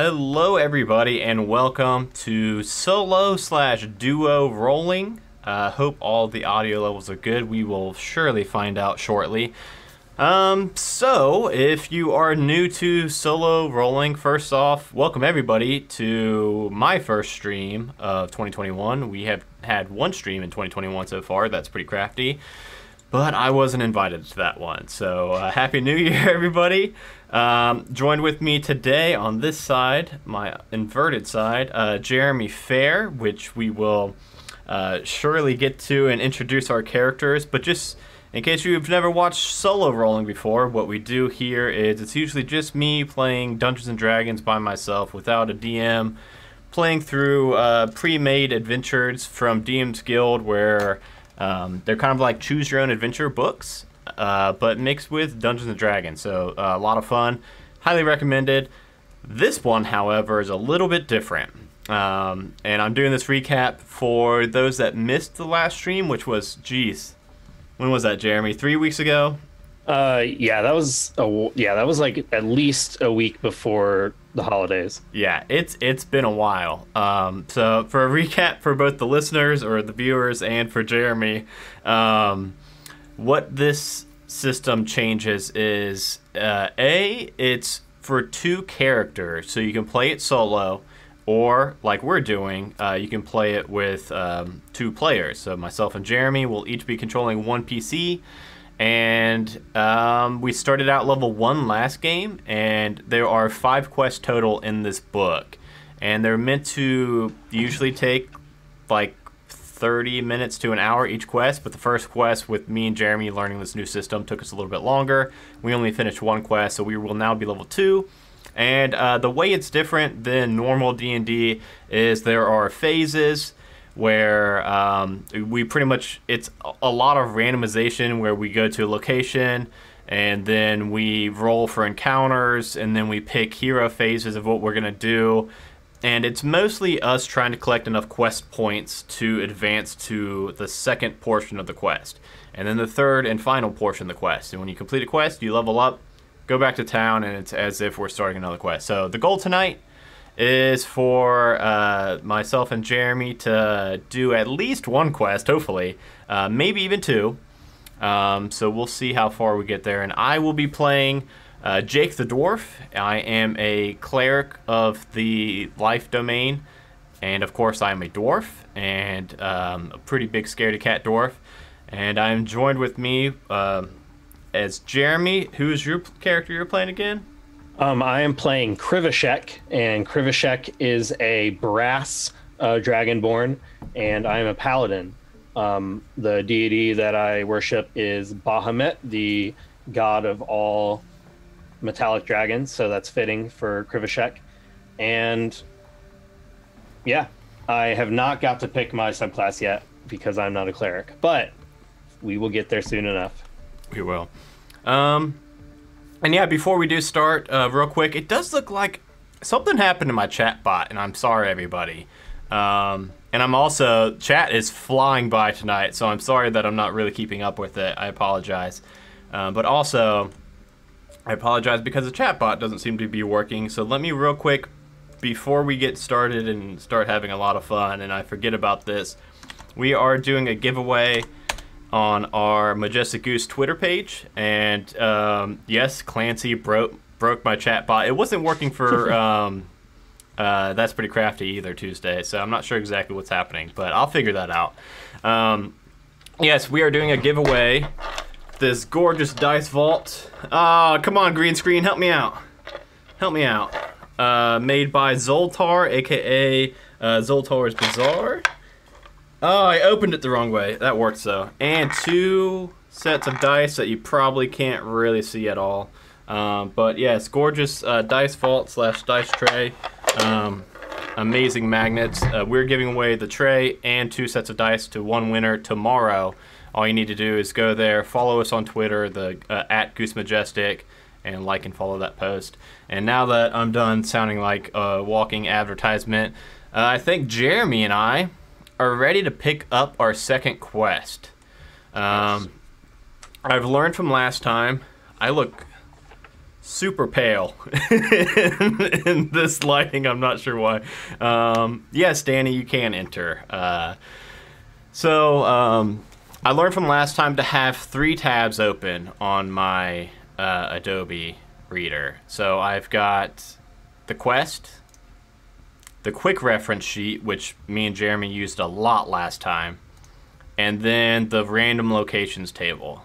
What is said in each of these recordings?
Hello everybody and welcome to solo slash duo rolling. Hope all the audio levels are good. We will surely find out shortly. So if you are new to solo rolling, first off, welcome everybody to my first stream of 2021. We have had one stream in 2021 so far. That's pretty crafty. But I wasn't invited to that one. So Happy New Year, everybody. Joined with me today on this side, my inverted side, Jeremy Fair, which we will surely get to and introduce our characters. But just in case you've never watched solo rolling before, what we do here is it's usually just me playing Dungeons and Dragons by myself without a DM, playing through pre-made adventures from DM's Guild where they're kind of like choose your own adventure books, but mixed with Dungeons and Dragons. So a lot of fun, highly recommended. This one, however, is a little bit different. And I'm doing this recap for those that missed the last stream, which was, geez, when was that, Jeremy? 3 weeks ago? Yeah, that was like at least a week before the holidays. Yeah, it's been a while. So for a recap for both the listeners or the viewers and for Jeremy, what this system changes is it's for two characters, so you can play it solo, or like we're doing, you can play it with two players. So myself and Jeremy will each be controlling one PC. And we started out level 1 last game, and there are 5 quests total in this book. And they're meant to usually take like 30 minutes to an hour each quest, but the first quest with me and Jeremy learning this new system took us a little bit longer. We only finished 1 quest, so we will now be level 2. And the way it's different than normal D&D is there are phases where we pretty much, it's a lot of randomization where we go to a location and then we roll for encounters and then we pick hero phases of what we're going to do. And it's mostly us trying to collect enough quest points to advance to the second portion of the quest. And then the third and final portion of the quest. And when you complete a quest, you level up, go back to town, and it's as if we're starting another quest. So the goal tonight is for myself and Jeremy to do at least 1 quest, hopefully, maybe even 2. So we'll see how far we get there. And I will be playing Jake the Dwarf. I am a cleric of the life domain, and of course I am a dwarf, and a pretty big scaredy cat dwarf. And I'm joined with me as Jeremy. Who's your character you're playing again? I am playing Krivishek, and Krivishek is a brass dragonborn, and I am a paladin. The deity that I worship is Bahamut, the god of all metallic dragons, so that's fitting for Krivishek. And yeah, I have not got to pick my subclass yet because I'm not a cleric, but we will get there soon enough. We will. And yeah, before we do start, real quick, it does look like something happened to my chat bot, and I'm sorry, everybody. And I'm also, chat is flying by tonight, so I'm sorry that I'm not really keeping up with it. I apologize. But also, I apologize because the chat bot doesn't seem to be working, so let me real quick, before we get started and start having a lot of fun, and I forget about this, we are doing a giveaway on our Majestic Goose Twitter page, and yes, Clancy broke my chat bot. It wasn't working for That's Pretty Crafty either Tuesday, so I'm not sure exactly what's happening, but I'll figure that out. Yes, we are doing a giveaway. This gorgeous dice vault. Oh, come on, green screen, help me out. Help me out. Made by Zoltar, aka Zoltar's Bazaar. Oh, I opened it the wrong way. That worked, though. And 2 sets of dice that you probably can't really see at all. But yeah, it's gorgeous dice vault / dice tray. Amazing magnets. We're giving away the tray and 2 sets of dice to 1 winner tomorrow. All you need to do is go there, follow us on Twitter, at Goose Majestic, and like and follow that post. And now that I'm done sounding like a walking advertisement, I think Jeremy and I are ready to pick up our second quest. I've learned from last time. I look super pale in this lighting. I'm not sure why. Yes, Danny, you can enter. I learned from last time to have 3 tabs open on my Adobe Reader. So I've got the quest, the quick reference sheet, which me and Jeremy used a lot last time, and then the random locations table.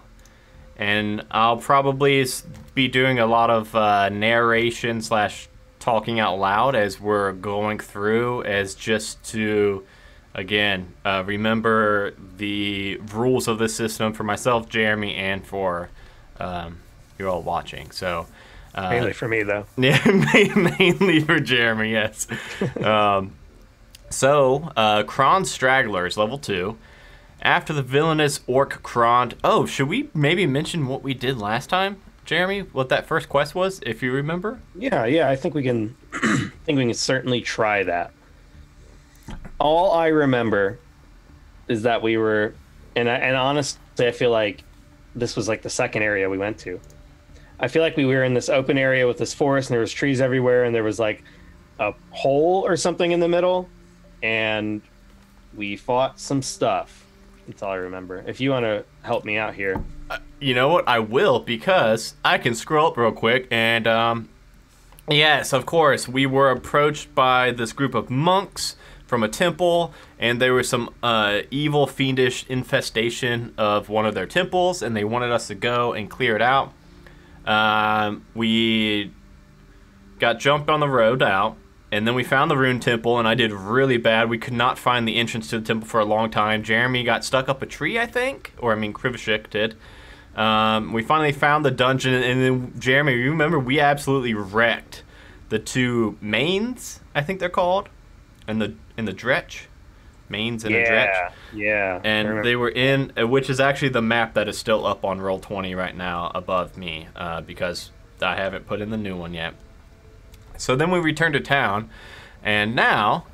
And I'll probably be doing a lot of narration / talking out loud as we're going through, as just to, again, remember the rules of this system for myself, Jeremy, and for you all watching. So mainly for me, though. Yeah, mainly for Jeremy, yes. Kron's Stragglers, level 2. After the villainous orc Kron... Oh, should we maybe mention what we did last time, Jeremy? What that first quest was, if you remember? Yeah, I think we can I think we can certainly try that. All I remember is that we were... And honestly, I feel like this was like the second area we went to. I feel like we were in this open area with this forest, and there was trees everywhere, and there was like a hole or something in the middle, and we fought some stuff. That's all I remember. If you want to help me out here. You know what? I will, because I can scroll up real quick. And, yes, of course, we were approached by this group of monks from a temple. And there was some evil, fiendish infestation of one of their temples. And they wanted us to go and clear it out. We got jumped on the road out. And then we found the Rune Temple, and I did really bad. We could not find the entrance to the temple for a long time. Jeremy got stuck up a tree, I think. Krivishek did. We finally found the dungeon, and then, Jeremy, you remember, we absolutely wrecked the 2 mains, I think they're called, in the dretch. Mains and a dretch. Yeah. And they were in, which is actually the map that is still up on Roll20 right now above me, because I haven't put in the new one yet. So then we returned to town, and now,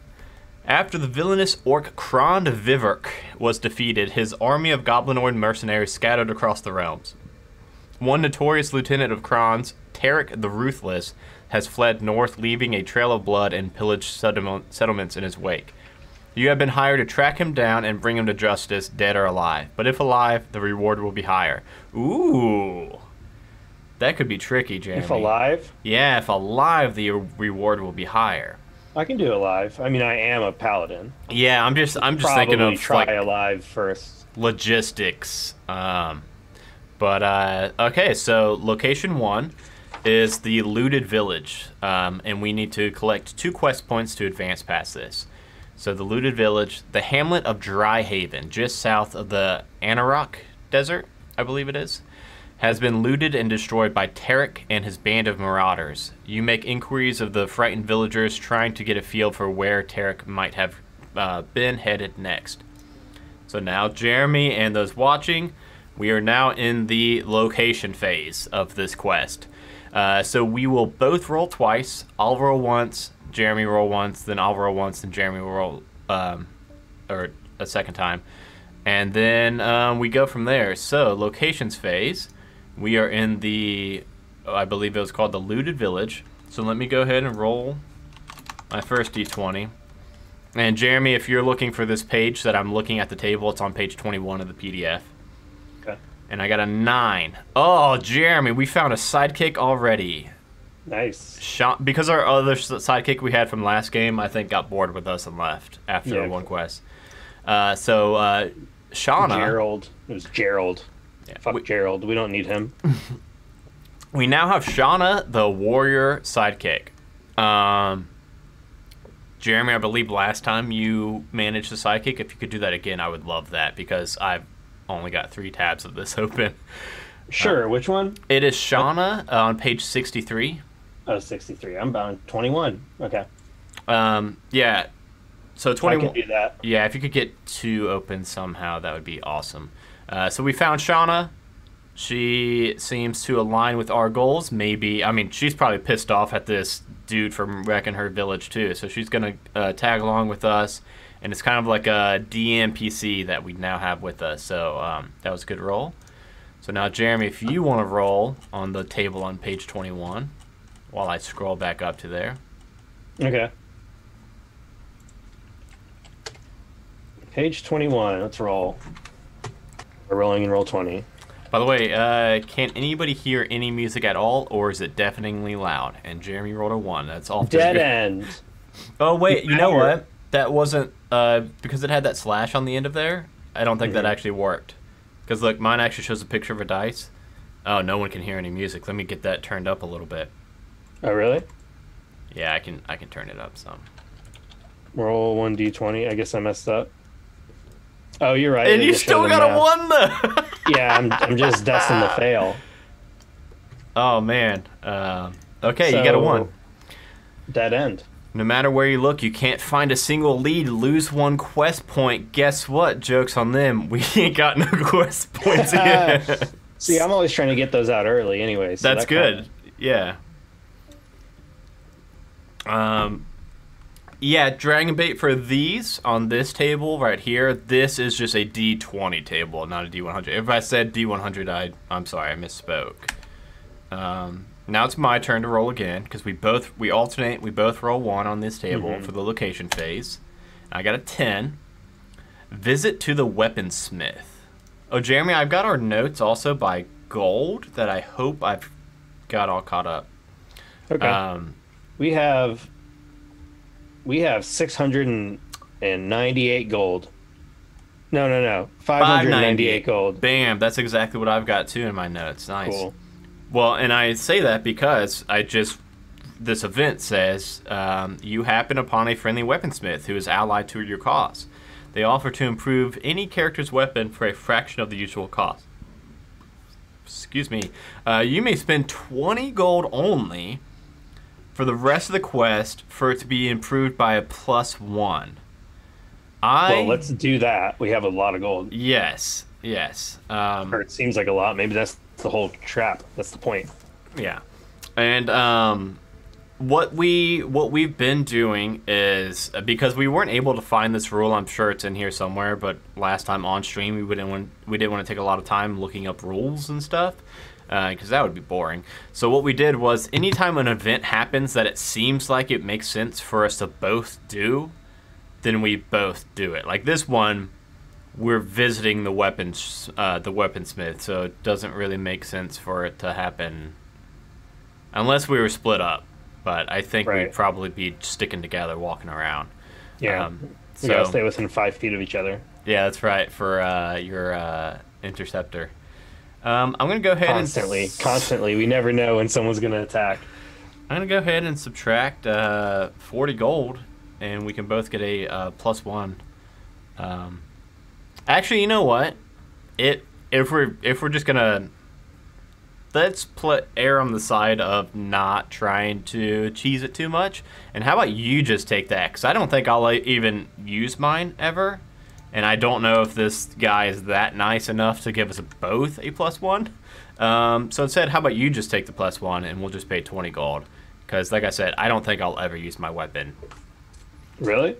after the villainous orc Kron Viverk was defeated, his army of goblinoid mercenaries scattered across the realms. One notorious lieutenant of Kron's, Tarek the Ruthless, has fled north, leaving a trail of blood and pillaged settlements in his wake. You have been hired to track him down and bring him to justice, dead or alive. But if alive, the reward will be higher. Ooh. That could be tricky, Jeremy. If alive? Yeah, if alive, the reward will be higher. I can do alive. I mean, I am a paladin. Yeah, I'm just thinking of try alive first. Logistics. Okay, so location 1 is the looted village, and we need to collect 2 quest points to advance past this. So the looted village, the hamlet of Dry Haven, just south of the Anarok Desert, I believe it is, has been looted and destroyed by Tarek and his band of marauders. You make inquiries of the frightened villagers, trying to get a feel for where Tarek might have been headed next. So now, Jeremy and those watching, we are now in the location phase of this quest. So we will both roll twice. I'll roll once, Jeremy roll once, then I'll roll once, then Jeremy will roll or a second time. And then we go from there. So, locations phase. We are in the, I believe it was called the Looted Village. So let me go ahead and roll my first d20. And Jeremy, if you're looking for this page that I'm looking at the table, it's on page 21 of the PDF. Okay. And I got a 9. Oh, Jeremy, we found a sidekick already. Nice. Because our other sidekick we had from last game, I think, got bored with us and left after one quest. Shauna. Gerald. It was Gerald. Yeah, Fuck Gerald. We don't need him. We now have Shauna, the warrior sidekick. Jeremy, I believe last time you managed the sidekick. If you could do that again, I would love that, because I've only got 3 tabs of this open. Sure. Which one? It is Shauna on page 63. Oh, 63. I'm bound 21. Okay. Yeah. So 21. I can do that. Yeah, if you could get 2 open somehow, that would be awesome. So we found Shauna. She seems to align with our goals. Maybe, I mean, she's probably pissed off at this dude from wrecking her village too. So she's gonna tag along with us, and it's kind of like a DMPC that we now have with us. So that was a good roll. So now, Jeremy, if you want to roll on the table on page 21, while I scroll back up to there. Okay. Page 21. Let's roll. We're rolling in roll 20. By the way, can anybody hear any music at all, or is it deafeningly loud? And Jeremy rolled a 1. That's all. Dead end. Oh, wait, you know what? That wasn't, because it had that slash on the end of there, I don't think that actually worked. Because, look, mine actually shows a picture of a dice. Oh, no one can hear any music. Let me get that turned up a little bit. Oh, really? Yeah, I can turn it up some. Roll 1d20. I guess I messed up. Oh, you're right. And you still got a 1, though! Yeah, I'm just destined to fail. Oh, man. Okay, so, you got a 1. Dead end. No matter where you look, you can't find a single lead. Lose 1 quest point. Guess what? Joke's on them. We ain't got no quest points yet. See, I'm always trying to get those out early anyway. So that's good. Yeah. Yeah, Dragon Bait for these on this table right here, this is just a D20 table, not a D100. If I said D100, I'm sorry, I misspoke. Now it's my turn to roll again, because we alternate, we both roll 1 on this table for the location phase. I got a 10. Visit to the weaponsmith. Oh, Jeremy, I've got our notes also by gold that I hope I've got all caught up. Okay. We have 698 gold. No. 598 gold. Bam, that's exactly what I've got too in my notes. Nice. Cool. Well, and I say that because this event says you happen upon a friendly weaponsmith who is allied to your cause. They offer to improve any character's weapon for a fraction of the usual cost. Excuse me. You may spend 20 gold only for the rest of the quest for it to be improved by a +1. Well, let's do that. We have a lot of gold. Yes. Or it seems like a lot. Maybe that's the whole trap. That's the point. Yeah. And what we've been doing is, because we weren't able to find this rule, I'm sure it's in here somewhere, but last time on stream we didn't want to take a lot of time looking up rules and stuff. Because that would be boring. So what we did was, anytime an event happens that it seems like it makes sense for us to both do, then we both do it. Like this one, we're visiting the weaponsmith, so it doesn't really make sense for it to happen unless we were split up. But I think we'd probably be sticking together, walking around. Yeah, we gotta stay within 5 feet of each other. Yeah, that's right, for your interceptor. I'm going to go ahead Constantly. We never know when someone's going to attack. I'm going to go ahead and subtract 40 gold, and we can both get a +1. Actually, you know what? If we're just going to... Let's err on the side of not trying to cheese it too much. And how about you just take that? Because I don't think I'll even use mine ever. And I don't know if this guy is that nice enough to give us both a +1. So instead, how about you just take the +1 and we'll just pay 20 gold. Because like I said, I don't think I'll ever use my weapon. Really?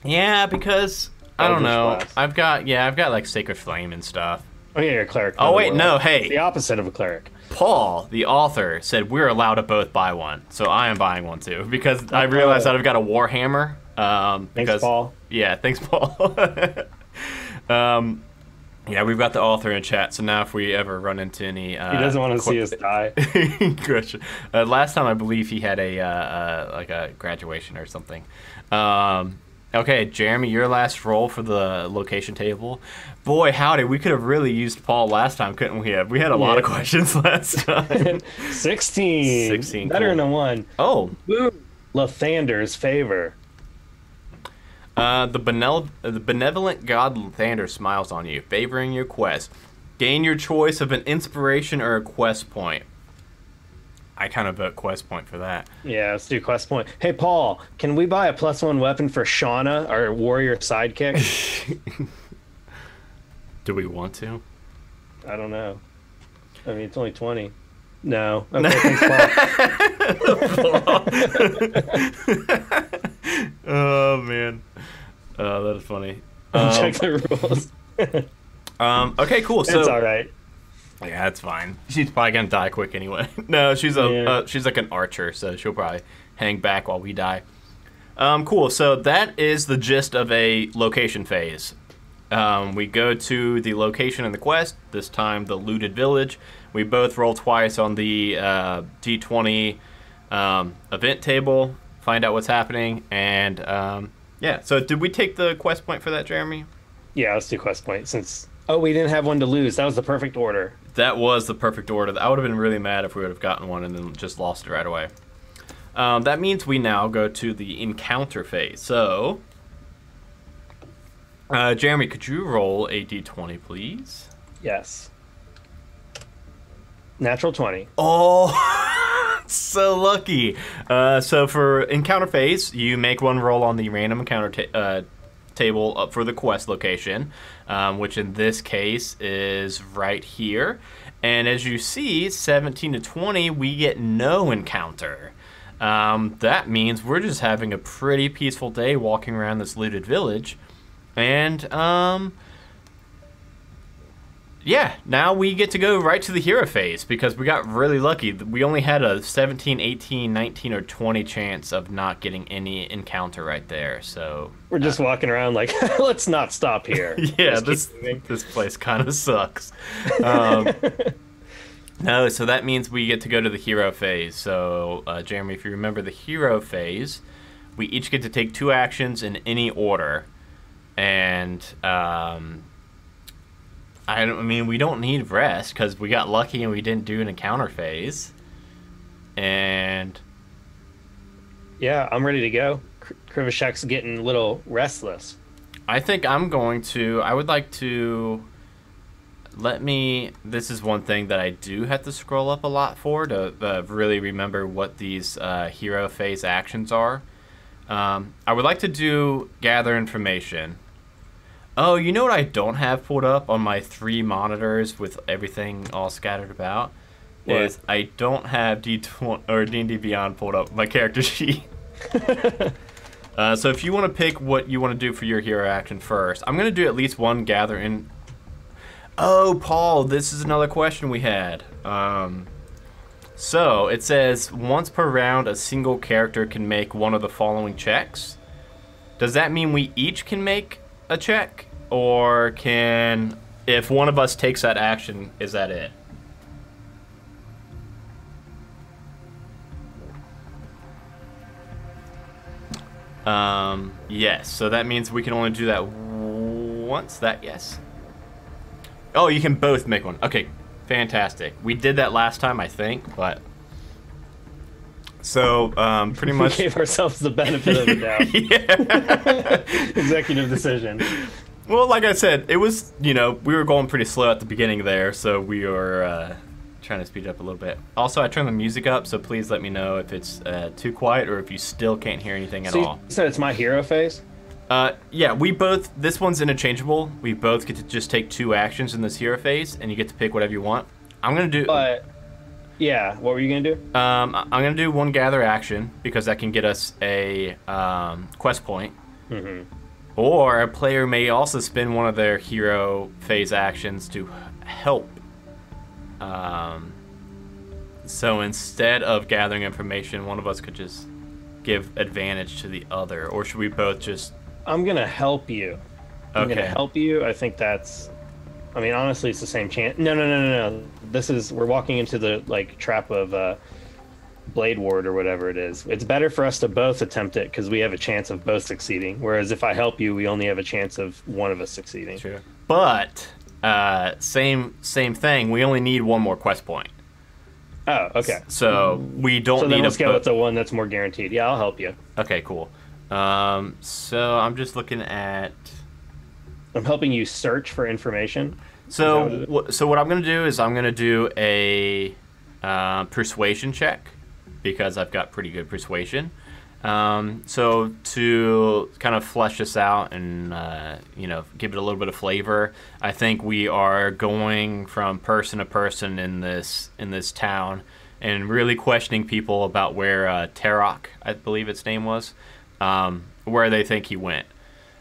Yeah, because, I don't know. I've got like Sacred Flame and stuff. Oh yeah, you're a cleric. Oh wait, no, hey. The opposite of a cleric. Paul, the author, said we're allowed to both buy one. So I am buying one too. Because I realized that I've got a Warhammer. Thanks, Paul. Yeah, thanks, Paul. Yeah, we've got the author in chat, so now if we ever run into any... he doesn't want to see us die. Good. Last time, I believe he had a graduation or something. Okay, Jeremy, your last roll for the location table. Boy, howdy, we could have really used Paul last time, couldn't we have? We had a lot of questions last time. 16. 16, Better cool. than a 1. Oh. Boom. Lathander's favor. The benevolent god Lathander smiles on you, favoring your quest. Gain your choice of an inspiration or a quest point. I kind of vote quest point for that. Yeah, let's do quest point. Hey, Paul, can we buy a +1 weapon for Shauna, our warrior sidekick? Do we want to? I don't know. I mean, it's only 20. No. Okay, thanks, Paul. Oh, man. That is funny. Check the rules. Okay, cool. So it's all right. Yeah, that's fine. She's probably gonna die quick anyway. No, she's she's like an archer, so she'll probably hang back while we die. Cool. So that is the gist of a location phase. We go to the location in the quest. This time, the looted village. We both roll twice on the D20 event table. Find out what's happening, and yeah. So did we take the quest point for that, Jeremy? Yeah, let's do quest point since. Oh, we didn't have one to lose. That was the perfect order. That was the perfect order. I would have been really mad if we would have gotten one and then just lost it right away. That means we now go to the encounter phase. So, Jeremy, could you roll a d20, please? Yes. Natural 20. Oh, so lucky. So for encounter phase, you make one roll on the random encounter table up for the quest location, which in this case is right here. And as you see, 17 to 20, we get no encounter. That means we're just having a pretty peaceful day walking around this looted village. And, yeah, now we get to go right to the hero phase because we got really lucky. We only had a 17, 18, 19, or 20 chance of not getting any encounter right there. So we're just walking around like, let's not stop here. Yeah, this place kind of sucks. No, so that means we get to go to the hero phase. So, Jeremy, if you remember the hero phase, we each get to take 2 actions in any order. And, I mean, we don't need rest because we got lucky and we didn't do an encounter phase. And... yeah, I'm ready to go. Krivishek's getting a little restless. I think I'm going to... I would like to... This is one thing that I do have to scroll up a lot for to really remember what these hero phase actions are. I would like to do gather information. Oh, you know what I don't have pulled up on my 3 monitors with everything all scattered about? What? Is I don't have D20 or D&D Beyond pulled up my character sheet. So if you want to pick what you want to do for your hero action first, I'm going to do at least one gather in... Oh, Paul, this is another question we had. So, it says, once per round, a single character can make one of the following checks. Does that mean we each can make a check? Or can, if one of us takes that action, is that it? Yes, so that means we can only do that once, yes. Oh, you can both make one. Okay, fantastic. We did that last time, I think, but... So, pretty much... We gave ourselves the benefit of the doubt. Yeah. Executive decision. Well, like I said, it was, we were going pretty slow at the beginning there, so we were trying to speed it up a little bit. Also, I turned the music up, so please let me know if it's too quiet or if you still can't hear anything at all. You said it's my hero phase? Yeah, this one's interchangeable. We both get to just take 2 actions in this hero phase, and you get to pick whatever you want. I'm going to do... But, yeah, what were you going to do? I'm going to do one gather action, because that can get us a quest point. Mm-hmm. Or a player may also spend one of their hero phase actions to help. So instead of gathering information, one of us could just give advantage to the other. Or should we both just... I'm going to help you. I'm going to help you. I think that's... I mean, honestly, it's the same chance. No. We're walking into the, trap of Blade Ward or whatever it is. It's better for us to both attempt it because we have a chance of both succeeding. Whereas if I help you, we only have a chance of one of us succeeding. True. But, same thing. We only need one more quest point. Oh, okay. So we don't need let's go with the one that's more guaranteed. Yeah, I'll help you. Okay, cool. So I'm just looking at... I'm helping you search for information. So what I'm going to do is I'm going to do a persuasion check because I've got pretty good persuasion. So to kind of flesh this out and give it a little bit of flavor, I think we are going from person to person in this town and really questioning people about where Tarok, I believe its name was, where they think he went.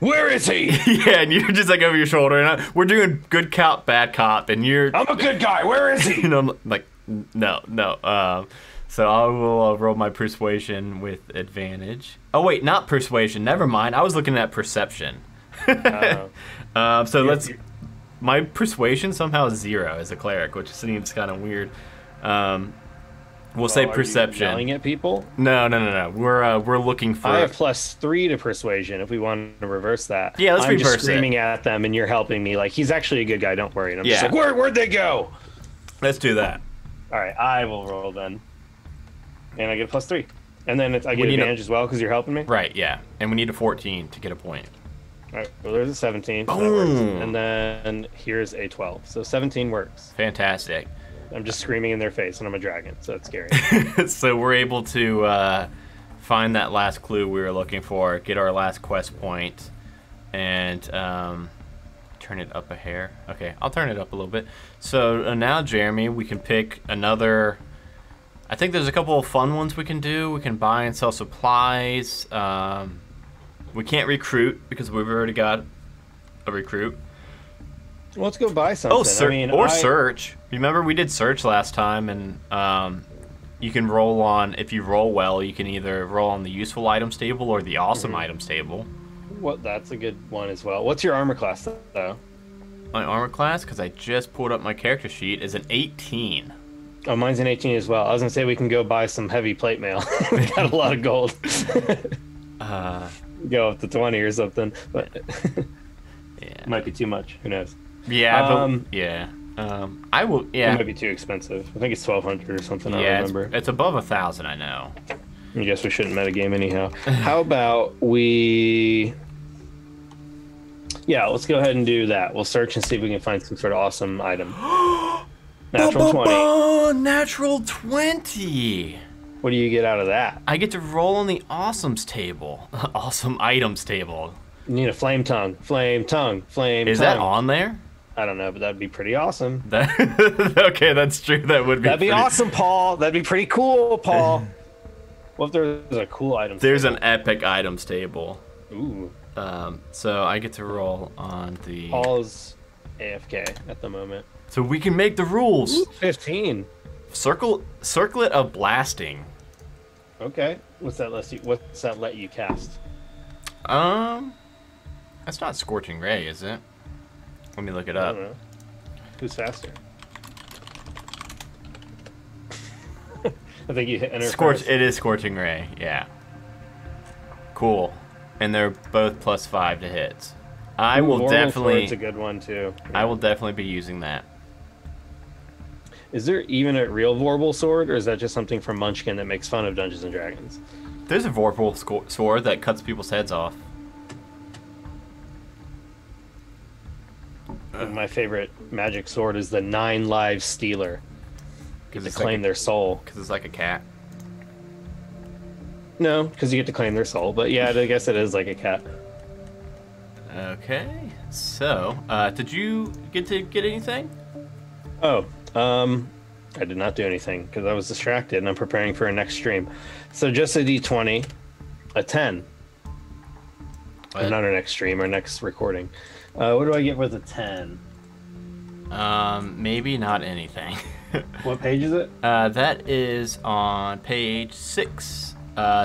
Where is he? Yeah, and you're just like over your shoulder, and we're doing good cop, bad cop, and you're. I'm a good guy. Where is he? You know, I'm like, no. So I will roll my persuasion with advantage. Oh wait, not persuasion. Never mind. I was looking at perception. So let's. My persuasion somehow is 0 as a cleric, which seems kind of weird. We'll say perception. Are you yelling at people? No. We're looking for. I have +3 to persuasion. If we want to reverse that. Yeah, let's I'm reverse just screaming at them, and you're helping me. Like he's actually a good guy. Don't worry. And I'm just like, where'd they go? Let's do that. All right, I will roll then, and I get a +3, and then I get advantage as well because you're helping me. Right. Yeah, and we need a 14 to get a point. All right. Well, there's a 17. Boom. That works. And then here's a 12. So 17 works. Fantastic. I'm just screaming in their face, and I'm a dragon, so that's scary. So we're able to find that last clue we were looking for, get our last quest point, and turn it up a hair. Okay, I'll turn it up a little bit. So now, Jeremy, we can pick another. I think there's a couple of fun ones we can do. We can buy and sell supplies. We can't recruit because we've already got a recruit. Well, let's go buy something. Search. Remember we did search last time, and you can roll on. If you roll well, you can either roll on the useful items table or the awesome items table. Well, that's a good one as well. What's your armor class though? My armor class, because I just pulled up my character sheet, is an 18. Oh, mine's an 18 as well. I was gonna say we can go buy some heavy plate mail. We got a lot of gold. Go up to 20 or something, but it might be too much. Who knows? Yeah, I will. Yeah, it might be too expensive. I think it's 1,200 or something. I don't remember. It's above 1,000. I know. I guess we shouldn't metagame anyhow. How about we? Yeah, let's go ahead and do that. We'll search and see if we can find some sort of awesome item. Natural 20. Natural 20. What do you get out of that? I get to roll on the awesomes table. Awesome items table. You need a flame tongue. Flame tongue. Is that on there? I don't know, but that'd be pretty awesome. Okay, that's true. That would be. That'd be awesome, Paul. That'd be pretty cool, Paul. What if there's a cool item? There's an epic items table. Ooh. So I get to roll on the. Paul's AFK at the moment. So we can make the rules. Ooh, 15. Circlet of blasting. Okay. What's that let you cast? That's not Scorching Ray, is it? Let me look it up. I don't know. Who's faster? I think you hit enter first. It is Scorching Ray, yeah. Cool. And they're both +5 to hits. I will definitely. It's a good one too. Yeah. I will definitely be using that. Is there even a real Vorpal sword, or is that just something from Munchkin that makes fun of Dungeons and Dragons? There's a Vorpal sword that cuts people's heads off. My favorite magic sword is the 9 Lives Stealer. Get to claim their soul. Because it's like a cat. No, because you get to claim their soul. But yeah, I guess it is like a cat. Okay. So, did you get anything? Oh, I did not do anything because I was distracted and I'm preparing for a next stream. So just a D20, a 10. Not our next stream, our next recording. What do I get with a 10? Maybe not anything. What page is it? That is on page 6.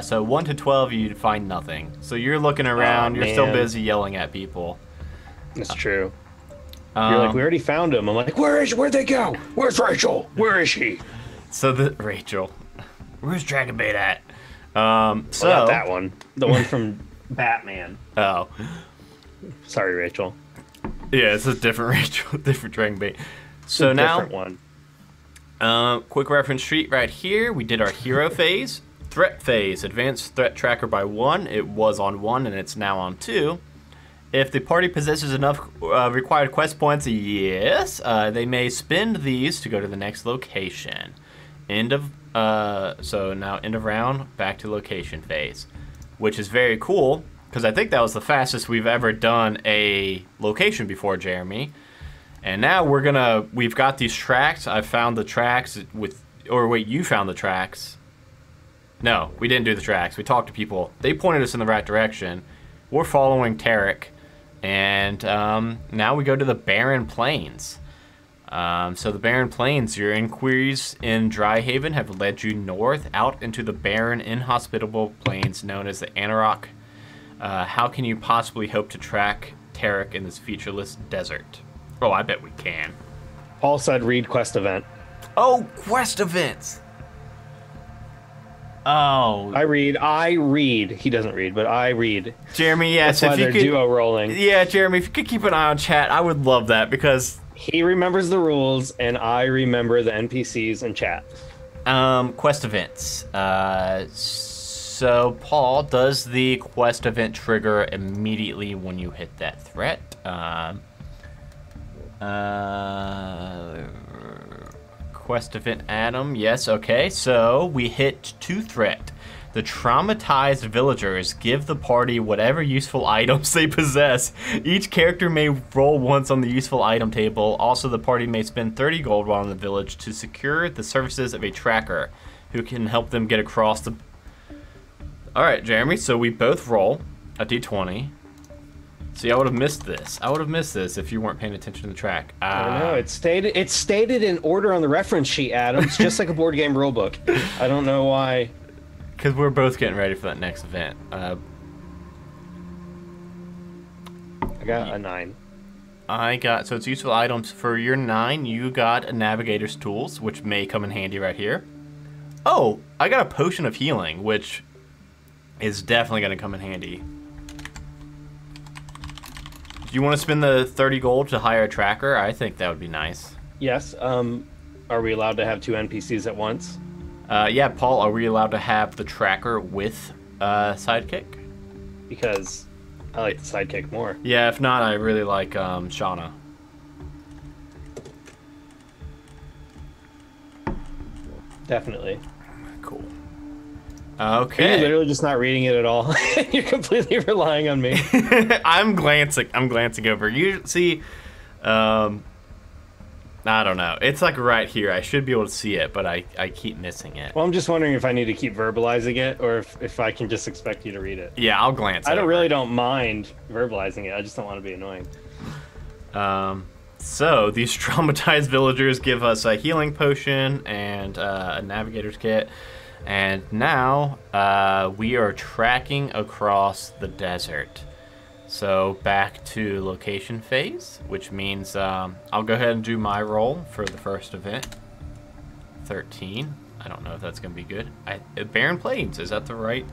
So 1 to 12, you'd find nothing. So you're looking around, you're still busy yelling at people. That's true. You're like, we already found him. I'm like, where'd they go? Where's Rachel? Where is she? So Rachel, where's Dragonbait at? So not that one. The one from Batman. Oh. Sorry, Rachel. Yeah, it's a different Rachel, different Dragonbait. So now, different one. Quick reference sheet right here. We did our hero phase, threat phase, advanced threat tracker by 1. It was on 1 and it's now on 2. If the party possesses enough required quest points, yes, they may spend these to go to the next location. So now end of round, back to location phase, which is very cool because I think that was the fastest we've ever done a location before, Jeremy. And now we've got these tracks. I found the tracks you found the tracks. No, we didn't do the tracks. We talked to people. They pointed us in the right direction. we're following Tarek, and now we go to the Barren Plains. So the Barren Plains, your inquiries in Dryhaven have led you north out into the barren, inhospitable plains known as the Anarok. How can you possibly hope to track Tarek in this featureless desert? Oh, I bet we can. Paul said read quest event. Oh, quest events! Oh. I read. He doesn't read, but I read. Jeremy, yes. That's why they're duo rolling. Yeah, Jeremy, if you could keep an eye on chat, I would love that, because... He remembers the rules, and I remember the NPCs in chat. Quest events. So, Paul, does the quest event trigger immediately when you hit that threat? Quest event Adam, yes, okay. So, we hit 2 threat. The traumatized villagers give the party whatever useful items they possess. Each character may roll once on the useful item table. Also, the party may spend 30 gold while in the village to secure the services of a tracker who can help them get across the... Alright, Jeremy, so we both roll a d20. See, I would have missed this. I would have missed this if you weren't paying attention to the track. I know, it's stated in order on the reference sheet, Adam. It's just like a board game rulebook. I don't know why... Because we're both getting ready for that next event. I got a 9. So it's useful items. For your 9, you got a navigator's tools, which may come in handy right here. Oh, I got a potion of healing, which is definitely going to come in handy. Do you want to spend the 30 gold to hire a tracker? I think that would be nice. Yes. Are we allowed to have 2 NPCs at once? Yeah, Paul, are we allowed to have the tracker with sidekick? Because I like the sidekick more. Yeah, if not, I really like Shauna. Definitely. Cool. Okay. You're literally just not reading it at all. You're completely relying on me. I'm glancing over. You see, I don't know. It's like right here. I should be able to see it, but I keep missing it. Well, I'm just wondering if I need to keep verbalizing it or if I can just expect you to read it. Yeah, I'll glance I really don't mind verbalizing it. I just don't want to be annoying. So, these traumatized villagers give us a healing potion and a navigator's kit. And now we are tracking across the desert. So back to location phase, which means I'll go ahead and do my roll for the first event. 13. I don't know if that's going to be good. Barren Plains, is that the right?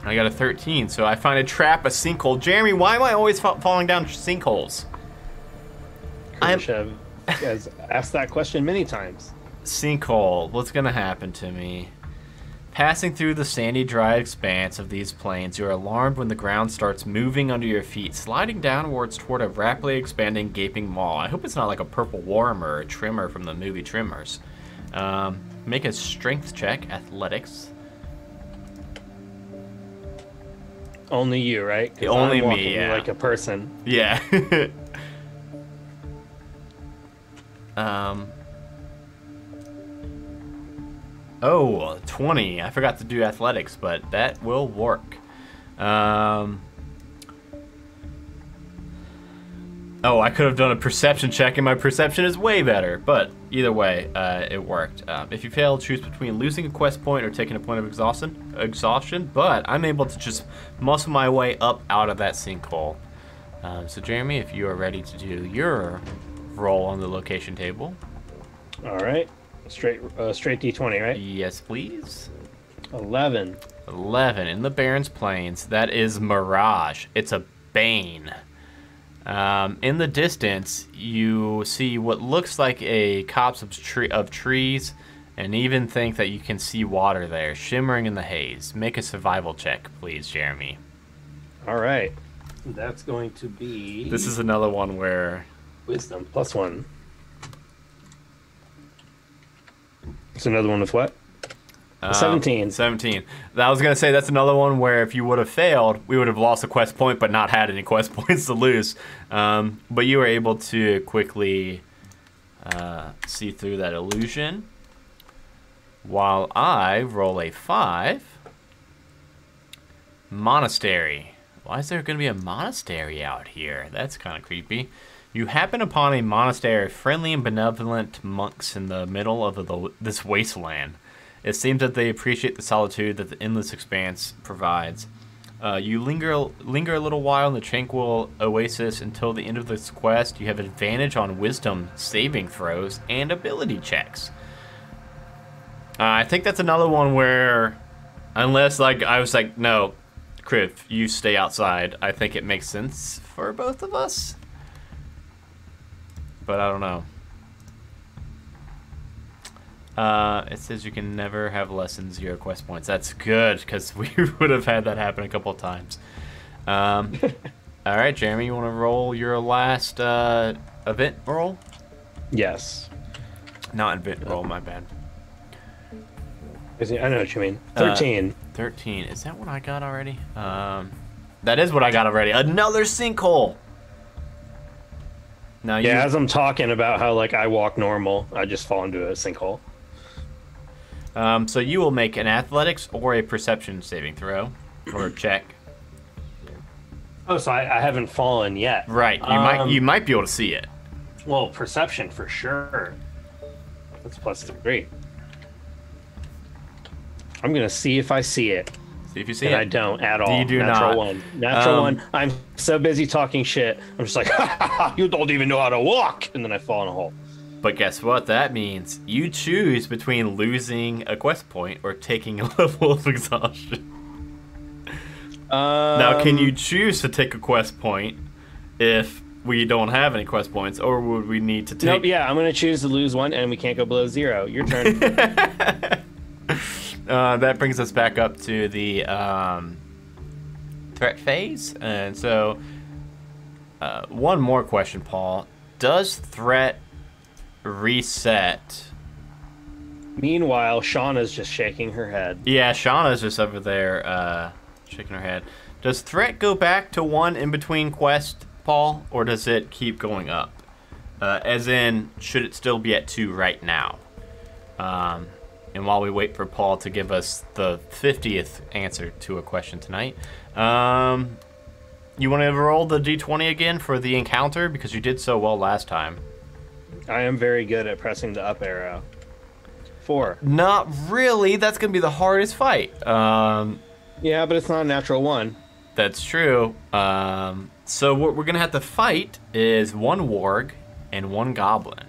I got a 13, so I find a trap, a sinkhole. Jeremy, why am I always falling down sinkholes? Kurnishev has asked that question many times. Sinkhole, what's going to happen to me? Passing through the sandy, dry expanse of these plains, you're alarmed when the ground starts moving under your feet, sliding downwards toward a rapidly expanding, gaping maw. I hope it's not like a purple worm or a trimmer from the movie Trimmers. Make a strength check, athletics. Only you, right? Only I'm me, yeah. Like a person. Yeah. Oh, 20. I forgot to do athletics, but that will work. Oh, I could have done a perception check, and my perception is way better. But either way, it worked. If you fail, choose between losing a quest point or taking a point of exhaustion. But I'm able to just muscle my way up out of that sinkhole. So, Jeremy, if you are ready to do your roll on the location table. All right. Straight D20, right? Yes, please. 11. 11 in the Barrens Plains. That is Mirage. It's a Bane. In the distance, you see what looks like a copse of trees, and even think that you can see water there, shimmering in the haze. Make a survival check, please, Jeremy. All right. That's going to be... This is another one where... Wisdom, +1. It's another one with what? 17. 17. I was going to say that's another one where if you would have failed, we would have lost a quest point but not had any quest points to lose. But you were able to quickly see through that illusion. While I roll a 5 Monastery. Why is there going to be a monastery out here? That's kind of creepy. You happen upon a monastery of friendly and benevolent monks in the middle of this wasteland. It seems that they appreciate the solitude that the endless expanse provides. You linger a little while in the tranquil oasis until the end of this quest. You have advantage on wisdom saving throws and ability checks. I think that's another one where, unless like I was like, no, Kriv, you stay outside. I think it makes sense for both of us. But I don't know. It says you can never have less than 0 quest points. That's good, because we would have had that happen a couple of times. All right, Jeremy, you want to roll your last event roll? Yes. Not event roll, my bad. I know what you mean. 13. 13. Is that what I got already? That is what I got already. Another sinkhole. Now yeah, as I'm talking about how like I walk normal, I just fall into a sinkhole. So you will make an athletics or a perception saving throw or check. Oh, so I haven't fallen yet. Right. You might be able to see it. Well, perception for sure. That's +3. I'm gonna see if I see it. See if you see and it. I don't at all. You do Natural not. 1. Natural 1. I'm so busy talking shit. I'm just like, ha ha ha, you don't even know how to walk, and then I fall in a hole. But guess what? That means you choose between losing a quest point or taking a level of exhaustion. Now, can you choose to take a quest point if we don't have any quest points, or would we need to take... Nope, yeah, I'm going to choose to lose 1, and we can't go below 0. Your turn. That brings us back up to the threat phase. And so, one more question, Paul. Does threat reset? Meanwhile, Shauna's just shaking her head. Yeah, Shauna's just over there shaking her head. Does threat go back to 1 in between quest, Paul, or does it keep going up? As in, should it still be at 2 right now? And while we wait for Paul to give us the 50th answer to a question tonight, you want to roll the d20 again for the encounter? Because you did so well last time. I am very good at pressing the up arrow. 4. Not really. That's going to be the hardest fight. Yeah, but it's not a natural 1. That's true. So what we're going to have to fight is 1 warg and 1 goblin.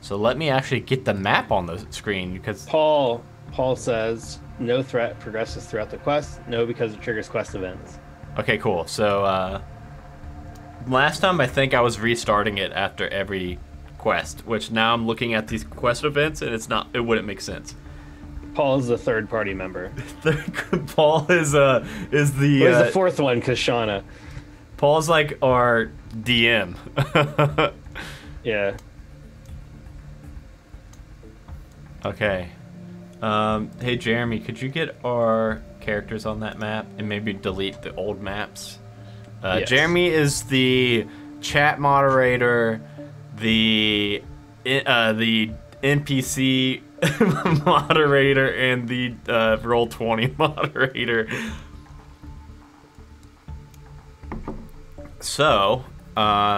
So let me actually get the map on the screen, because Paul says no threat progresses throughout the quest. No, because it triggers quest events. Okay, cool. So last time I think I was restarting it after every quest, which now I'm looking at these quest events and it wouldn't make sense. Paul is the third party member. Paul is the Where's the 4th one? Cause Shauna. Paul's like our DM. Yeah. Okay. Hey, Jeremy, could you get our characters on that map and maybe delete the old maps? Yes. Jeremy is the chat moderator, the NPC moderator, and the Roll20 moderator. So...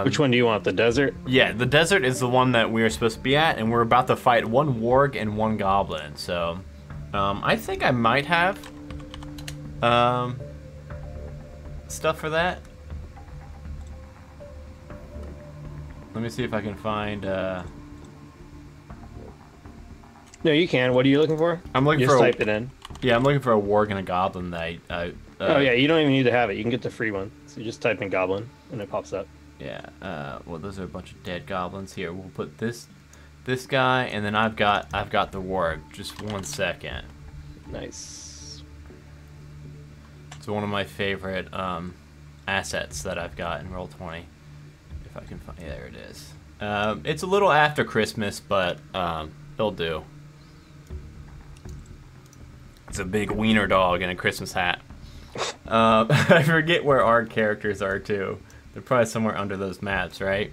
which one do you want? The desert? Yeah, the desert is the one that we're supposed to be at, and we're about to fight 1 warg and 1 goblin. So, I think I might have stuff for that. Let me see if I can find... No, you can. What are you looking for? I'm looking for. Just type it in. Yeah, I'm looking for a warg and a goblin that oh yeah, you don't even need to have it. You can get the free one. So you just type in goblin, and it pops up. Yeah, well, those are a bunch of dead goblins here. We'll put this guy, and then I've got the warg. Just 1 second. Nice. It's one of my favorite assets that I've got in Roll20. If I can find, yeah, there it is. It's a little after Christmas, but it'll do. It's a big wiener dog in a Christmas hat. I forget where our characters are too. They're probably somewhere under those maps, right?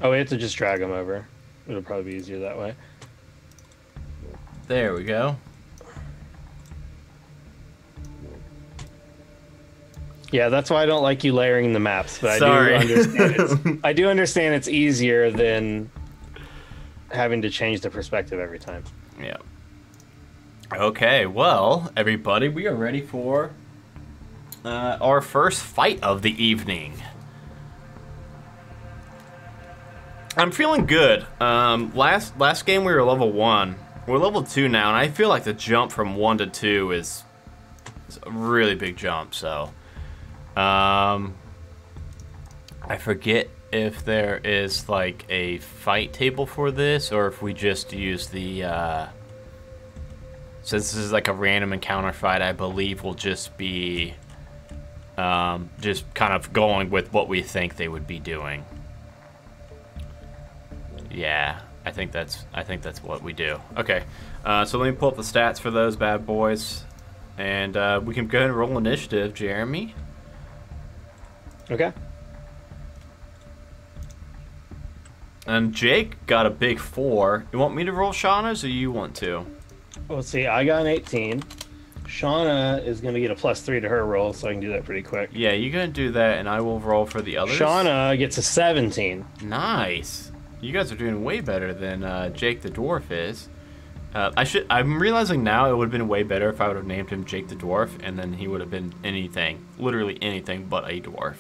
Oh, we have to just drag them over. It'll probably be easier that way. There we go. Yeah, that's why I don't like you layering the maps. But Sorry. I do understand it's easier than having to change the perspective every time. Yeah. Okay, well, everybody, we are ready for our first fight of the evening. I'm feeling good. Last game we were level 1. We're level 2 now, and I feel like the jump from 1 to 2 is a really big jump. So, I forget if there is like a fight table for this, or if we just use the. Since this is like a random encounter fight, I believe we'll just be just kind of going with what we think they would be doing. Yeah, I think that's what we do. Okay, so let me pull up the stats for those bad boys, and we can go ahead and roll initiative, Jeremy. Okay. And Jake got a big 4. You want me to roll Shauna's, or you want to? Well, see, I got an 18. Shauna is going to get a +3 to her roll, so I can do that pretty quick. Yeah, you're going to do that, and I will roll for the others. Shauna gets a 17. Nice. You guys are doing way better than Jake the Dwarf is. I'm realizing now it would have been way better if I would have named him Jake the Dwarf, and then he would have been anything, literally anything but a dwarf.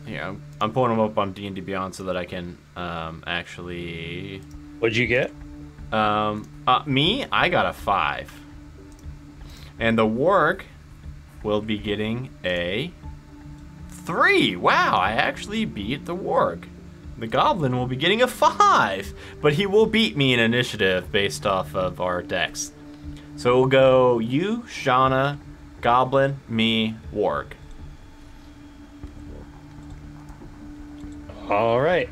Yeah, I'm pulling him up on D&D Beyond so that I can actually. What'd you get? Me, I got a 5, and the warg will be getting a 3. Wow, I actually beat the warg. The goblin will be getting a 5, but he will beat me in initiative based off of our decks. So we'll go you, Shauna, goblin, me, warg. All right.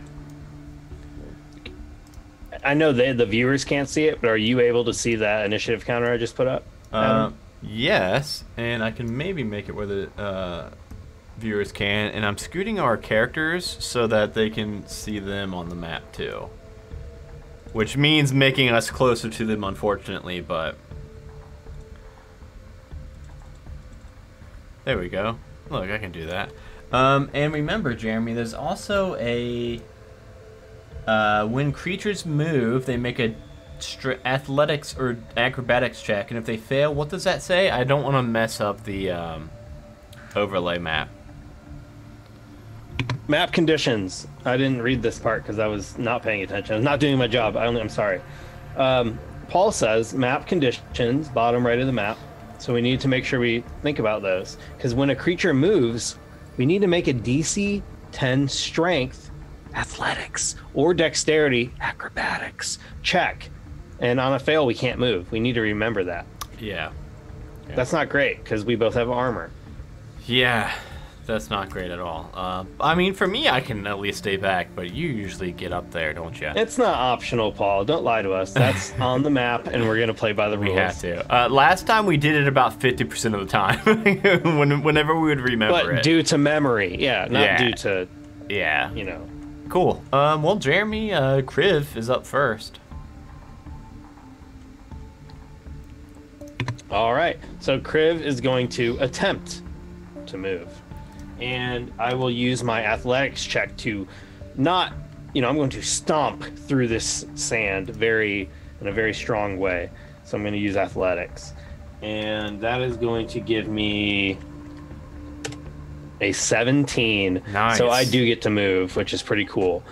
I know the viewers can't see it, but are you able to see that initiative counter I just put up? Yes, and I can maybe make it where the viewers can, and I'm scooting our characters so that they can see them on the map too, which means making us closer to them, unfortunately, but there we go. Look, I can do that. And remember, Jeremy, there's also a when creatures move, they make a athletics or acrobatics check, and if they fail, what does that say? I don't want to mess up the overlay map. Map conditions. I didn't read this part because I was not paying attention. I was not doing my job. I'm sorry. Paul says map conditions, bottom right of the map. So we need to make sure we think about those. Because when a creature moves, we need to make a DC 10 strength, athletics, or dexterity, acrobatics, check. And on a fail, we can't move. We need to remember that. Yeah. That's not great because we both have armor. Yeah, that's not great at all. I mean, for me, I can at least stay back, but you usually get up there, don't you? It's not optional, Paul. Don't lie to us. That's on the map, and we're going to play by the rules. We have to. Last time, we did it about 50% of the time, whenever we would remember it. But due to memory, yeah, not due to, you know. Cool. Well, Jeremy, Kriv is up first. All right. So Kriv is going to attempt to move. And I will use my athletics check to not, I'm going to stomp through this sand in a very strong way. So I'm going to use athletics. And that is going to give me a 17. Nice. So I do get to move, which is pretty cool.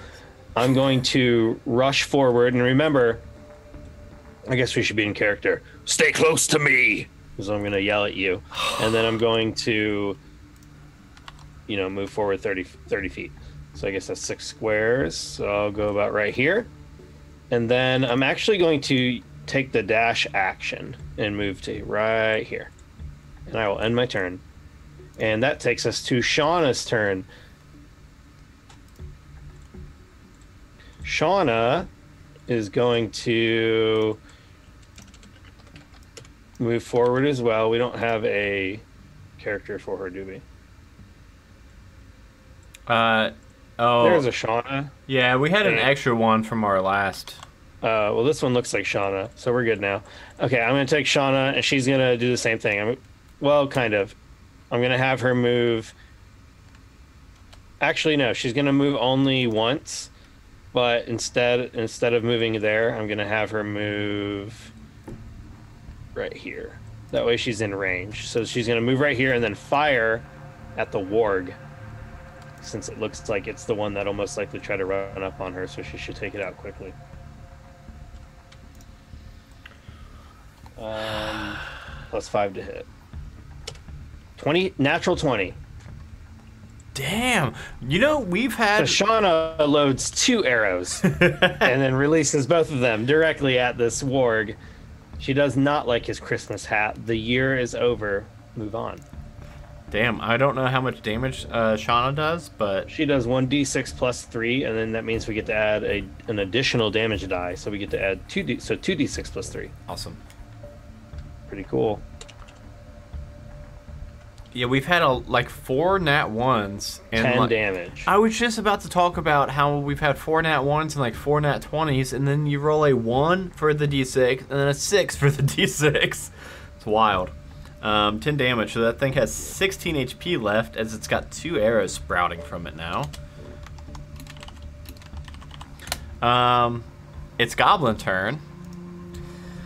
I'm going to rush forward. And remember, I guess we should be in character. Stay close to me! Because I'm going to yell at you. And then I'm going to, move forward 30 feet. So I guess that's 6 squares. So I'll go about right here. And then I'm actually going to take the dash action and move to right here. And I will end my turn. And that takes us to Shauna's turn. Shauna is going to move forward as well. We don't have a character for her, do we? Oh. There's a Shauna. Yeah, we had an extra one from our last Well, this one looks like Shauna, so we're good now. Okay, I'm gonna take Shauna, and she's gonna do the same thing. Well, kind of. I'm gonna have her move. Actually, no, she's gonna move only once, but instead of moving there, I'm gonna have her move right here. That way, she's in range. So she's gonna move right here and then fire at the warg, since it looks like it's the one that'll most likely try to run up on her. So she should take it out quickly. +5 to hit. 20, natural 20. Damn. You know, we've had... So Shauna loads 2 arrows and then releases both of them directly at this warg. She does not like his Christmas hat. The year is over. Move on. Damn, I don't know how much damage Shauna does, but... She does 1d6 plus 3, and then that means we get to add an additional damage die. So we get to add 2d6 plus 3. Awesome. Pretty cool. Yeah, we've had like 4 nat 1s. And 10 damage. I was just about to talk about how we've had 4 nat 1s and like 4 nat 20s, and then you roll a 1 for the d6, and then a 6 for the d6. It's wild. 10 damage, so that thing has 16 HP left, as it's got 2 arrows sprouting from it now. It's Goblin turn.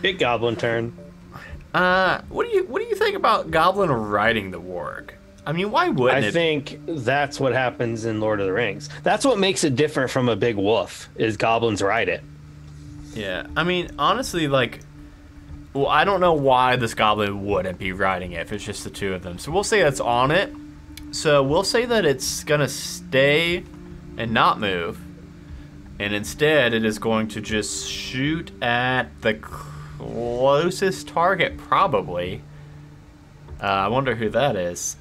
Big Goblin turn. What do you think about Goblin riding the warg? I mean, why wouldn't it? I think that's what happens in Lord of the Rings. That's what makes it different from a big wolf, is goblins ride it. Yeah, I mean, honestly, like, well, I don't know why this goblin wouldn't be riding it if it's just the 2 of them. So we'll say it's on it. So we'll say that it's gonna stay and not move, and instead it is going to just shoot at the closest target, probably. I wonder who that is.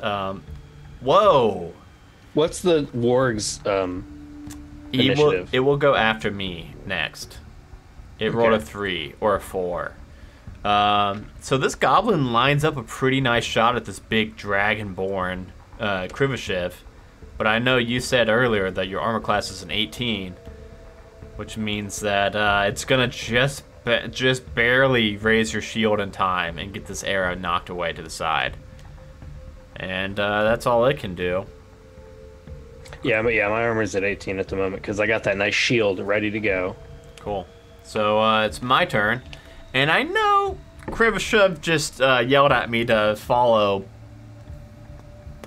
Whoa! What's the warg's initiative? It will go after me next. It rolled a 3 or a 4. So this goblin lines up a pretty nice shot at this big dragonborn Krivoshev. But I know you said earlier that your armor class is an 18, which means that it's gonna just barely raise your shield in time and get this arrow knocked away to the side. And that's all it can do. Yeah, but my armor's at 18 at the moment because I got that nice shield ready to go. Cool. So it's my turn. And I know Krivoshev just yelled at me to follow.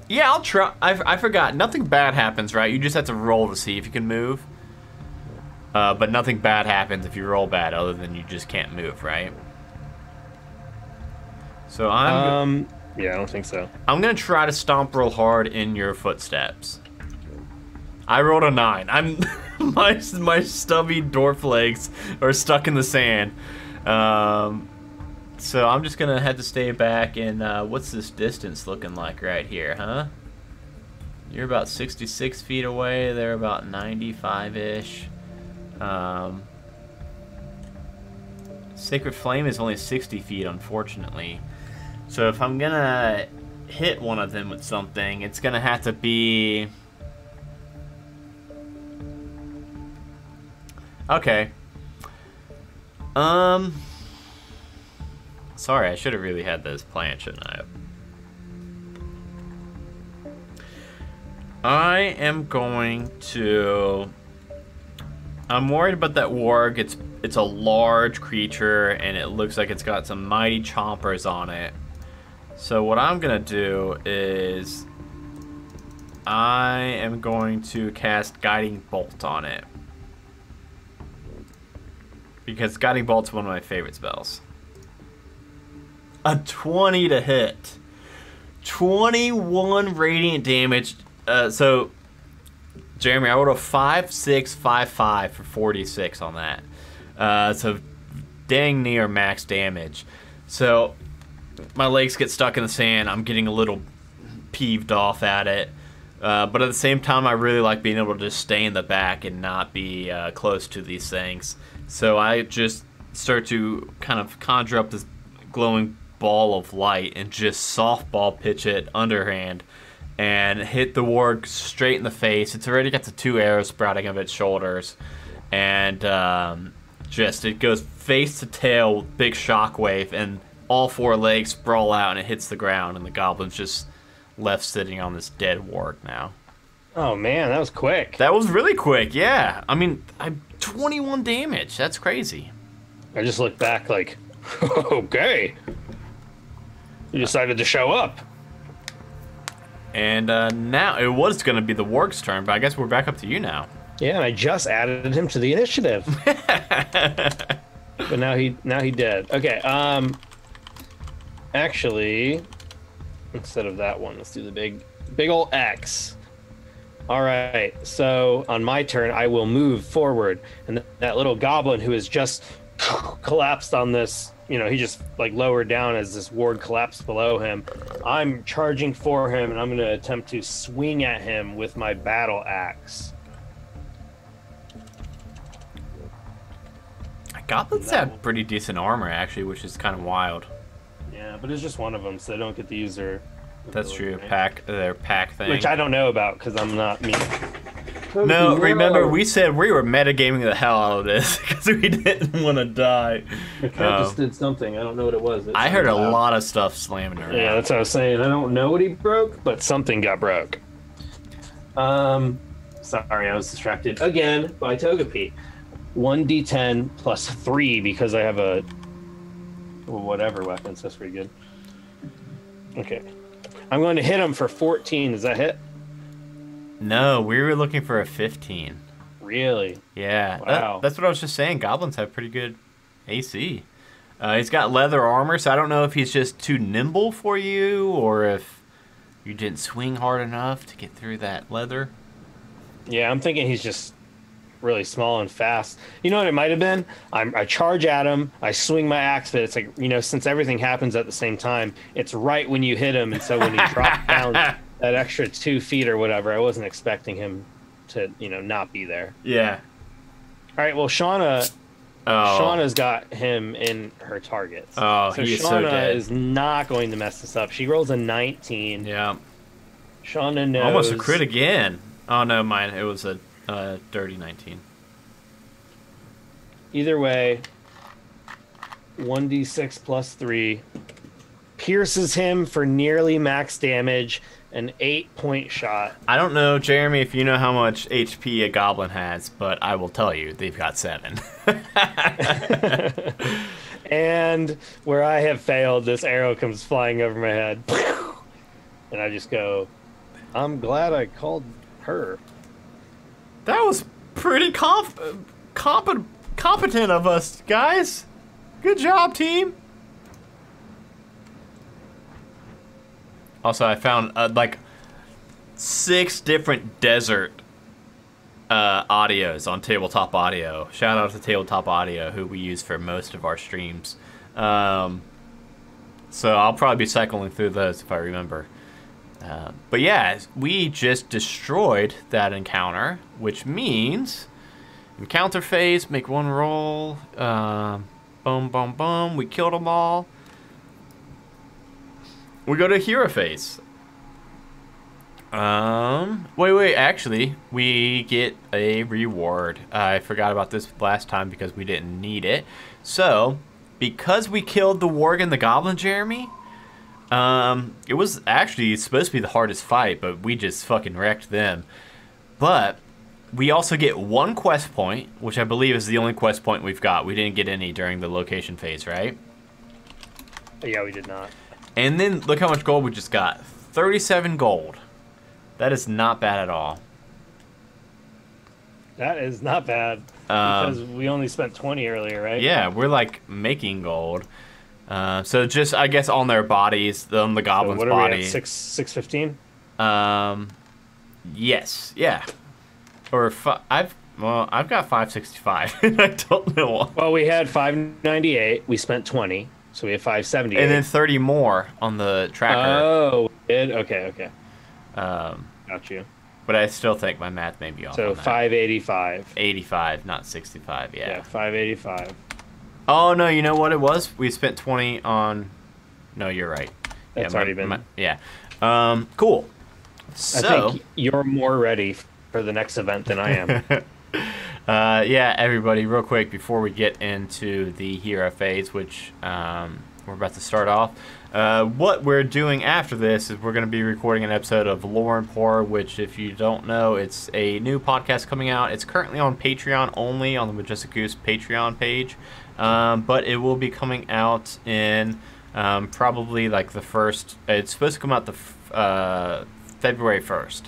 Yeah, I'll try. I forgot. Nothing bad happens, right? You just have to roll to see if you can move. But nothing bad happens if you roll bad, other than you just can't move, right? So I'm... yeah, I don't think so. I'm going to try to stomp real hard in your footsteps. I rolled a 9. My stubby dwarf legs are stuck in the sand. So I'm just going to have to stay back, and what's this distance looking like right here, huh? You're about 66 feet away. They're about 95-ish. Sacred Flame is only 60 feet, unfortunately. So if I'm gonna hit one of them with something, it's gonna have to be... Okay. Sorry, I should have really had this planned, shouldn't I? I am going to... I'm worried about that warg. It's a large creature, and it looks like it's got some mighty chompers on it. So what I'm going to do is I am going to cast Guiding Bolt on it. Because Guiding Bolt's one of my favorite spells. A 20 to hit. 21 radiant damage. So... Jeremy, I rolled a 5, 6, 5, 5 for 46 on that. So dang near max damage. So my legs get stuck in the sand. I'm getting a little peeved off at it. But at the same time, I really like being able to just stay in the back and not be close to these things. So I just start to kind of conjure up this glowing ball of light and just softball pitch it underhand. And hit the warg straight in the face. It's already got the 2 arrows sprouting of its shoulders. And just it goes face to tail, big shockwave, and all 4 legs sprawl out and it hits the ground, and the goblin's just left sitting on this dead warg now. Oh man, that was quick. That was really quick, yeah. I mean, 21 damage. That's crazy. I just looked back like, okay. You decided to show up. And now it was going to be the warg's turn, but I guess we're back up to you now. Yeah, and I just added him to the initiative. But now he did. Okay, actually, instead of that one, let's do the big old X. All right, so on my turn, I will move forward, and that little goblin who has just collapsed on this, you know, he just like lowered down as this ward collapsed below him. I'm charging for him, and I'm going to attempt to swing at him with my battle axe. Goblins have pretty decent armor, actually, which is kind of wild. Yeah, but it's just one of them, so they don't get to use their... That's true, their pack thing. Which I don't know about, because I'm not me. No, remember, we said we were metagaming the hell out of this, because we didn't want to die. The cat just did something, I don't know what it was. I heard a lot of stuff slamming around. Yeah, that's what I was saying. I don't know what he broke, but something got broke. Sorry, I was distracted again by Togepi. 1d10 plus 3 because I have a whatever weapon, so that's pretty good. Okay. I'm going to hit him for 14. Does that hit? No, we were looking for a 15. Really? Yeah. Wow. That's what I was just saying. Goblins have pretty good AC. He's got leather armor, so I don't know if he's just too nimble for you or if you didn't swing hard enough to get through that leather. Yeah, I'm thinking he's just really small and fast. You know what it might have been? I charge at him, I swing my axe, but it's like, you know, since everything happens at the same time, it's right when you hit him, and so when he dropped down that extra 2 feet or whatever, I wasn't expecting him to, you know, not be there. Yeah. All right, well, Shauna's got him in her targets. Oh, so he's Shauna so dead. is not going to mess this up. She rolls a 19. Yeah. Shauna knows. Almost a crit again. Oh, no, mine. It was a dirty 19. Either way, 1d6 plus 3 pierces him for nearly max damage, an 8-point shot. I don't know, Jeremy, if you know how much HP a goblin has, but I will tell you, they've got 7. And where I have failed, this arrow comes flying over my head. And I just go, I'm glad I called her. That was pretty competent of us, guys. Good job, team. Also, I found like 6 different desert audios on Tabletop Audio. Shout out to Tabletop Audio, who we use for most of our streams. So I'll probably be cycling through those if I remember. But yeah, we just destroyed that encounter, which means encounter phase, make 1 roll, boom, boom, boom, we killed them all. We go to hero phase. Wait, actually, we get a reward. I forgot about this last time because we didn't need it. So, because we killed the warg and the goblin, Jeremy, it was actually supposed to be the hardest fight, but we just fucking wrecked them. But we also get 1 quest point, which I believe is the only quest point we've got. We didn't get any during the location phase, right? Yeah, we did not. And then look how much gold we just got. 37 gold. That is not bad at all. That is not bad. Because we only spent 20 earlier, right? Yeah, we're like making gold. So just, I guess, on their bodies, on the goblin's so what are body. we at, 615? Yes, yeah. Or I've got 565. I don't know why. Well, we had 598. We spent 20, so we have 578. And then 30 more on the tracker. Oh, we did? Okay. Got you. But I still think my math may be off. So 585. 85, not 65. Yeah, 585. Oh no, you know what it was? We spent 20 on. No, you're right. That's already been. Yeah. Cool. So I think you're more ready for the next event than I am. Yeah, everybody, real quick before we get into the hero phase, which we're about to start off. What we're doing after this is we're going to be recording an episode of Lore and Horror, which, if you don't know, it's a new podcast coming out. It's currently on Patreon only, on the Majestic Goose Patreon page, but it will be coming out in probably like the first. It's supposed to come out the February 1st.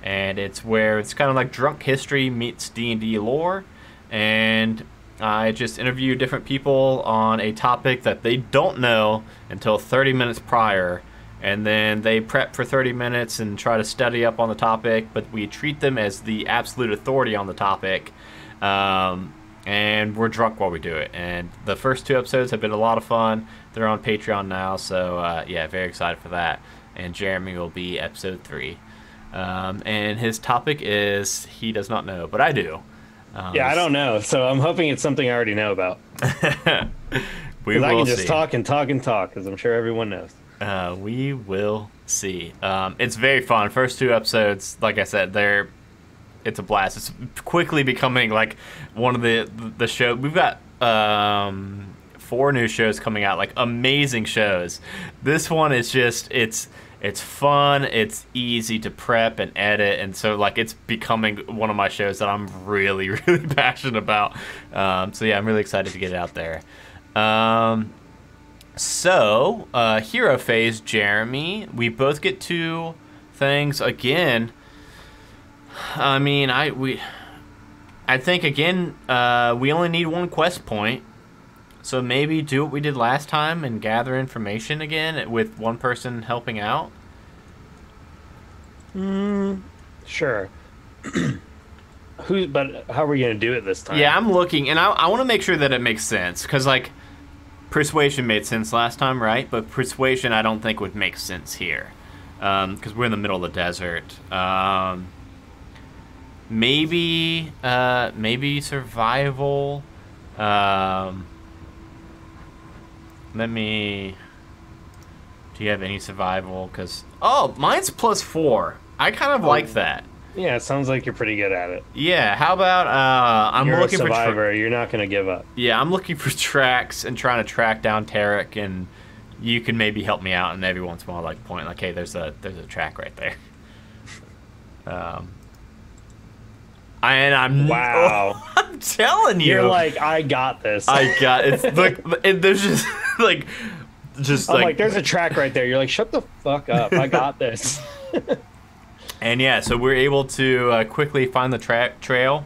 And it's where it's kind of like Drunk History meets D&D lore, and I just interview different people on a topic that they don't know until 30 minutes prior, and then they prep for 30 minutes and try to study up on the topic, but we treat them as the absolute authority on the topic, and we're drunk while we do it. And the first 2 episodes have been a lot of fun. They're on Patreon now, so yeah, very excited for that. And Jeremy will be episode 3. And his topic is, he does not know, but I do. Yeah, I don't know, so I'm hoping it's something I already know about. We will I can just see. talk and talk and talk, because I'm sure everyone knows. We will see. It's very fun. First 2 episodes, like I said, it's a blast. It's quickly becoming like one of the show. We've got 4 new shows coming out, like amazing shows. This one is just it's fun, it's easy to prep and edit, and so like it's becoming one of my shows that I'm really, really passionate about. So yeah, I'm really excited to get it out there. So hero phase, Jeremy, we both get 2 things again. I mean, I think again we only need 1 quest point. So maybe do what we did last time and gather information again with 1 person helping out? Sure. But how are we going to do it this time? Yeah, I'm looking, and I want to make sure that it makes sense. Because, like, Persuasion made sense last time, right? But Persuasion I don't think would make sense here. Because we're in the middle of the desert. Maybe Survival. Do you have any survival? Because mine's +4. I kind of like that. Yeah, it sounds like you're pretty good at it. Yeah, how about You're looking a survivor. You're not going to give up. Yeah, I'm looking for tracks and trying to track down Tarek, and you can maybe help me out, and every once in a while, like point like, hey, there's a track right there. I'm wow. I'm telling you, you're like, I got this. I got it's like there's just like. I'm like, there's a track right there. You're like, shut the fuck up. I got this. And yeah, so we're able to quickly find the trail,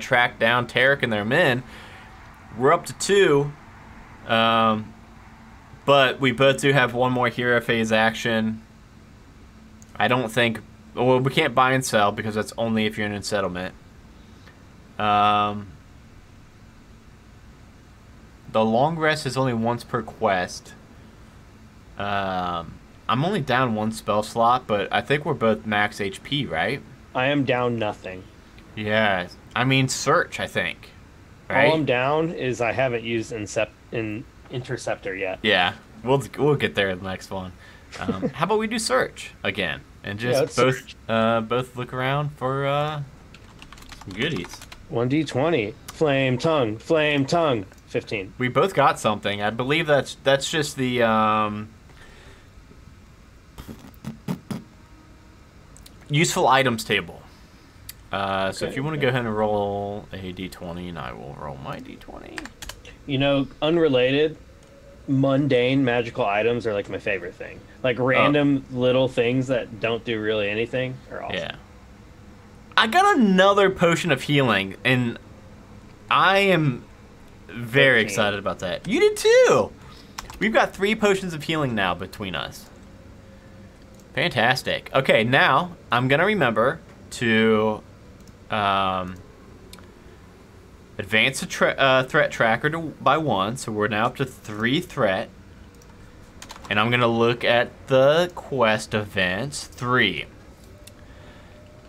track down Tarek and their men. We're up to 2, but we both do have 1 more hero phase action. I don't think... Well, we can't buy and sell because that's only if you're in a settlement. The long rest is only once per quest. I'm only down 1 spell slot, but I think we're both max HP, right? I am down nothing. Yeah, I mean search, I think. Right? All I'm down is I haven't used Interceptor yet. Yeah, we'll get there in the next one. How about we do search again and just both look around for some goodies. 1d20, flame tongue, 15. We both got something. I believe that's just the useful items table. So if you want to go ahead and roll a d20, and I will roll my d20. You know, unrelated, mundane magical items are like my favorite thing. Like random little things that don't do really anything are awesome. Yeah. I got another potion of healing, and I am very excited about that. You did too! We've got 3 potions of healing now between us. Fantastic. Okay, now I'm going to remember to advance the threat tracker by 1, so we're now up to 3 threat. And I'm going to look at the quest events. 3.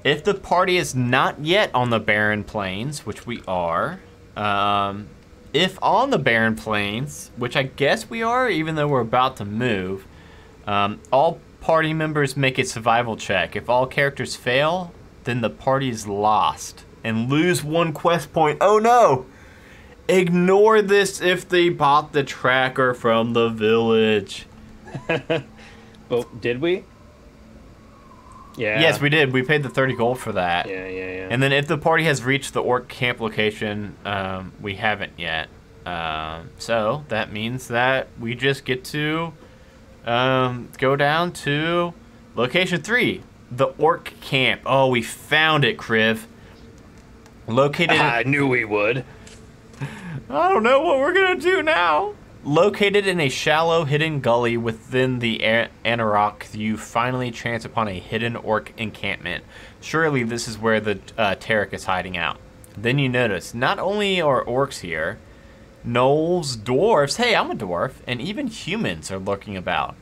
If the party is not yet on the Barren Plains, which we are, if on the Barren Plains, which I guess we are, even though we're about to move, all party members make a survival check. If all characters fail, then the party is lost. and lose 1 quest point. Oh no! Ignore this if they bought the tracker from the village. But did we? Yeah. Yes, we did. We paid the 30 gold for that. Yeah. And then if the party has reached the orc camp location, we haven't yet. So that means that we just get to go down to location 3, the orc camp. Oh, we found it, Kriv. Located. I knew we would. I don't know what we're gonna do now. Located in a shallow, hidden gully within the Anarok, you finally chance upon a hidden orc encampment. Surely this is where the Tarek is hiding out. Then you notice, not only are orcs here, gnolls, dwarves, hey, I'm a dwarf, and even humans are lurking about.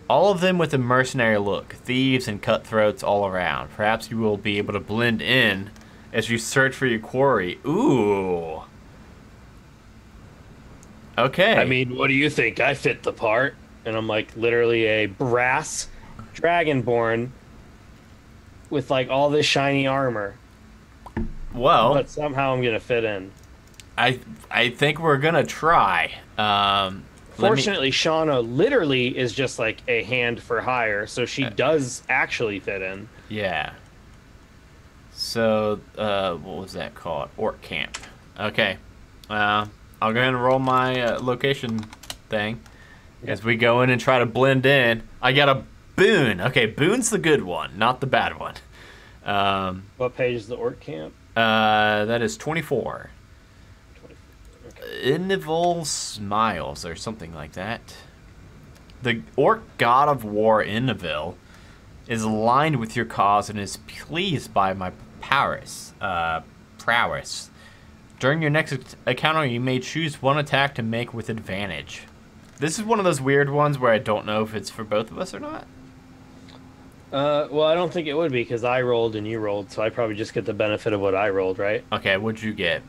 All of them with a mercenary look, thieves and cutthroats all around. Perhaps you will be able to blend in as you search for your quarry. Ooh. Okay. I mean, what do you think? I fit the part. And I'm like literally a brass dragonborn with like all this shiny armor. Well, but somehow I'm gonna fit in. I think we're gonna try. Fortunately, Shauna literally is just like a hand for hire, so she does actually fit in. Yeah. So, what was that called? Orc camp. Okay. I'll go ahead and roll my location thing as we go in and try to blend in. I got a boon. Okay, boon's the good one, not the bad one. What page is the orc camp? That is 24. 24. Okay. Innival Smiles or something like that. The orc god of war Innivil is aligned with your cause and is pleased by my prowess. During your next encounter, you may choose one attack to make with advantage. This is one of those weird ones where I don't know if it's for both of us or not. Well, I don't think it would be because I rolled and you rolled, so I probably just get the benefit of what I rolled, right? Okay, what'd you get?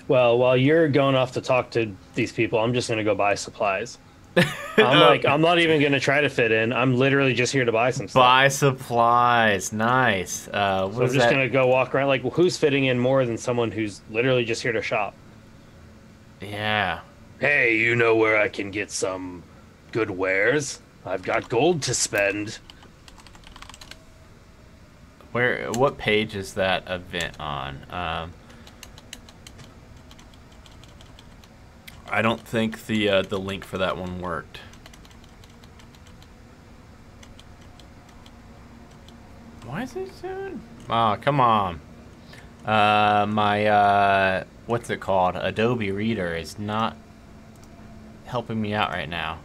Well, while you're going off to talk to these people, I'm just going to go buy supplies. I'm not even going to try to fit in. I'm literally just here to buy some stuff. Buy supplies. Nice. So I'm just going to go walk around. Like, who's fitting in more than someone who's literally just here to shop? Yeah. Hey, you know where I can get some good wares? I've got gold to spend. What page is that event on? I don't think the link for that one worked. Why is it soon? Oh, come on. My what's it called? Adobe Reader is not helping me out right now.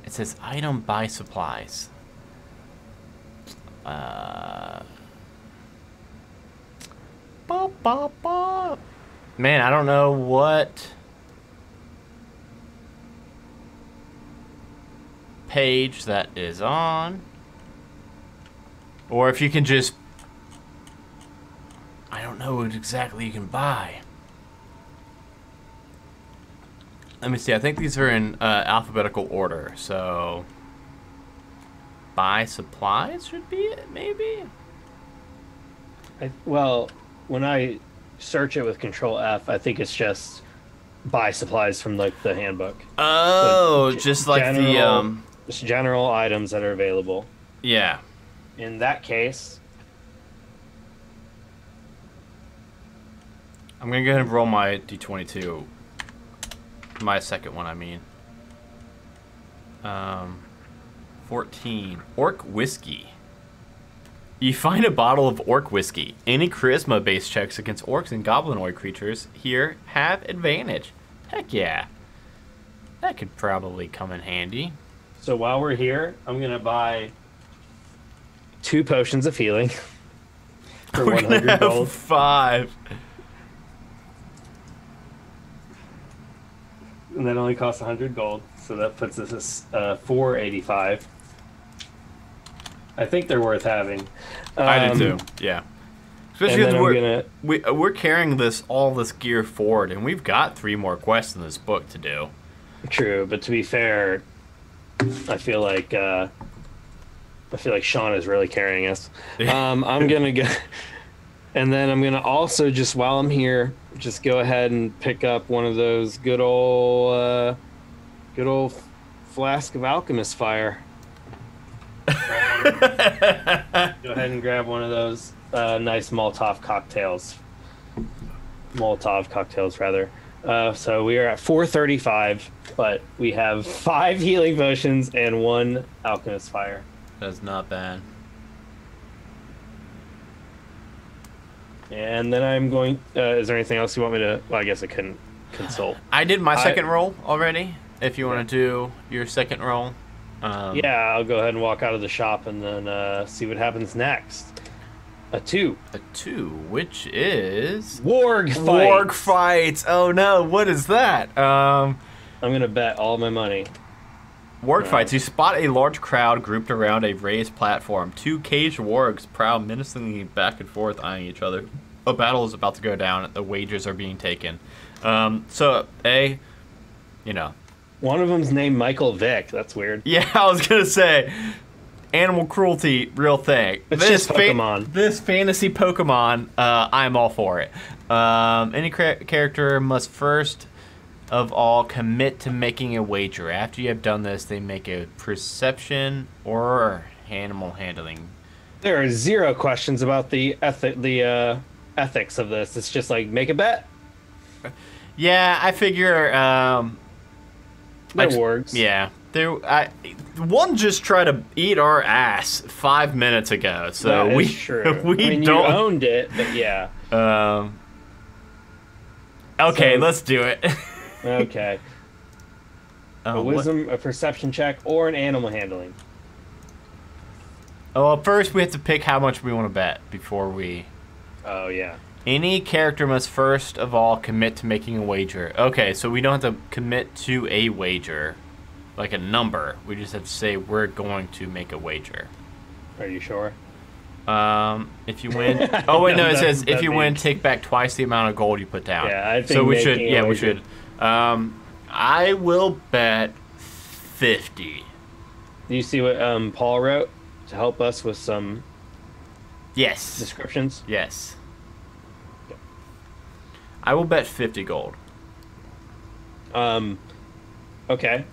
It says item buy supplies. Man, I don't know what page that is on. Or if you can just... I don't know what exactly you can buy. Let me see. I think these are in alphabetical order. So... buy supplies should be it, maybe? Well, when I search it with Control F, I think it's just buy supplies from like the handbook. Oh, just like just general items that are available. Yeah. In that case, I'm gonna go ahead and roll my D22. My second one, I mean. 14. Orc whiskey. You find a bottle of orc whiskey. Any charisma-based checks against orcs and goblinoid creatures here have advantage. Heck yeah. That could probably come in handy. So while we're here, I'm going to buy 2 potions of healing for We're 100 gonna have gold. 5. And that only costs 100 gold, so that puts us at 485. I think they're worth having. I do too, yeah. Especially and because we're carrying all this gear forward, and we've got 3 more quests in this book to do. True, but to be fair, I feel like Sean is really carrying us. I'm gonna go. And then I'm gonna also just while I'm here, just go ahead and pick up one of those good old flask of alchemist fire. Go ahead and grab one of those nice Molotov cocktails rather. So we are at 435, but we have 5 healing potions and 1 alchemist fire. That's not bad. And then I'm going. Is there anything else you want me to? Well, I guess I couldn't consult. I did my second roll already. If you want to do your second roll. Yeah, I'll go ahead and walk out of the shop and then see what happens next. A 2. A 2, which is Warg fights. Warg fights. Oh no, what is that? I'm gonna bet all my money. Warg fights. You spot a large crowd grouped around a raised platform. 2 caged wargs prowl menacingly back and forth, eyeing each other. A battle is about to go down. The wagers are being taken. So, you know. One of them's named Michael Vick. That's weird. Yeah, I was going to say, animal cruelty, real thing. It's just Pokemon. This fantasy Pokemon, I'm all for it. Any character must first of all commit to making a wager. After you have done this, they make a perception or animal handling. There are 0 questions about the ethics of this. It's just like, make a bet. Yeah, I figure... They're wargs. Yeah. One just tried to eat our ass 5 minutes ago, so that is true. we don't... You owned it, but yeah. Okay, So- let's do it. Okay. A wisdom, a perception check, or an animal handling. Oh, well, first we have to pick how much we want to bet before we... Oh, yeah. Any character must first of all commit to making a wager. Okay, so we don't have to commit to a wager, like a number. We just have to say we're going to make a wager. Are you sure? If you win... Oh, wait, no, it says if you win, means- take back twice the amount of gold you put down. Yeah, I think so we should... making a Yeah, we wager- should. I will bet 50. Do you see what Paul wrote to help us with some Yes. descriptions? Yes. I will bet 50 gold. Okay.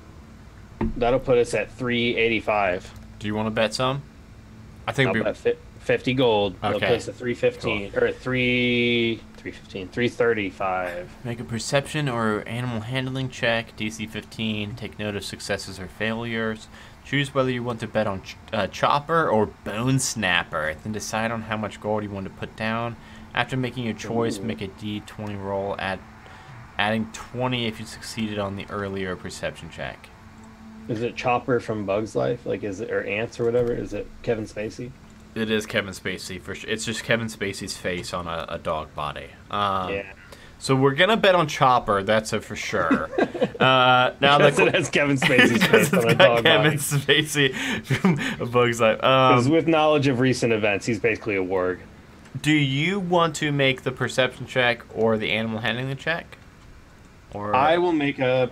That'll put us at 385. Do you want to bet some? I think I'll bet 50 gold. That'll Okay. put us at 315 or 315, 335. Make a perception or animal handling check, DC 15. Take note of successes or failures. Choose whether you want to bet on Chopper or Bone Snapper. Then decide on how much gold you want to put down. After making your choice, make a D20 roll, adding 20 if you succeeded on the earlier perception check. Is it Chopper from Bug's Life? Like, is it, or Ants or whatever? Is it Kevin Spacey? It is Kevin Spacey for sure. It's just Kevin Spacey's face on a dog body. Yeah. So we're gonna bet on Chopper. That's a for sure. Now Because it has Kevin Spacey's face on a dog Kevin body. Spacey from A Bug's Life. Because with knowledge of recent events, he's basically a warg. Do you want to make the perception check or the animal handling check? Or I will make a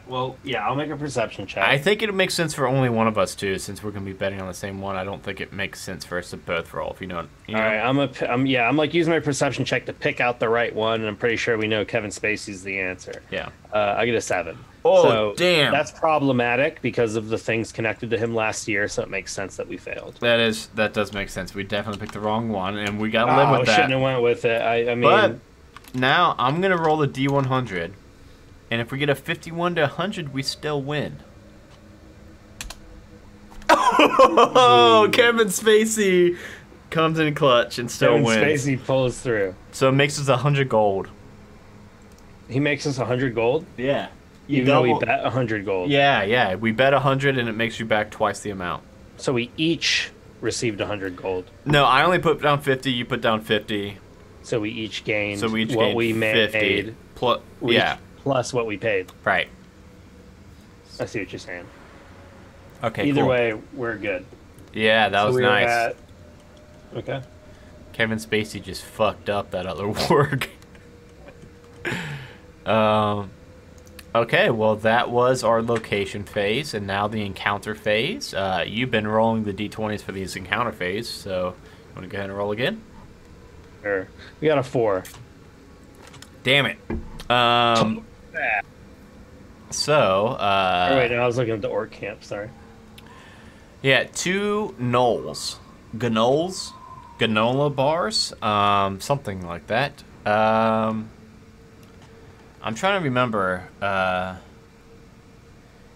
Well, yeah, I'll make a perception check. I think it makes sense for only one of us too, since we're gonna be betting on the same one. I don't think it makes sense for us to both roll. If you know. All right, I'm like using my perception check to pick out the right one, and I'm pretty sure we know Kevin Spacey's the answer. Yeah. I get a 7. Oh, so damn. That's problematic because of the things connected to him last year, so it makes sense that we failed. That does make sense. We definitely picked the wrong one, and we gotta live with that. Shouldn't have went with it. I mean, But now I'm gonna roll a D100, and if we get a 51 to 100, we still win. Oh, Kevin Spacey comes in clutch and still Kevin wins. Spacey pulls through. So it makes us 100 gold. He makes us 100 gold, Yeah. even though we bet 100 gold. Yeah. We bet 100, and it makes you back twice the amount. So we each received 100 gold. No, I only put down 50. You put down 50. So we each gained So we each what gained we 50. made. Yeah. Plus what we paid. Right. I see what you're saying. Okay. Either cool. way, we're good. Yeah, that was we were nice. Okay. Kevin Spacey just fucked up that other work. Okay, well that was our location phase, and now the encounter phase. You've been rolling the d20s for these encounter phase, so you want to go ahead and roll again? Sure. We got a 4. Damn it. So, Oh, wait, no, I was looking at the orc camp, sorry. yeah, 2 gnolls. Gnolls? Granola bars? Something like that. I'm trying to remember.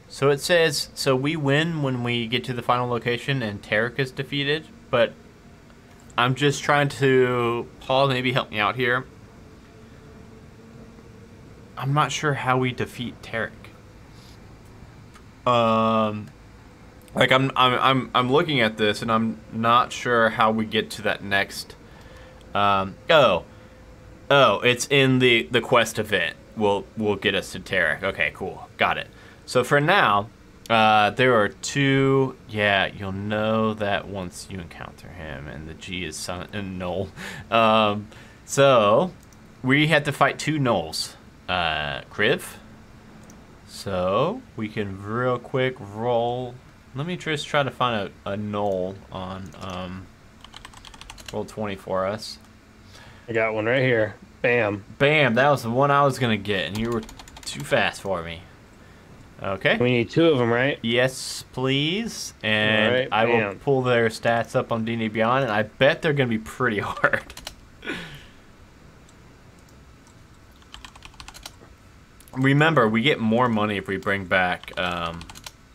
So it says, so we win when we get to the final location and Tarek is defeated, but I'm just trying to... Paul, maybe help me out here. I'm not sure how we defeat Tarek. Like I'm looking at this and I'm not sure how we get to that next. Oh, it's in the quest event. Will get us to Tarek. Okay, cool, got it. So for now, there are 2. Yeah, you'll know that once you encounter him, and the G is Knoll. So we had to fight 2 gnolls. Kriv. So we can real quick roll. Let me just try to find a gnoll on roll 20 for us. I got one right here. Bam. Bam, that was the one I was gonna get, and you were too fast for me. Okay. We need 2 of them, right? Yes, please. And right, I will pull their stats up on D&D Beyond, and I bet they're gonna be pretty hard. Remember, we get more money if we bring back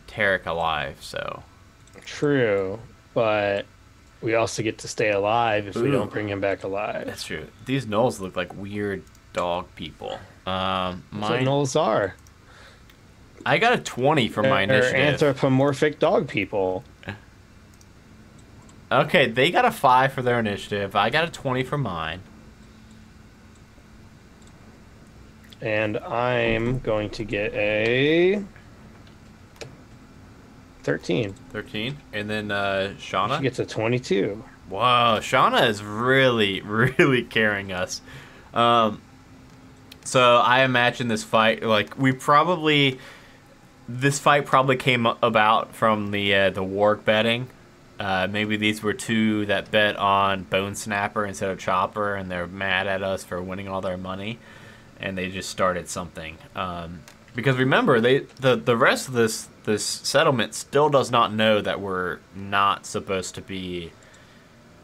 Tarek alive, so... True, but we also get to stay alive if we don't bring him back alive. That's true. These gnolls look like weird dog people. That's what gnolls are. I got a 20 for my They're initiative. anthropomorphic dog people. Okay, they got a 5 for their initiative. I got a 20 for mine. And I'm going to get a 13. 13. And then Shauna? She gets a 22. Whoa, Shauna is really, really carrying us. So I imagine this fight, like, this fight probably came about from the warg betting. Maybe these were 2 that bet on Bone Snapper instead of Chopper, and they're mad at us for winning all their money. And they just started something. Because remember, the rest of this settlement still does not know that we're not supposed to be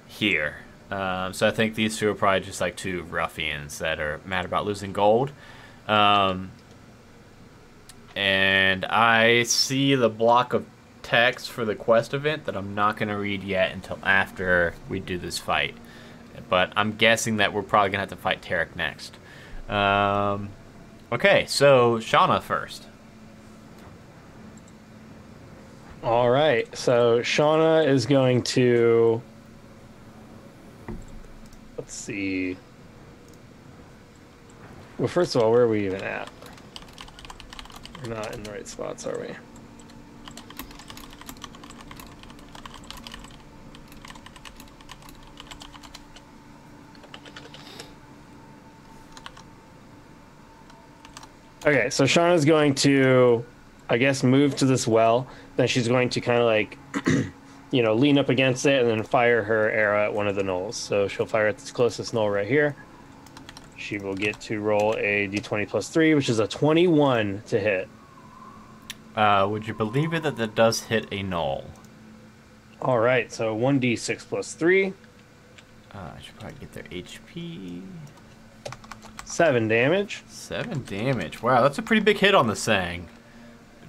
here. So I think these 2 are probably just like 2 ruffians that are mad about losing gold. And I see the block of text for the quest event that I'm not going to read yet until after we do this fight. But I'm guessing that we're probably going to have to fight Tarek next. Okay, so Shauna first. All right, so Shauna is going to... Let's see. Well, first of all, where are we even at? We're not in the right spots, are we? Okay, so Shauna's going to, I guess, move to this well. Then she's going to kind of like, lean up against it and then fire her arrow at one of the gnolls. So she'll fire at this closest gnoll right here. She will get to roll a d20 plus 3, which is a 21 to hit. Would you believe it that does hit a gnoll? All right, so 1d6 plus 3. I should probably get their HP. 7 damage. 7 damage. Wow, that's a pretty big hit on the Sang.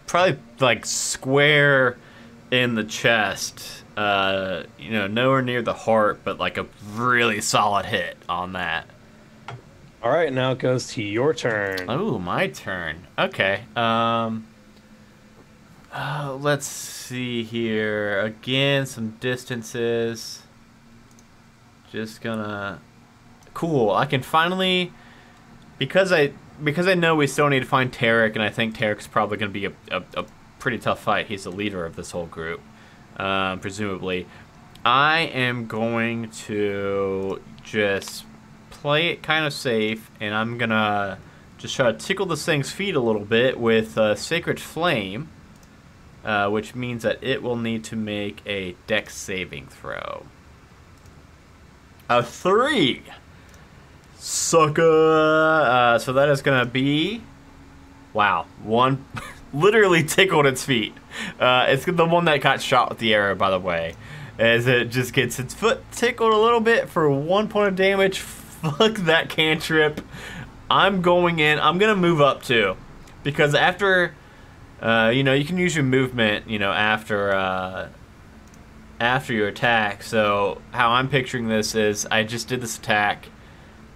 Probably like square in the chest. Nowhere near the heart, but like a really solid hit on that. All right, now it goes to your turn. Oh, my turn. Okay. Let's see here. Again, some distances. Just gonna... Cool. I can finally... Because I know we still need to find Tarek, and I think Tarek's probably going to be a pretty tough fight. He's the leader of this whole group, presumably. I am going to just play it kind of safe, and I'm going to just try to tickle this thing's feet a little bit with Sacred Flame, which means that it will need to make a Dex saving throw. A 3! Sucker! So that is going to be... Wow. One... literally tickled its feet. It's the one that got shot with the arrow, by the way. As it just gets its foot tickled a little bit for 1 point of damage. Fuck that cantrip. I'm going in. I'm going to move up, too. Because after... you know, you can use your movement, you know, after your attack. So how I'm picturing this is I just did this attack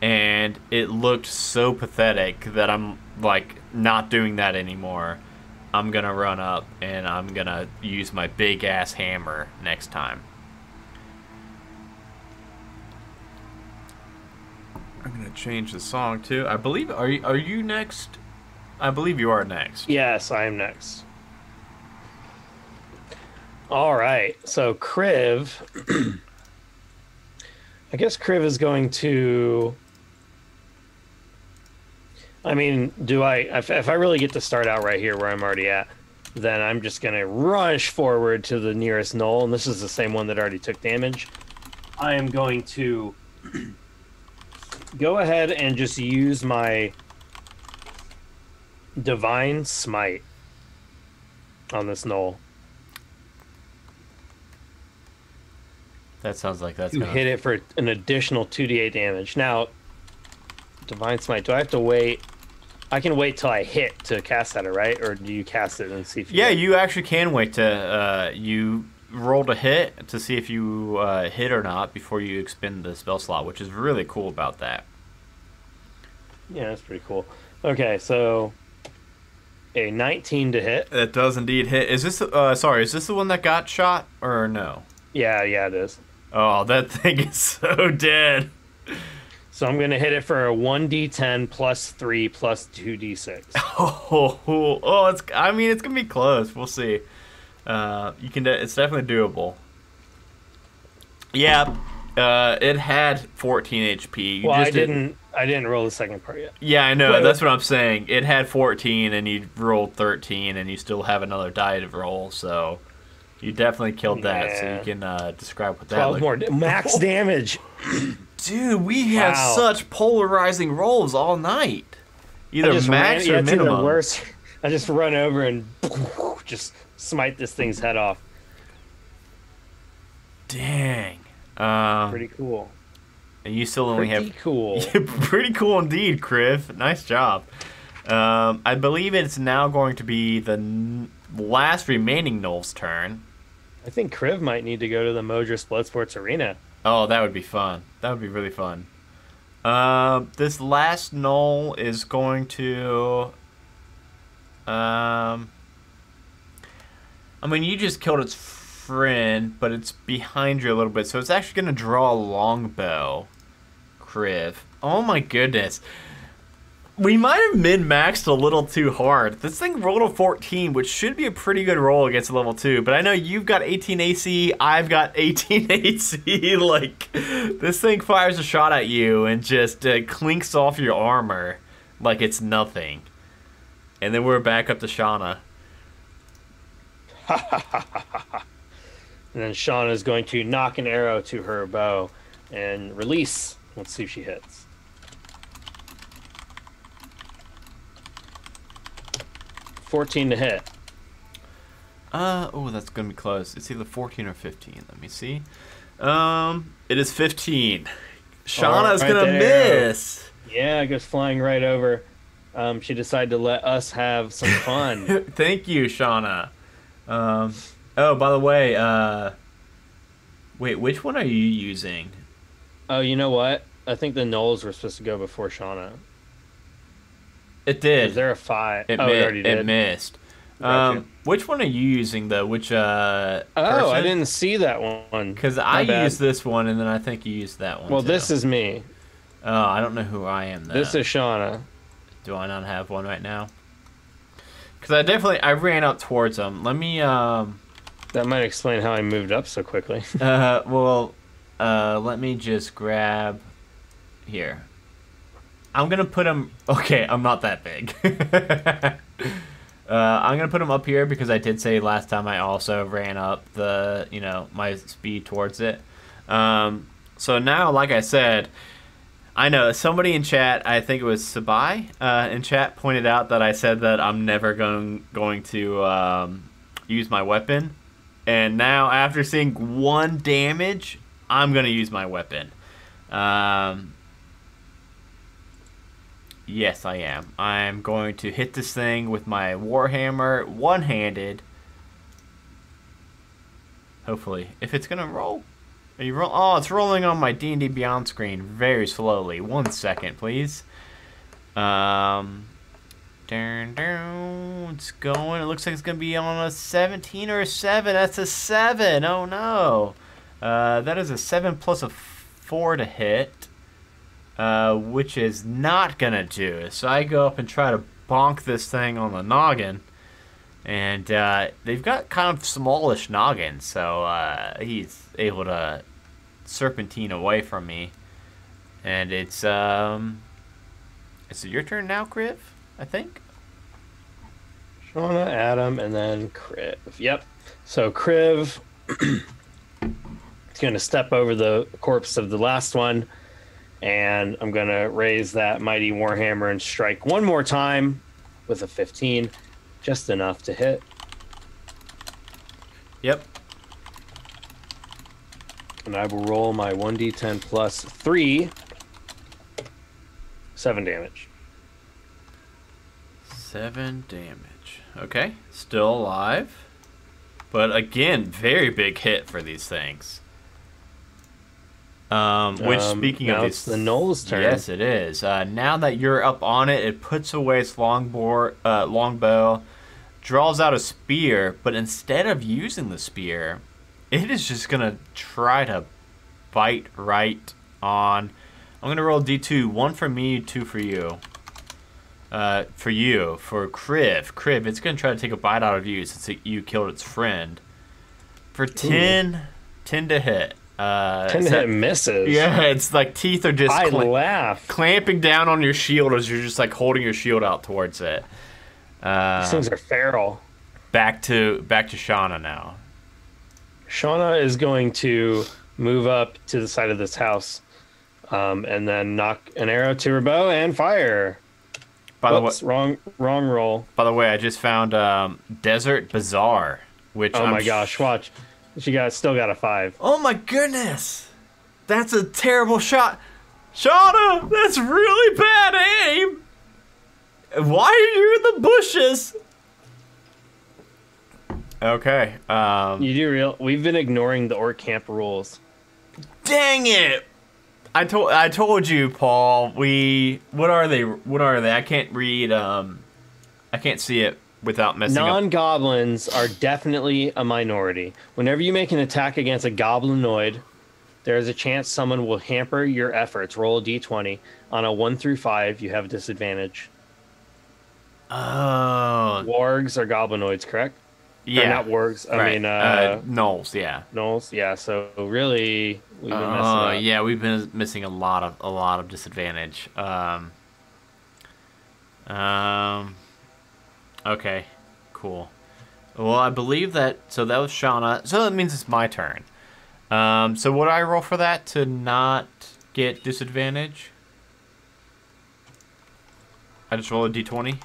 and it looked so pathetic that I'm like not doing that anymore. I'm gonna run up and I'm gonna use my big ass hammer next time. I'm gonna change the song too. I believe are you next? I believe you are next. Yes, I am next. All right, so Kriv. I guess Kriv is going to. I mean, if I really get to start out right here where I'm already at, then I'm just going to rush forward to the nearest knoll, and this is the same one that already took damage. I am going to go ahead and just use my Divine Smite on this knoll. That sounds like that's you gonna hit it for an additional 2d8 damage. Now, Divine Smite, do I have to wait? I can wait till I hit to cast that, right? Or do you cast it and see if you Yeah, hit? you actually can wait to you roll to hit to see if you hit or not before you expend the spell slot, which is really cool about that. Yeah, that's pretty cool. Okay, so a 19 to hit. It does indeed hit. Is this sorry, is this the one that got shot or no? Yeah, it is. Oh, that thing is so dead. So I'm going to hit it for a 1d10 plus 3 plus 2d6. It's I mean it's going to be close. We'll see. You can it's definitely doable. Yeah, it had 14 HP. Well, I didn't roll the second part yet. Yeah, I know. That's what I'm saying. It had 14 and you rolled 13 and you still have another die to roll, so you definitely killed that. So you can describe what that 12 more max damage. Dude, we have such polarizing rolls all night. Either max or minimum. Either worse. I just run over and just smite this thing's head off. Dang. Pretty cool. And you still only have... cool. Pretty cool indeed, Kriv. Nice job. I believe it's now going to be the last remaining Knoll's turn. I think Kriv might need to go to the Modris Bloodsports Arena. Oh, that would be fun. That would be really fun. This last Knoll is going to... I mean, you just killed its friend, but it's behind you a little bit, so it's actually going to draw a longbow. Kriv. Oh my goodness. We might have min-maxed a little too hard. This thing rolled a 14, which should be a pretty good roll against a level 2. But I know you've got 18 AC, I've got 18 AC. Like, this thing fires a shot at you and just clinks off your armor like it's nothing. And then we're back up to Shauna. And then Shauna's going to knock an arrow to her bow and release. Let's see if she hits. $14 to hit. Oh, that's gonna be close. It's either 14 or 15. Let me see. It is 15. Shauna's gonna miss. Yeah, it goes flying right over. She decided to let us have some fun. Thank you, Shauna. Oh, by the way, wait, which one are you using? Oh, you know what? I think the Knolls were supposed to go before Shauna. It did. Is there a 5? It already did. It missed. Gotcha. Which one are you using, though? Which, Oh, I didn't see that one. Because I used this one, and then I think you used that one, Well, too. This is me. Oh, I don't know who I am, though. This is Shauna. Do I not have one right now? Because I ran up towards them. Let me, That might explain how I moved up so quickly. let me just grab... Here. I'm going to put him... Okay, I'm not that big. I'm going to put him up here because I did say last time I also ran up the, my speed towards it. So now, like I said, I know somebody in chat, I think it was Sabai, in chat pointed out that I said that I'm never going to use my weapon, and now after seeing 1 damage, I'm gonna use my weapon. Yes, I am. I'm going to hit this thing with my warhammer one-handed. Hopefully, if it's gonna roll. Are you roll? Oh, it's rolling on my D&D Beyond screen very slowly. 1 second, please. It's going. It looks like it's gonna be on a 17 or a 7. That's a 7. Oh no. That is a 7 plus a 4 to hit, which is not gonna do it. So I go up and try to bonk this thing on the noggin. And they've got kind of smallish noggins, so he's able to serpentine away from me. And it's your turn now, Kriv, I think? Shauna, Adam, and then Kriv. Yep. So Kriv is going to step over the corpse of the last one, and I'm going to raise that mighty warhammer and strike one more time with a 15. Just enough to hit. Yep. And I will roll my 1d10 plus 3. 7 damage. 7 damage. Okay. Still alive. But again, very big hit for these things. Which, speaking of it's the Gnoll's turn. Yes, it is. Now that you're up on it, it puts away its longbow, draws out a spear, but instead of using the spear, it is just going to try to bite right on. I'm going to roll D2. 1 for me, 2 for you. For you. For Kriv. Kriv, it's going to try to take a bite out of you since you killed its friend. For 10 to hit. 10 to hit misses. Yeah, it's like teeth are just laugh. clamping down on your shield as you're just like holding your shield out towards it. These things are feral. Back to Shauna now. Shauna is going to move up to the side of this house, and then knock an arrow to her bow and fire. By the way, wrong roll. By the way, I just found Desert Bazaar, which my gosh, watch. She still got a 5. Oh my goodness, that's a terrible shot, Shauna. That's really bad aim. Why are you in the bushes? Okay. We've been ignoring the orc camp rules. Dang it! I told you, Paul. What are they? I can't read. I can't see it without messing up. Non-goblins are definitely a minority. Whenever you make an attack against a goblinoid, there is a chance someone will hamper your efforts. Roll a d20. On a 1 through 5, you have a disadvantage. Oh. Wargs are goblinoids, correct? Yeah. Or not wargs. I mean, gnolls. Yeah. Gnolls. Yeah. So really, we've been messing up. Yeah, we've been missing a lot of disadvantage. Okay. Cool. Well, I believe that. So that was Shauna. So that means it's my turn. So would I roll for that to not get disadvantage? I just roll a d20.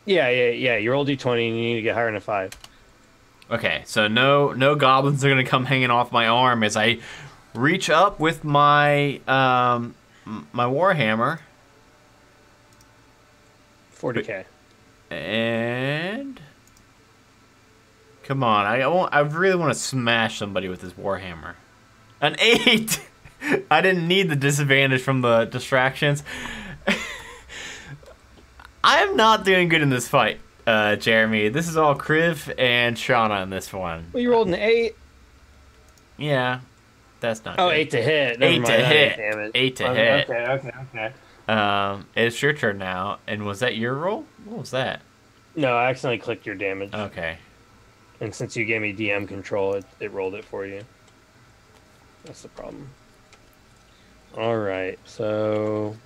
Yeah. You roll d20 and you need to get higher than a 5. Okay, so no goblins are gonna come hanging off my arm as I reach up with my my warhammer. 40k. And come on, I really want to smash somebody with this warhammer. An 8. I didn't need the disadvantage from the distractions. I am not doing good in this fight, Jeremy. This is all Kriv and Shauna in this one. Well, you rolled an 8. Yeah, that's not. Oh, good. 8 to hit. 8 to hit. Damage. 8 to hit. Okay. It's your turn now. And was that your roll? What was that? No, I accidentally clicked your damage. Okay. And since you gave me DM control, it rolled it for you. That's the problem. All right, so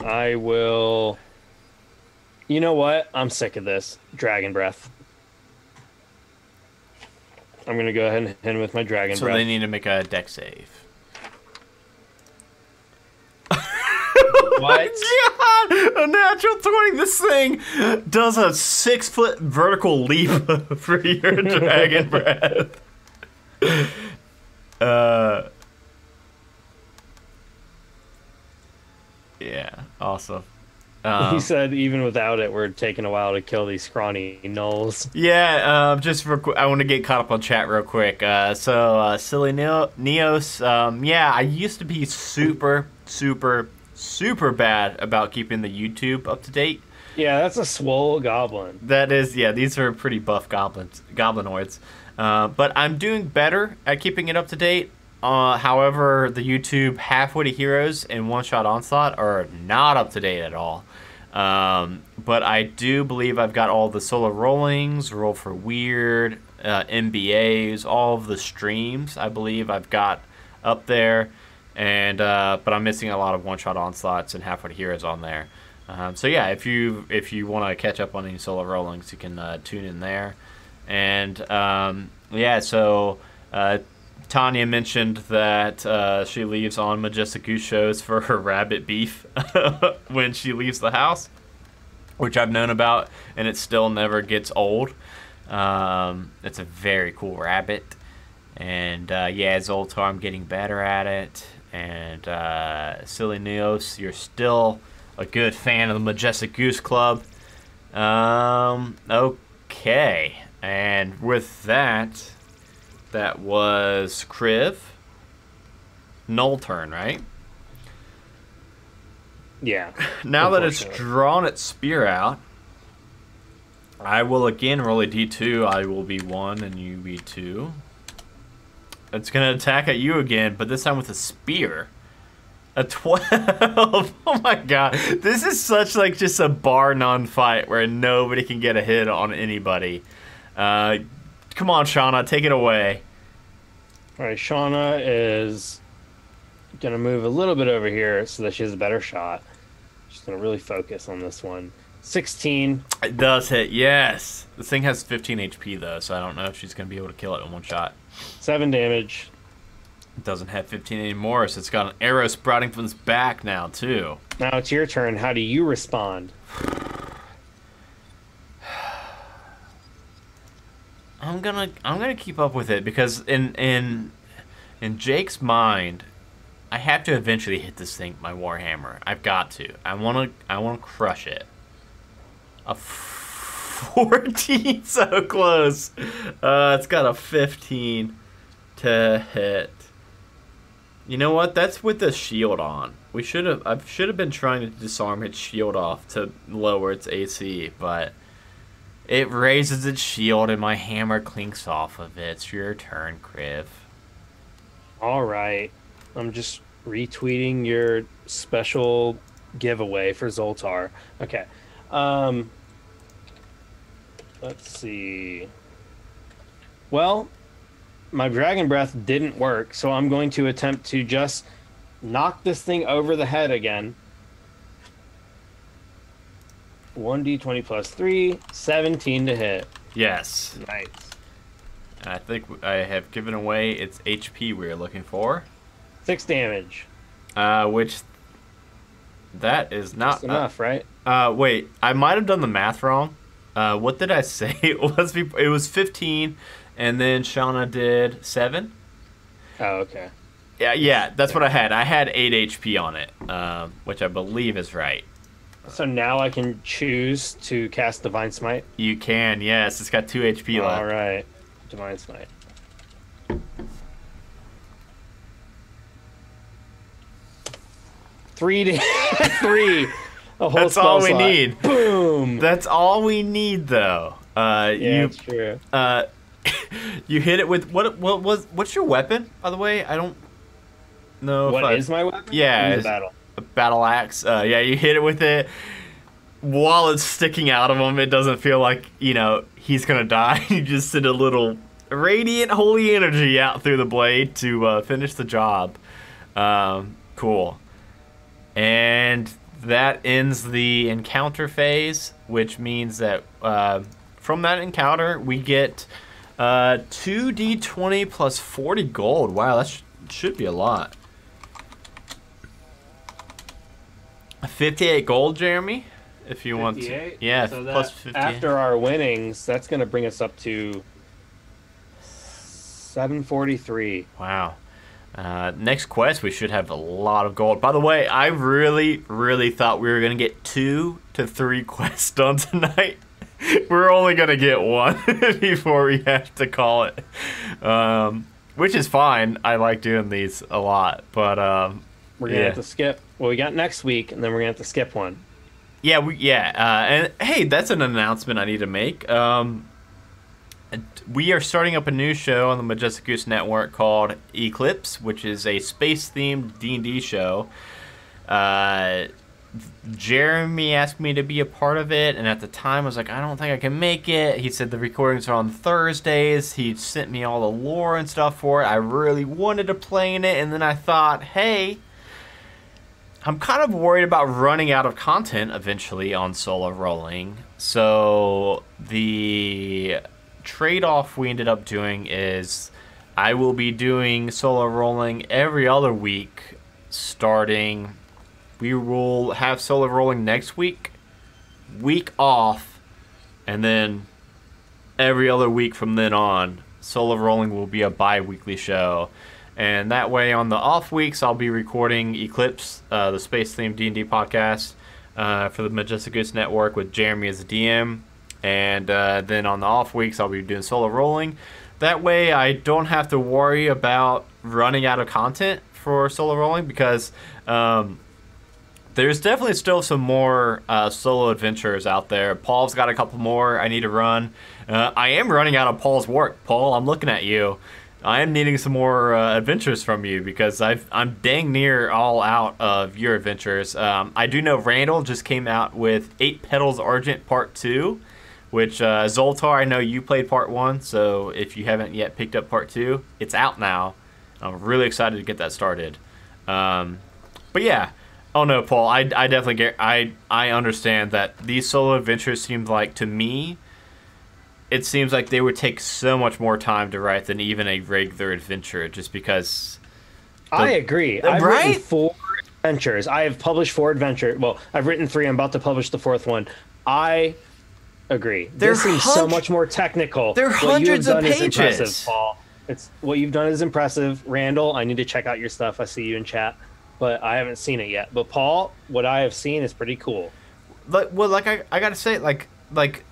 I will. You know what? I'm sick of this. Dragon Breath. I'm going to go ahead and hit him with my Dragon Breath. So they need to make a deck save. What? God, a natural 20. This thing does a 6-foot vertical leap for your dragon breath. Yeah, awesome. He said even without it, we're taking a while to kill these scrawny gnolls. Yeah, just real quick, I want to get caught up on chat real quick. Silly Neos, yeah, I used to be super bad about keeping the YouTube up to date. Yeah, that's a swole goblin. That is, yeah, these are pretty buff goblinoids. But I'm doing better at keeping it up to date. However, the YouTube half-witted heroes and one-shot onslaught are not up to date at all. But I do believe I've got all the solo rollings, roll for weird, MBAs, all of the streams. I believe I've got up there, and but I'm missing a lot of one-shot onslaughts and half-witted heroes on there. So yeah, if you want to catch up on any solo rollings, you can tune in there. And yeah, so. Tanya mentioned that she leaves on Majestic Goose shows for her rabbit beef when she leaves the house, which I've known about, and it still never gets old. It's a very cool rabbit. And yeah, Zoltar, I'm getting better at it. And Silly Neos, you're still a good fan of the Majestic Goose Club. Okay. And with that... That was Kriv. Null turn, right? Yeah. Now that it's drawn its spear out, I will again roll a d2. I will be 1 and you be 2. It's going to attack at you again, but this time with a spear. A 12. Oh my god. This is such like just a bar none fight where nobody can get a hit on anybody. Come on, Shauna, take it away. All right, Shauna is going to move a little bit over here so that she has a better shot. She's going to really focus on this one. 16. It does hit, yes. This thing has 15 HP, though, so I don't know if she's going to be able to kill it in one shot. 7 damage. It doesn't have 15 anymore, so it's got an arrow sprouting from its back now, too. Now it's your turn. How do you respond? I'm gonna keep up with it because in Jake's mind, I have to eventually hit this thing with my Warhammer. I've got to. I wanna crush it. A 14, so close. It's got a 15 to hit. You know what? That's with the shield on. I should have been trying to disarm its shield off to lower its AC, but. It raises its shield and my hammer clinks off of it. It's your turn, Kriv. Alright. I'm just retweeting your special giveaway for Zoltar. Okay. Let's see. Well, my Dragon Breath didn't work, so I'm going to attempt to just knock this thing over the head again. 1d20 plus 3, 17 to hit. Yes. Nice. And I think I have given away its HP we were looking for. 6 damage. Which that is not That's enough, right? Wait, I might have done the math wrong. What did I say? It was 15, and then Shauna did 7. Oh, okay. Yeah, that's what I had. I had 8 HP on it, which I believe is right. So now I can choose to cast Divine Smite? You can, yes. It's got 2 HP left. Alright. Divine Smite. 3. A whole That's all we slot. need. Boom! That's all we need, though. Yeah, that's true. You hit it with... What's your weapon, by the way? I don't know What is my weapon? Yeah. The battle. A battle axe. Yeah, you hit it with it. While it's sticking out of him, it doesn't feel like, he's going to die. You just send a little radiant holy energy out through the blade to finish the job. Cool. And that ends the encounter phase, which means that from that encounter, we get 2d20 plus 40 gold. Wow, that should be a lot. 58 gold, Jeremy, if you want to. Yeah, so plus 58. After our winnings, that's going to bring us up to 743. Wow. Next quest, we should have a lot of gold. By the way, I really, really thought we were going to get 2 to 3 quests done tonight. We're only going to get 1 before we have to call it. Which is fine. I like doing these a lot. But we're going to have to skip. Well, we got next week, and then we're going to have to skip one. Yeah, and hey, that's an announcement I need to make. We are starting up a new show on the Majestic Goose Network called Eclipse, which is a space-themed D&D show. Jeremy asked me to be a part of it, and at the time I was like, I don't think I can make it. He said the recordings are on Thursdays. He sent me all the lore and stuff for it. I really wanted to play in it, and then I thought, hey, I'm kind of worried about running out of content eventually on solo rolling. So the trade-off we ended up doing is I will be doing solo rolling every other week starting. We will have solo rolling next week off, and then every other week from then on, solo rolling will be a bi-weekly show. And that way on the off weeks, I'll be recording Eclipse, the space-themed D&D podcast for the Majestic Goose Network with Jeremy as the DM. And then on the off weeks, I'll be doing solo rolling. That way, I don't have to worry about running out of content for solo rolling because there's definitely still some more solo adventures out there. Paul's got a couple more I need to run. I am running out of Paul's work. Paul, I'm looking at you. I am needing some more adventures from you because I'm dang near all out of your adventures. I do know Randall just came out with 8 Petals Argent Part 2. Which, Zoltar, I know you played Part 1, so if you haven't yet picked up Part 2, it's out now. I'm really excited to get that started. But yeah, oh no, Paul, I definitely get, I understand that these solo adventures seem like, to me, it seems like they would take so much more time to write than even a regular adventure, just because... I agree. I've right? written 4 adventures. I have published 4 adventures. Well, I've written 3. I'm about to publish the 4th one. I agree. This seems so much more technical. They're hundreds of pages. Is impressive, Paul. What you've done is impressive. Randall, I need to check out your stuff. I see you in chat, but I haven't seen it yet. But Paul, what I have seen is pretty cool. I gotta say, like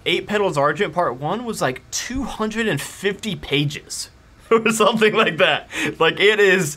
8 Petals Argent Part 1 was like 250 pages. Or something like that. Like, it is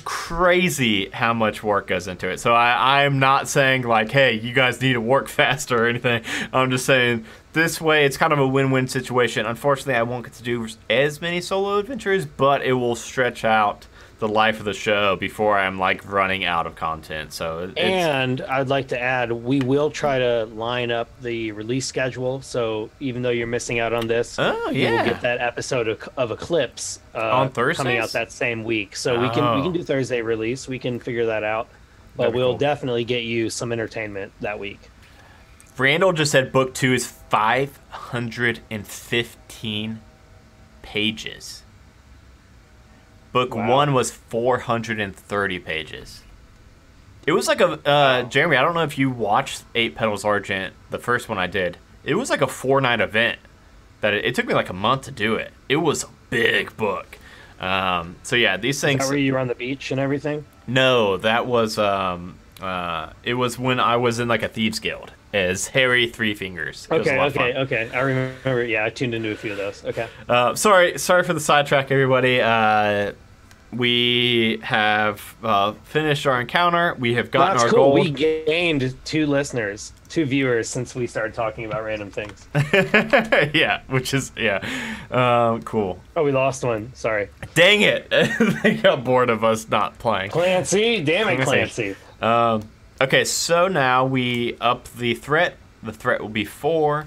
crazy how much work goes into it. So I'm not saying like, hey, you guys need to work faster or anything. I'm just saying this way it's kind of a win-win situation. Unfortunately, I won't get to do as many solo adventures, but it will stretch out the life of the show before I'm like running out of content. So and I'd like to add, we will try to line up the release schedule. So even though you're missing out on this, you will get that episode of Eclipse on Thursday coming out that same week. So we can do Thursday release. We can figure that out, but we'll definitely get you some entertainment that week. Randall just said book 2 is 515 pages. Book 1 was 430 pages. It was like a... Jeremy, I don't know if you watched 8 Petals Argent, the first one I did. It was like a 4-night event. That it took me like a month to do it. It was a big book. So yeah, these things... Is that where you were on the beach and everything? No, that was... it was when I was in like a Thieves Guild as Harry Three Fingers. Okay. I remember. Yeah, I tuned into a few of those. Okay. Sorry for the sidetrack, everybody. We have finished our encounter. We have gotten our gold. We gained 2 listeners, 2 viewers since we started talking about random things. Yeah, which is cool. Oh, we lost one. Sorry. Dang it! They got bored of us not playing. Clancy, damn it, Clancy. Okay, so now we up the threat. The threat will be 4.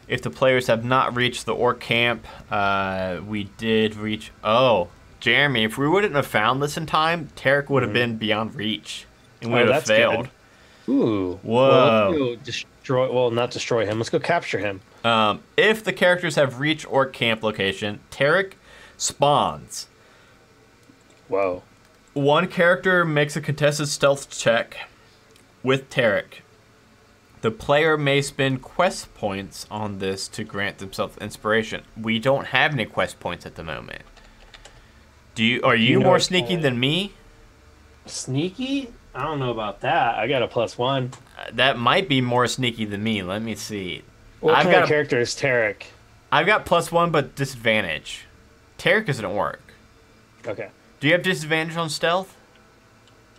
If the players have not reached the orc camp, we did reach... Oh, Jeremy, if we wouldn't have found this in time, Tarek would have been beyond reach. And we would have failed. Good. Ooh. Whoa. Well, let's go destroy... Well, not destroy him. Let's go capture him. If the characters have reached orc camp location, Tarek spawns. Whoa. 1 character makes a contested stealth check. with Tarek. The player may spend quest points on this to grant themselves inspiration. We don't have any quest points at the moment. Are you more sneaky than me? Sneaky? I don't know about that. I got a +1. That might be more sneaky than me. Let me see. What kind of character is Tarek? I've got +1, but disadvantage. Tarek is an orc. Okay. Do you have disadvantage on stealth?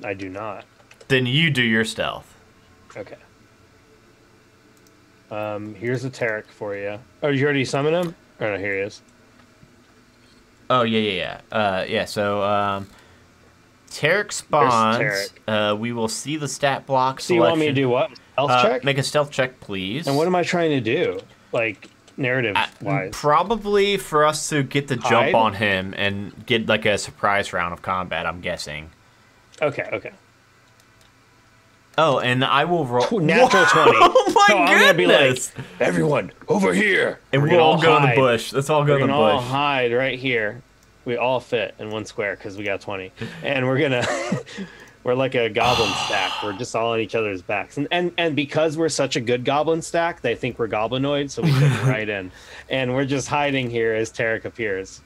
I do not. Then you do your stealth. Okay. Here's a Tarek for you. Oh, did you already summon him? Oh, no, here he is. Oh, yeah. So, Tarek spawns. Tarek? We will see the stat block So you want me to do what? Stealth check? Make a stealth check, please. And what am I trying to do? Like, narrative-wise? Probably for us to get the jump on him and get, like, a surprise round of combat, I'm guessing. Okay. Oh, and I will roll... Natural 20. Oh, my goodness! I'm going to be like, everyone, over here! And we'll all go in the bush. Let's all go in the bush. We're going to all hide right here. We all fit in one square because we got 20. And we're going to... We're like a goblin stack. We're just all on each other's backs. And because we're such a good goblin stack, they think we're goblinoid, so we fit right in. And we're just hiding here as Tarek appears.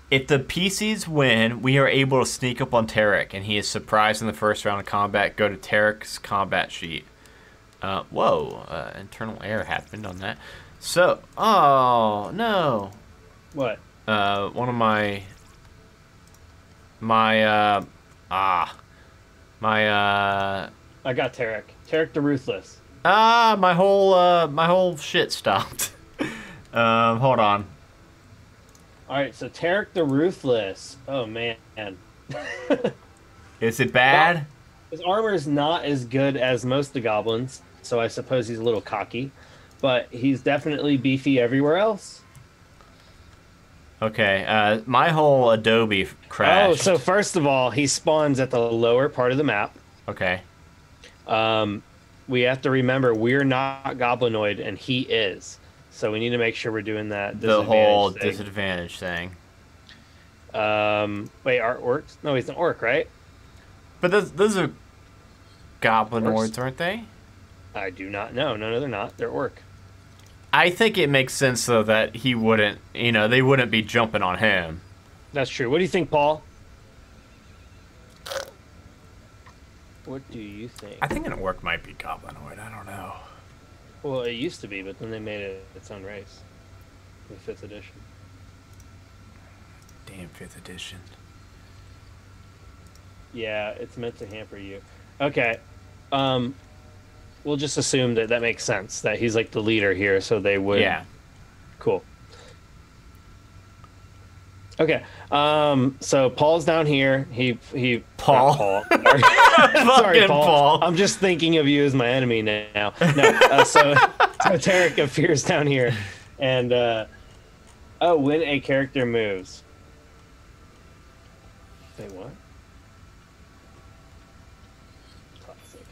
If the PCs win, we are able to sneak up on Tarek, and he is surprised in the first round of combat. Go to Tarek's combat sheet. Internal error happened on that. So, oh, no. What? One of my I got Tarek. Tarek the Ruthless. My whole shit stopped. Hold on. All right, so Tarek the Ruthless. Oh, man. Is it bad? Well, his armor is not as good as most of the goblins, so I suppose he's a little cocky, but he's definitely beefy everywhere else. Okay, my whole Adobe crashed. Oh, so first of all, he spawns at the lower part of the map. Okay. We have to remember we're not goblinoid, and he is. So we need to make sure we're doing that. The whole disadvantage thing. Wait, are orcs? No, he's an orc, right? But those are goblinoids, aren't they? I do not know. No, they're not. They're orc. I think it makes sense, though, that he wouldn't, they wouldn't be jumping on him. That's true. What do you think, Paul? What do you think? I think an orc might be goblinoid. I don't know. Well, it used to be, but then they made it its own race. In 5th edition. Damn 5th edition. Yeah, it's meant to hamper you. Okay. We'll just assume that makes sense. That he's like the leader here, so they would... Yeah. Cool. Okay. So Paul's down here. Paul. Paul. Sorry, Paul. I'm just thinking of you as my enemy now. No. So Tarek appears down here, and when a character moves. Wait, what? Classic.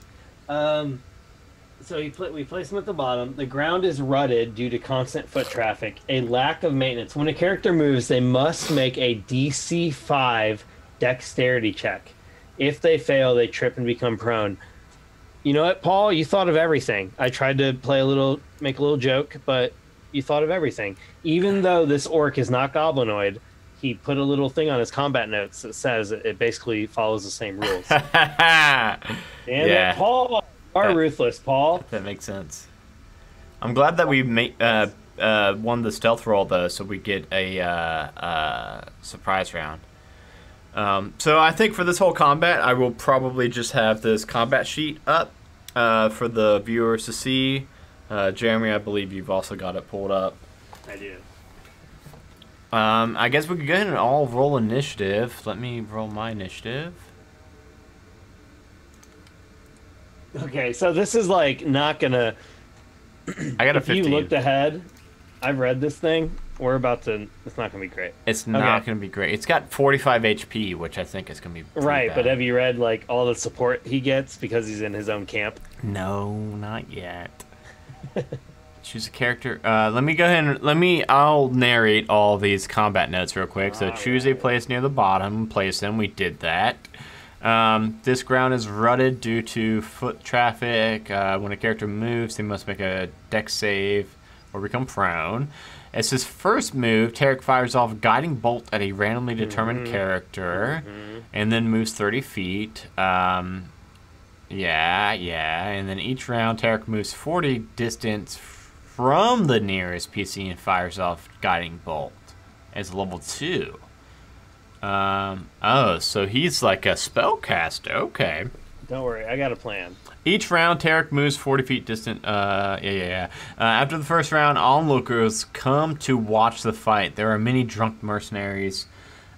So we place him at the bottom. The ground is rutted due to constant foot traffic, a lack of maintenance. When a character moves, they must make a DC 5 dexterity check. If they fail, they trip and become prone. You know what, Paul? You thought of everything. I tried to make a little joke, but you thought of everything. Even though this orc is not goblinoid, he put a little thing on his combat notes that says it basically follows the same rules. Damn it, Paul! Ruthless, Paul. That makes sense. I'm glad that we won the stealth roll, though, so we get a surprise round. So I think for this whole combat, I will probably just have this combat sheet up for the viewers to see. Jeremy, I believe you've also got it pulled up. I do. I guess we could go ahead and all roll initiative. Let me roll my initiative. Okay, so this is like not gonna. I got a 15. If you looked ahead, I've read this thing. We're about to. It's not gonna be great. It's not gonna be great. It's got 45 HP, which I think is gonna be right. bad. But have you read like all the support he gets because he's in his own camp? No, not yet. Choose a character. Let me go ahead and I'll narrate all these combat notes real quick. So choose a place near the bottom. Place them. We did that. This ground is rutted due to foot traffic. When a character moves, they must make a dex save or become prone. As his first move, Tarek fires off a guiding bolt at a randomly determined character and then moves 30 feet. And then each round, Tarek moves 40 distance from the nearest PC and fires off guiding bolt as level 2. So he's like a spellcaster. Okay. Don't worry, I got a plan. Each round, Tarek moves 40 feet distant. After the first round, onlookers come to watch the fight. There are many drunk mercenaries.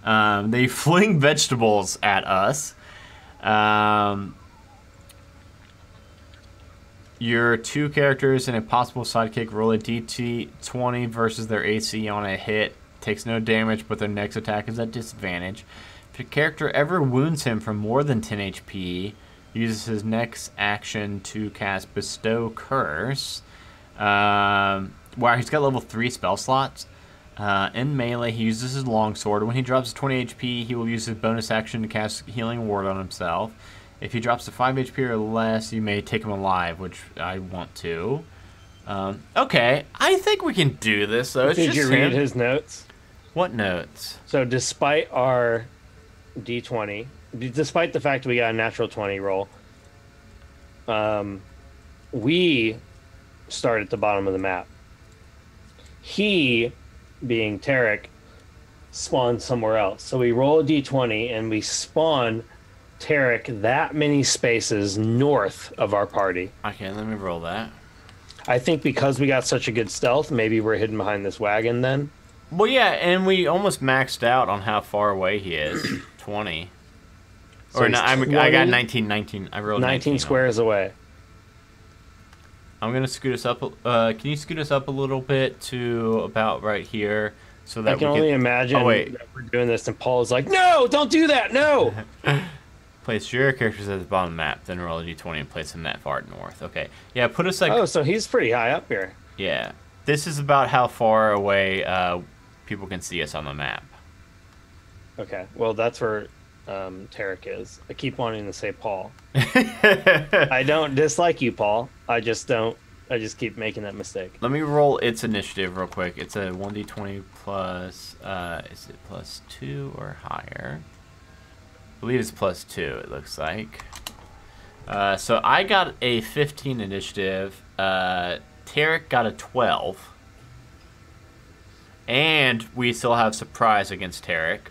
They fling vegetables at us. Your 2 characters and a possible sidekick roll a D20 versus their AC on a hit. Takes no damage, but their next attack is at disadvantage. If a character ever wounds him for more than 10 HP, uses his next action to cast Bestow Curse. Wow, he's got level 3 spell slots. In melee, he uses his longsword. When he drops to 20 HP, he will use his bonus action to cast Healing Ward on himself. If he drops to 5 HP or less, you may take him alive, which I want to. Okay, I think we can do this, though. Did you read his notes? What notes? So despite our D20, despite the fact we got a natural 20 roll, we start at the bottom of the map. He, being Tarek, spawned somewhere else. So we roll a D20 and we spawn Tarek that many spaces north of our party. Okay, let me roll that. I think because we got such a good stealth, maybe we're hidden behind this wagon then. Well, yeah, and we almost maxed out on how far away he is. 20. So or no, I got 19. I rolled 19 squares away. I'm gonna scoot us up. Can you scoot us up a little bit to about right here, so that I can only imagine that we're doing this, and Paul is like, "No, don't do that, no." Place your characters at the bottom of the map, then roll a d20 and place them that far north. Okay, yeah, put us like. Oh, so he's pretty high up here. Yeah, this is about how far away people can see us on the map. Okay, well that's where Tarek is. I keep wanting to say Paul. I don't dislike you, Paul. I just keep making that mistake. Let me roll its initiative real quick. It's a 1d20 plus, is it plus 2 or higher? I believe it's plus 2, it looks like. So I got a 15 initiative. Tarek got a 12. And we still have surprise against Tarek.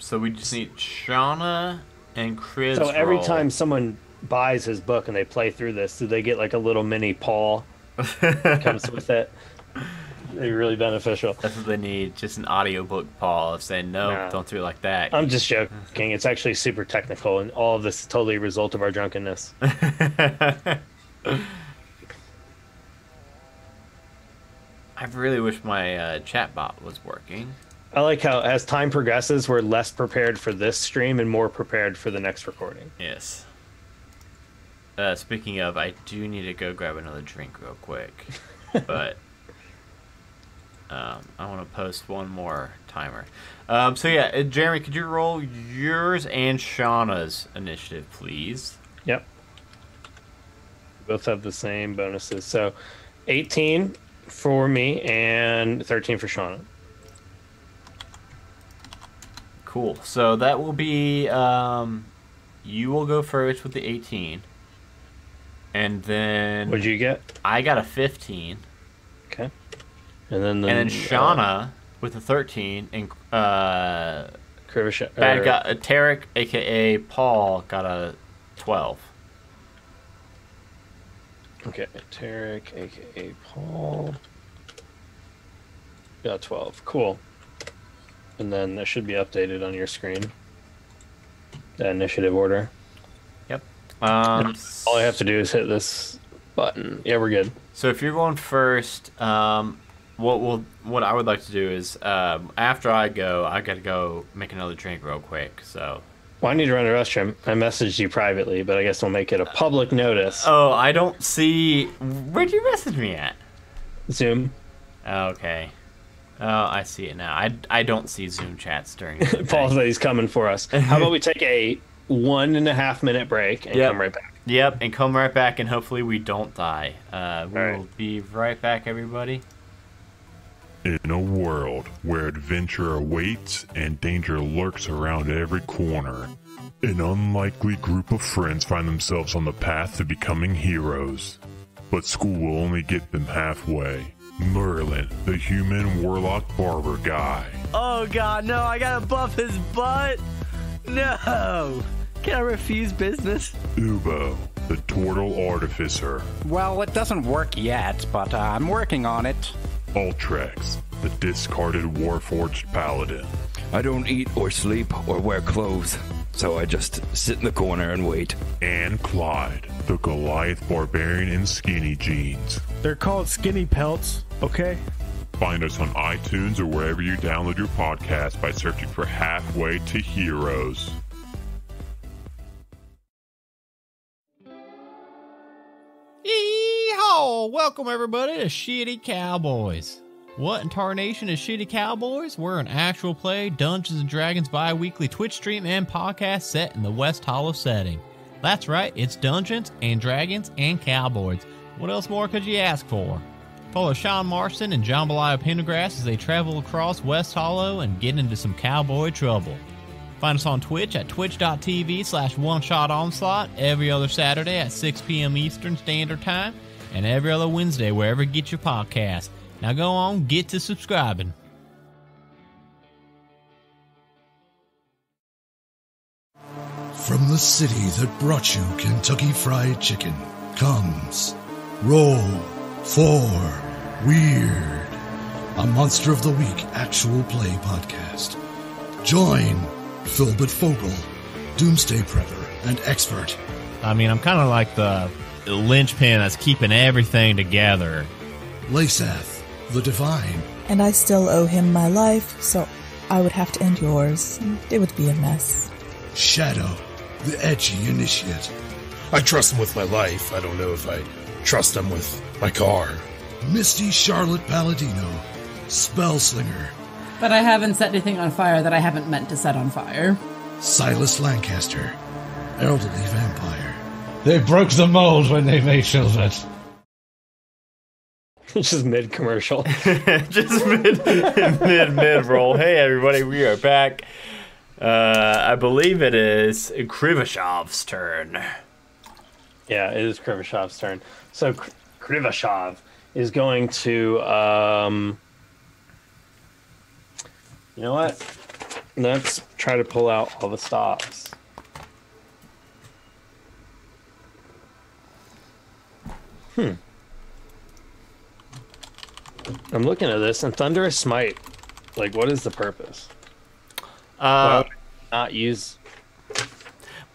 So we just need Shauna and Chris. So every time someone buys his book and they play through this, do they get like a little mini Paul that comes with it? They're really beneficial. That's what they need, just an audiobook, Paul, of saying, no, don't do it like that. I'm just joking. It's actually super technical, and all of this is totally a result of our drunkenness. I really wish my chatbot was working. I like how as time progresses, we're less prepared for this stream and more prepared for the next recording. Yes. Speaking of, I do need to go grab another drink real quick. But I want to post one more timer. So yeah, Jeremy, could you roll yours and Shauna's initiative, please? Yep. Both have the same bonuses. So 18 for me and 13 for Shauna. Cool. So that will be, you will go first with the 18. And then... What'd you get? I got a 15. Okay. And then Shauna with a 13. And Tarek, a.k.a. Paul, got a 12. Okay. Tarek, a.k.a. Paul, got 12. Cool. And then that should be updated on your screen. The initiative order. Yep. All I have to do is hit this button. Yeah, we're good. So if you're going first, what I would like to do is after I go, I got to go make another drink real quick. So Well, I need to run a restroom. I messaged you privately, but I guess we'll make it a public notice. Oh, I don't see. Where'd you message me at? Zoom. Okay. Oh, I see it now. I don't see Zoom chats during. Paul said he's coming for us. How about we take a 1.5 minute break and come right back? Yep, and come right back, and hopefully we don't die. Right. We'll be right back, everybody. In a world where adventure awaits and danger lurks around every corner, an unlikely group of friends find themselves on the path to becoming heroes. But school will only get them halfway. Merlin, the human warlock barber guy. Oh god, no, I gotta buff his butt! No! Can I refuse business? Ubo, the turtle artificer. Well, it doesn't work yet, but I'm working on it. Ultrex, the discarded warforged paladin. I don't eat or sleep or wear clothes, so I just sit in the corner and wait. And Clyde, the Goliath barbarian in skinny jeans. They're called skinny pelts, okay? Find us on iTunes or wherever you download your podcast by searching for Halfway to Heroes. Yeehaw! Welcome everybody to Shitty Cowboys. What in tarnation is Shitty Cowboys? We're an actual play Dungeons & Dragons bi-weekly Twitch stream and podcast set in the West Hollow setting. That's right, it's Dungeons and Dragons and Cowboys. What else more could you ask for? Follow Sean Marston and Jambalaya Pendergrass as they travel across West Hollow and get into some cowboy trouble. Find us on Twitch at twitch.tv/OneShotOnslaught every other Saturday at 6 p.m. Eastern Standard Time and every other Wednesday wherever you get your podcast. Now go on, get to subscribing. From the city that brought you Kentucky Fried Chicken comes Roll for Weird, a Monster of the Week actual play podcast. Join Philbert Fogel, Doomsday Prepper and Expert. I mean, I'm kind of like the linchpin that's keeping everything together. Lasath, the Divine. And I still owe him my life, so I would have to end yours. It would be a mess. Shadow, the Edgy Initiate. I trust him with my life. I don't know if I trust him with my car. Misty Charlotte Palladino, Spellslinger. But I haven't set anything on fire that I haven't meant to set on fire. Silas Lancaster, Elderly Vampire. They broke the mold when they made Filbert. Just mid-commercial. Just mid-roll. Hey, everybody, we are back. I believe it is Krivashov's turn. Yeah, it is Krivashov's turn. So Krivashov is going to... you know what? Let's try to pull out all the stops. I'm looking at this, and Thunderous Smite, like, what is the purpose? Why would I not use...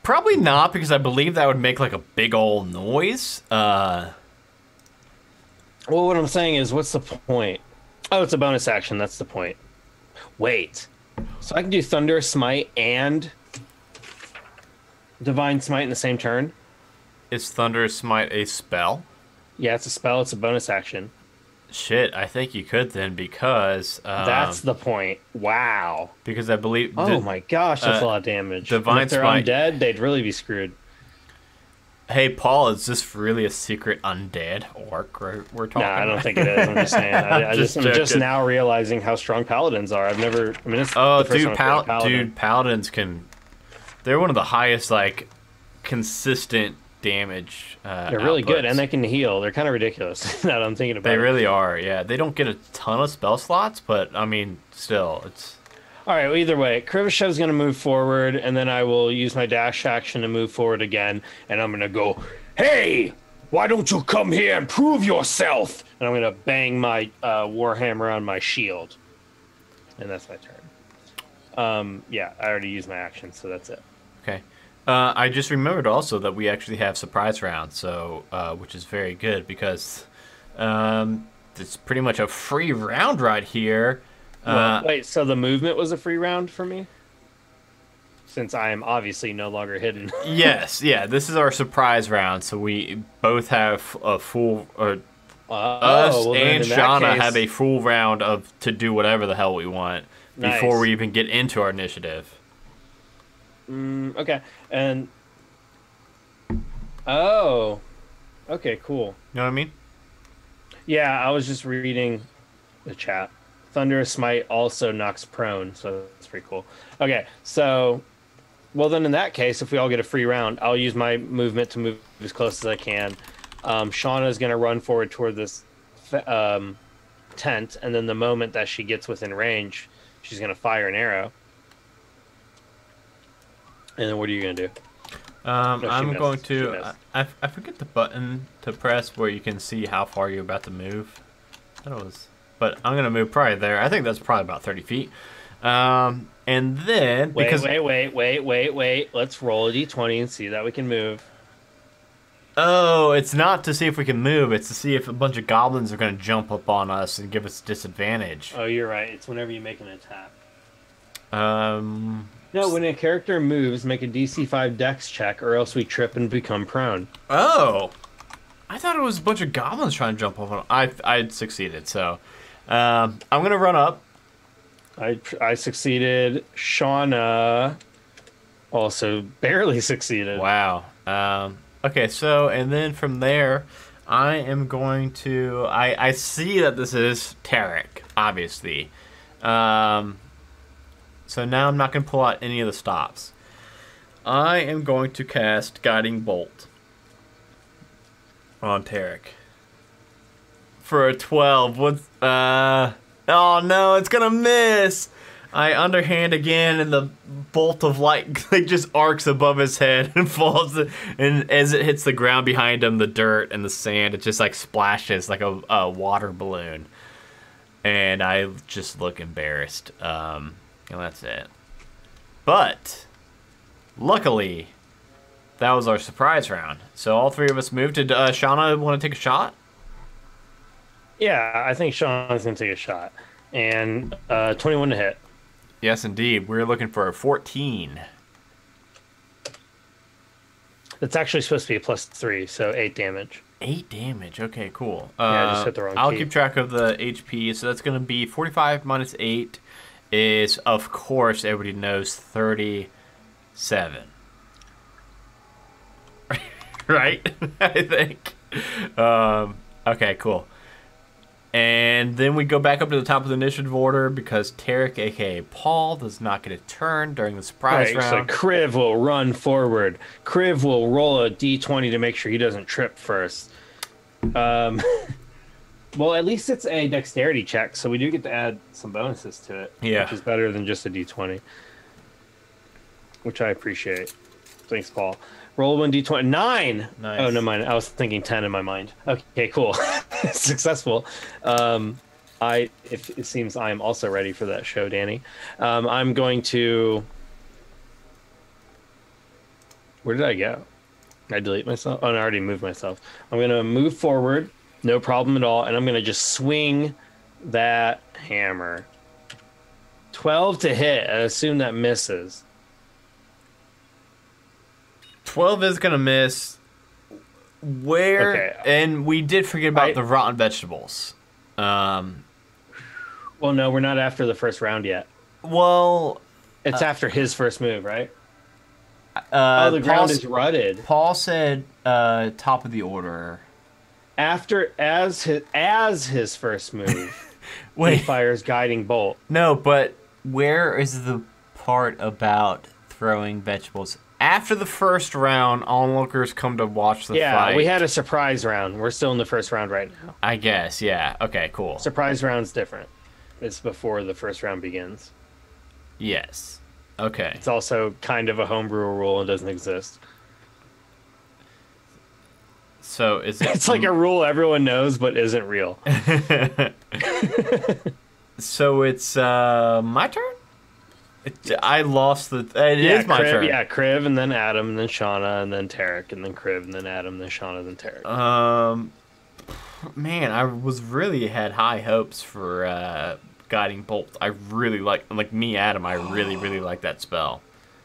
Probably not, because I believe that would make, like, a big old noise. Well, what I'm saying is, what's the point? Oh, it's a bonus action, that's the point. Wait. So I can do Thunderous Smite and Divine Smite in the same turn? Is Thunderous Smite a spell? Yeah, it's a spell, it's a bonus action. Shit, I think you could then, because... that's the point. Wow. Because I believe... Oh my gosh, that's a lot of damage. Divine if they're Smite... undead, they'd really be screwed. Hey, Paul, is this really a secret undead orc we're talking about? Nah, I don't think it is. I'm just saying. I'm just now realizing how strong paladins are. I've never... I mean, it's the first time I've played dude, paladins can... They're one of the highest, like, consistent damage they're really good, and they can heal. They're kind of ridiculous, now that I'm thinking about it. They really are, yeah. They don't get a ton of spell slots, but, I mean, still, it's... All right, well, either way, Krivashev's going to move forward, and then I will use my dash action to move forward again, and I'm going to go, hey, why don't you come here and prove yourself? And I'm going to bang my Warhammer on my shield. And that's my turn. Yeah, I already used my action, so that's it. Okay. I just remembered also that we actually have surprise rounds, so which is very good, because it's pretty much a free round right here. Wait, so the movement was a free round for me? since I am obviously no longer hidden. Yes, yeah. This is our surprise round, so we both have a full. Us and Shauna have a full round to do whatever the hell we want before we even get into our initiative. Okay, and okay, cool. You know what I mean? Yeah, I was just reading the chat. Thunderous Smite also knocks prone, so that's pretty cool. Okay, so, well then in that case, if we all get a free round, I'll use my movement to move as close as I can. Shauna's going to run forward toward this tent, and then the moment that she gets within range, she's going to fire an arrow. And then what are you going to do? I'm going to... I forget the button to press where you can see how far you're about to move. But I'm going to move probably there. I think that's probably about 30 feet. And then... Wait. Let's roll a d20 and see that we can move. Oh, it's not to see if we can move. It's to see if a bunch of goblins are going to jump up on us and give us disadvantage. Oh, you're right. It's whenever you make an attack. No, when a character moves, make a DC 5 Dex check, or else we trip and become prone. Oh, I thought it was a bunch of goblins trying to jump up on. I succeeded, so I'm going to run up. I succeeded. Shauna also barely succeeded. Wow. Okay, so, and then from there, I am going to... I see that this is Tarek, obviously. So now I'm not going to pull out any of the stops. I am going to cast Guiding Bolt on Tarek. For a 12. Oh no, it's going to miss! I underhand again, and the bolt of light just arcs above his head and falls. And as it hits the ground behind him, the dirt and the sand, it just like splashes like a water balloon. And I just look embarrassed. And that's it. But luckily, that was our surprise round. So all three of us moved. Did Shauna want to take a shot? Yeah, I think Shauna's going to take a shot. And 21 to hit. Yes, indeed. We're looking for a 14. It's actually supposed to be a +3, so 8 damage. 8 damage. Okay, cool. Yeah, I just hit the wrong I'll key. keep track of the HP. So that's going to be 45 minus 8 is, of course, everybody knows 37. Right? I think. Okay, cool. And then we go back up to the top of the initiative order because Tarek, a.k.a. Paul, does not get a turn during the surprise round. So Kriv will run forward. Kriv will roll a d20 to make sure he doesn't trip first. Well, at least it's a dexterity check, so we do get to add some bonuses to it. Yeah. Which is better than just a d20. Which I appreciate. Thanks, Paul. Roll 1d20. 9! Nice. Oh, no, mind. I was thinking 10 in my mind. Okay, cool. Successful. It seems I am also ready for that show, Danny. I'm going to... Where did I go? Did I delete myself? Oh, no, I already moved myself. I'm going to move forward. No problem at all. And I'm going to just swing that hammer. 12 to hit. I assume that misses. 12 is going to miss. Where? Okay. And we did forget about the rotten vegetables. Well, no, we're not after the first round yet. Well... It's after his first move, right? The ground is rutted. Paul said top of the order. As his first move, Wait. he fires Guiding Bolt. No, but where is the part about throwing vegetables? After the first round, onlookers come to watch the fight. Yeah, we had a surprise round. We're still in the first round right now. I guess, yeah. Okay, cool. Surprise round's different. It's before the first round begins. Yes. Okay. It's also kind of a homebrew rule and doesn't exist. So is it... It's like a rule everyone knows but isn't real. So it's my turn? I lost the... It is my turn. Yeah, Kriv, and then Adam, and then Shauna, and then Tarek, and then Kriv, and then Adam, and then Shauna, then Tarek. Man, I was really had high hopes for Guiding Bolt. I really like me, Adam, I really, really like that spell.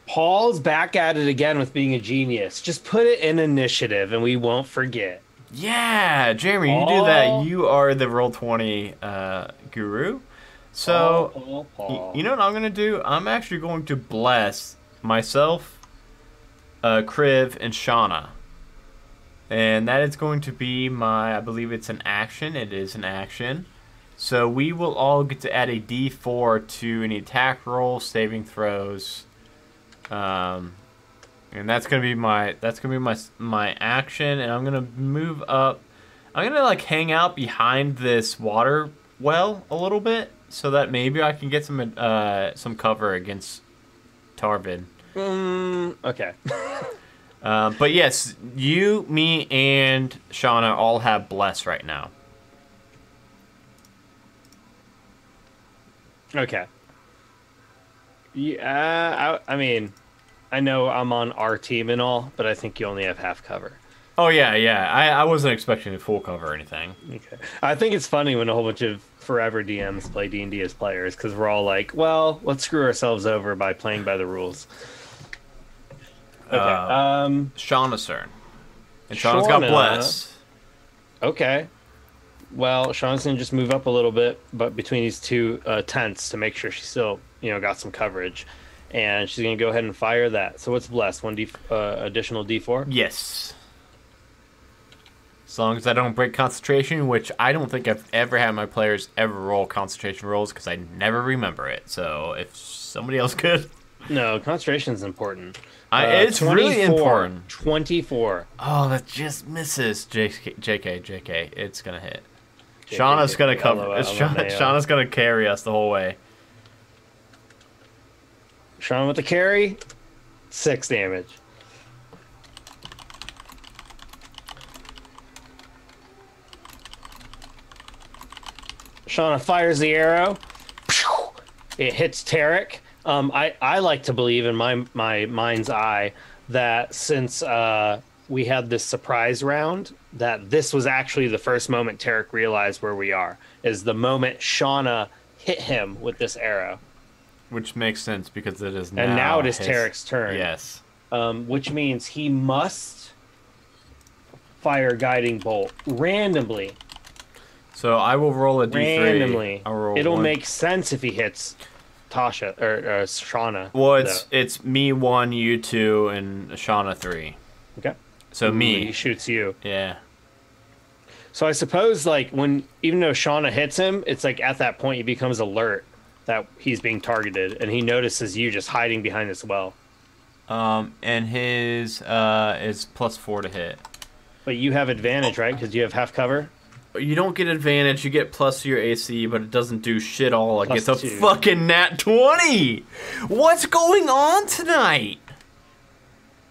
Paul's back at it again with being a genius. Just put it in initiative and we won't forget. Yeah, Jeremy, you do that. You are the Roll20 guru. So, Paul. You know what I'm going to do? I'm actually going to bless myself, Kriv, and Shauna. And that is going to be I believe it's an action. It is an action. So we will all get to add a D4 to any attack roll, saving throws. And that's gonna be my action, and I'm gonna move up. I'm gonna like hang out behind this water well a little bit, so that maybe I can get some cover against Tarvid. Okay. But yes, you, me, and Shauna all have bless right now. Okay. Yeah, I mean, I know I'm on our team and all, but I think you only have half cover. Oh, yeah. I wasn't expecting a full cover or anything. Okay. I think it's funny when a whole bunch of forever DMs play D&D as players, because we're all like, well, let's screw ourselves over by playing by the rules. Okay. Shauna's turn. And Shauna's got bless. Okay. Well, Shauna's going to just move up a little bit, but between these two tents to make sure she still, got some coverage. And she's going to go ahead and fire that. So what's blessed? One additional D4? Yes. As long as I don't break concentration, which I don't think I've ever had my players ever roll concentration rolls because I never remember it. So if somebody else could. No, concentration is important. It's really important. 24. Oh, that just misses. JK. It's going to hit. Shauna's going to cover. Shauna's going to carry us the whole way. Shauna with the carry. 6 damage. Shauna fires the arrow. It hits Tarek. I like to believe in my mind's eye that since we had this surprise round, that this was actually the first moment Tarek realized where we are, is the moment Shauna hit him with this arrow. Which makes sense because it is now. And now it is Tarek's turn. Yes. Which means he must fire Guiding Bolt randomly. So I will roll a D3. Randomly. It'll one. make sense if he hits Tasha or Shauna. Well, it's me 1, you 2, and Shauna 3. Okay. So me. He shoots you. Yeah. So I suppose even though Shauna hits him, it's like at that point he becomes alert that he's being targeted, and he notices you just hiding behind this well. And his is +4 to hit. But you have advantage, right? Because you have half cover. You don't get advantage. You get plus to your AC, but it doesn't do shit all. It gets a fucking nat 20. What's going on tonight?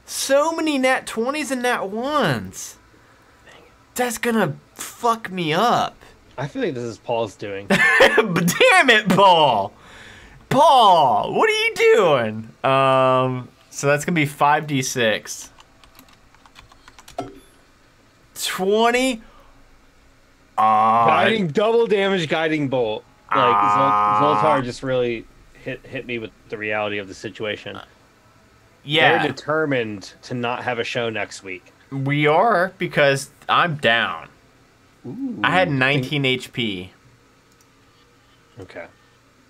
So many nat 20s and nat 1s. That's gonna fuck me up. I feel like this is Paul's doing. But damn it, Paul! Paul, what are you doing? So that's gonna be 5d6. 20. Double damage guiding bolt. Zoltar just really hit me with the reality of the situation. Yeah. They're determined to not have a show next week. We are, because I'm down. Ooh, I had 19 HP. Okay.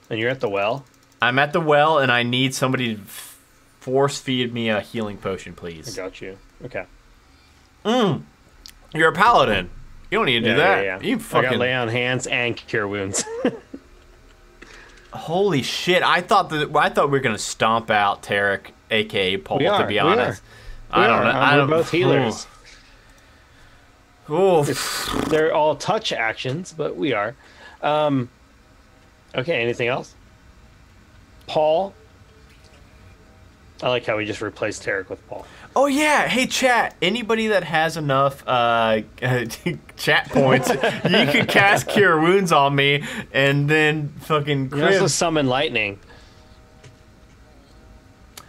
And you're at the well? I'm at the well, and I need somebody to force feed me a healing potion, please. I got you. Okay. You're a paladin. You don't need to do that. Yeah. You fucking... I got lay on hands and cure wounds. Holy shit! I thought we were gonna stomp out Tarek, aka Paul. To be honest, I don't know. We're both healers. Oof. They're all touch actions, but we are. Okay. Anything else? Paul. I like how we just replaced Tarek with Paul. Oh yeah, hey chat, anybody that has enough chat points, you can cast Cure Wounds on me, and then fucking You also summon lightning.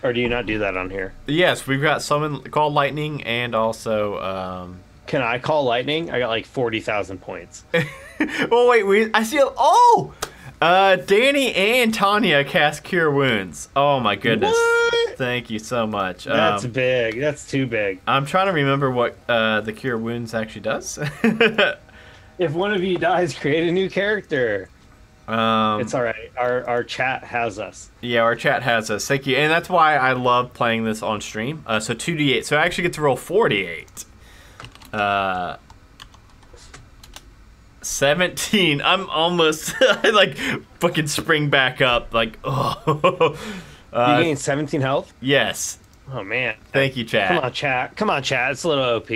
Or do you not do that on here? Yes, we've got summon called lightning, and also Can I call lightning? I got like 40,000 points. Oh wait, I see Danny and Tanya cast Cure Wounds. Oh my goodness. What? Thank you so much. That's big. That's too big. I'm trying to remember what the Cure Wounds actually does. If one of you dies, create a new character. It's all right. Our chat has us. Yeah, our chat has us. Thank you. And that's why I love playing this on stream. So 2d8. So I actually get to roll 4d8. 17. I'm almost I like fucking spring back up. Like, oh. You gain 17 health? Yes. Oh, man. Thank you, chat. Come on, chat. Come on, chat. It's a little OP.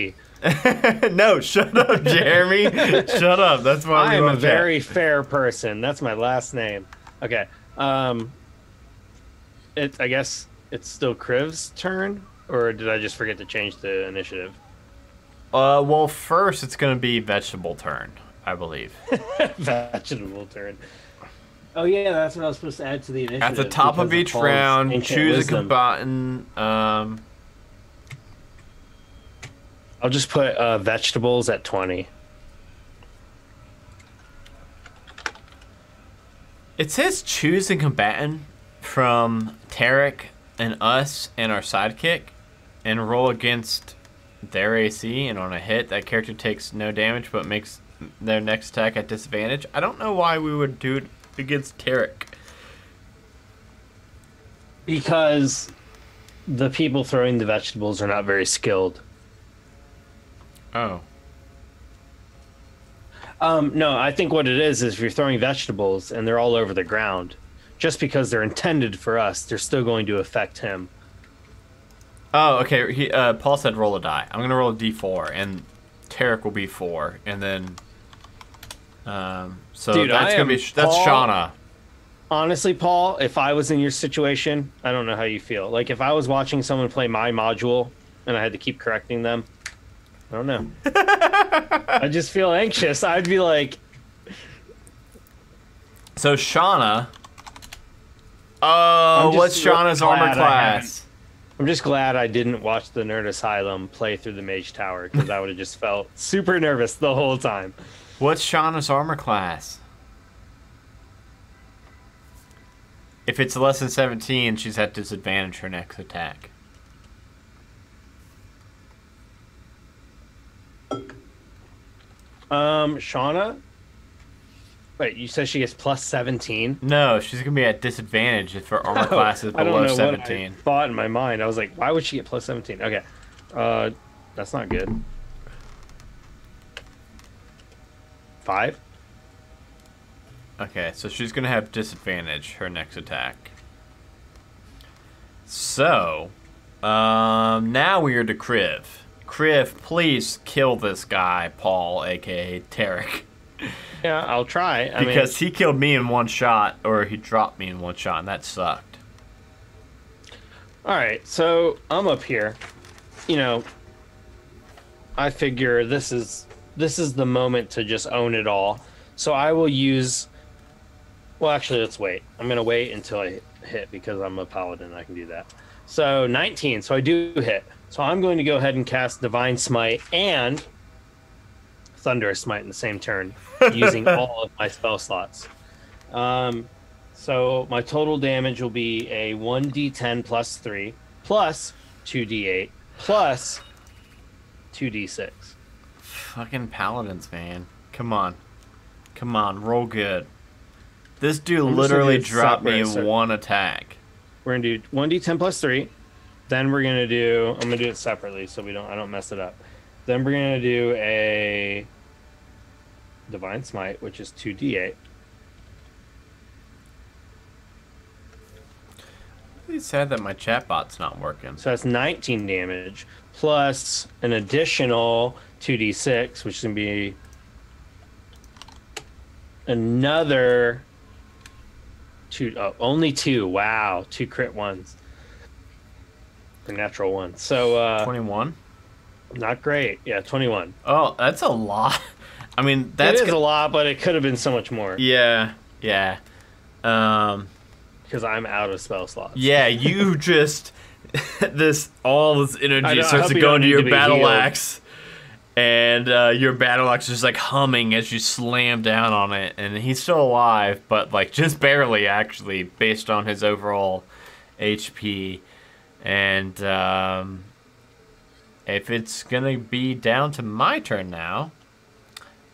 No, shut up, Jeremy. Shut up. That's why I am a very fair person. That's my last name. Okay. I guess it's still Kriv's turn, or did I just forget to change the initiative? Well, first it's gonna be vegetable turn, I believe. Vegetable turn. Oh yeah, that's what I was supposed to add to the initiative. At the top of each round, choose a combatant. I'll just put vegetables at 20. It says choose a combatant from Tarek and us and our sidekick, and roll against their AC, and on a hit, that character takes no damage but makes their next attack at disadvantage. I don't know why we would do it against Tarek. Because the people throwing the vegetables are not very skilled. Oh. No, I think what it is if you're throwing vegetables and they're all over the ground, just because they're intended for us, they're still going to affect him. Oh, okay. Paul said roll a die. I'm gonna roll a d4, and Tarek will be 4, and then. So Dude, that's gonna be that's Paul, Shauna. Honestly, Paul, if I was in your situation, I don't know how you feel. Like if I was watching someone play my module and I had to keep correcting them, I don't know. I just feel anxious. I'd be like. So Shauna. Oh, what's Shauna's armor class? I'm just glad I didn't watch the Nerd Asylum play through the Mage Tower, because I would have just felt super nervous the whole time. What's Shauna's armor class? If it's less than 17, she's at disadvantage her next attack. Shauna? Wait, you said she gets plus 17? No, she's going to be at disadvantage if her armor class is below 17. What I thought in my mind. I was like, why would she get plus 17? Okay. That's not good. 5? Okay, so she's going to have disadvantage her next attack. So, now we are to Kriv. Kriv, please kill this guy, Paul, a.k.a. Tarek. Yeah, I'll try. Because he killed me in one shot, or he dropped me in one shot, and that sucked. Alright, so I'm up here. You know, I figure this is the moment to just own it all. So I will use... Well, actually, let's wait. I'm going to wait until I hit, because I'm a paladin. I can do that. So 19, so I do hit. So I'm going to go ahead and cast Divine Smite and Thunderous Smite in the same turn, using all of my spell slots. So my total damage will be a 1d10 plus 3, plus 2d8, plus 2d6. Fucking paladins, man. Come on. Come on, roll good. This dude literally dropped me in one attack. We're going to do 1d10 plus 3. Then we're going to do... I'm going to do it separately so I don't mess it up. Then we're going to do a Divine Smite, which is 2d8. It's sad that my chatbot's not working. So that's 19 damage, plus an additional 2d6, which is going to be another... only 2. Wow, 2 crit ones. The natural one. So 21? Not great. Yeah, 21. Oh, that's a lot. I mean, that's a lot, but it could have been so much more. Yeah, yeah. Because I'm out of spell slots. Yeah, you just all this energy starts to go into your battle axe, and your battle axe is just like humming as you slam down on it, and he's still alive, but like just barely actually, based on his overall HP. And if it's going to be down to my turn now.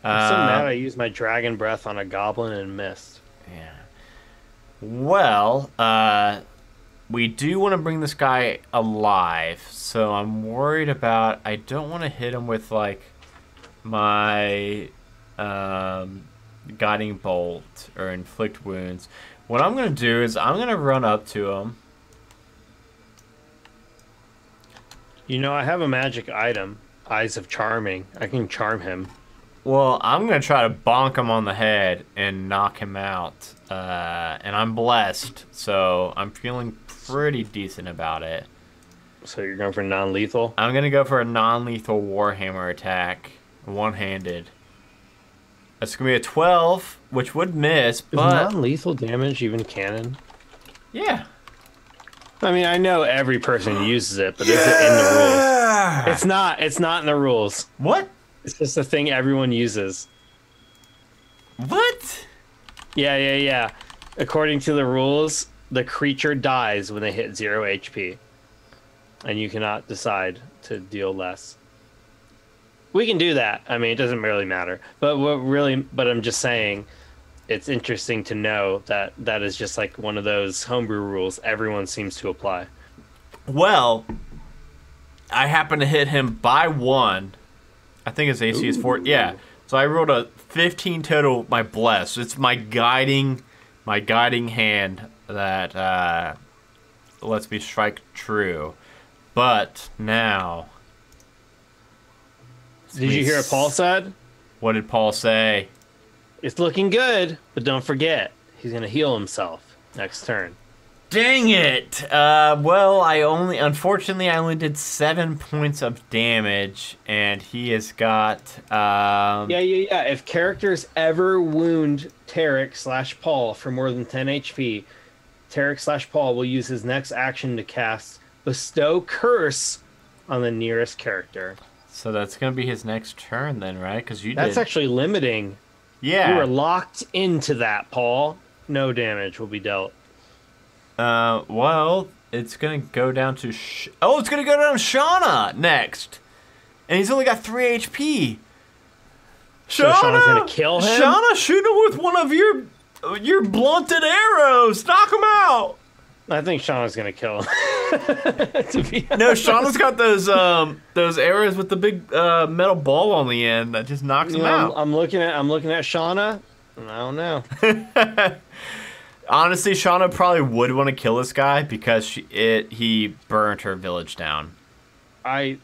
I'm so mad I used my dragon breath on a goblin and missed. Yeah. Well, we do want to bring this guy alive, so I'm worried about... I don't want to hit him with, like, my guiding bolt or inflict wounds. What I'm going to do is I'm going to run up to him. You know, I have a magic item, Eyes of Charming. I can charm him. Well, I'm going to try to bonk him on the head and knock him out. And I'm blessed, so I'm feeling pretty decent about it. So you're going for non-lethal? I'm going to go for a non-lethal Warhammer attack, one-handed. That's going to be a 12, which would miss, but... Is non-lethal damage even canon? Yeah. I mean, I know every person uses it, but is it in the rules? It's not. It's not in the rules. What? It's just a thing everyone uses. What? Yeah. According to the rules, the creature dies when they hit 0 HP. And you cannot decide to deal less. We can do that. I mean, it doesn't really matter. But I'm just saying, it's interesting to know that that is just like one of those homebrew rules everyone seems to apply. Well, I happen to hit him by 1. I think his AC is 4. Yeah. So I rolled a 15 total. My bless. It's my guiding hand that lets me strike true. But now, did you hear what Paul said? What did Paul say? It's looking good, but don't forget, he's gonna heal himself next turn. Dang it! Well, unfortunately, I only did 7 points of damage, and he has got, Yeah. If characters ever wound Tarek/Paul for more than 10 HP, Tarek/Paul will use his next action to cast Bestow Curse on the nearest character. So that's gonna be his next turn then, right? Because That's actually limiting. Yeah. You are locked into that, Paul. No damage will be dealt. Well, it's gonna go down to it's gonna go down to Shauna next, and he's only got 3 HP. So Shauna's gonna kill him? Shauna, shoot him with one of your blunted arrows. Knock him out. I think Shauna's gonna kill him. No, Shauna's got those arrows with the big metal ball on the end that just knocks him out. I'm looking at Shauna. I don't know. Honestly, Shauna probably would want to kill this guy because he burned her village down. Shauna,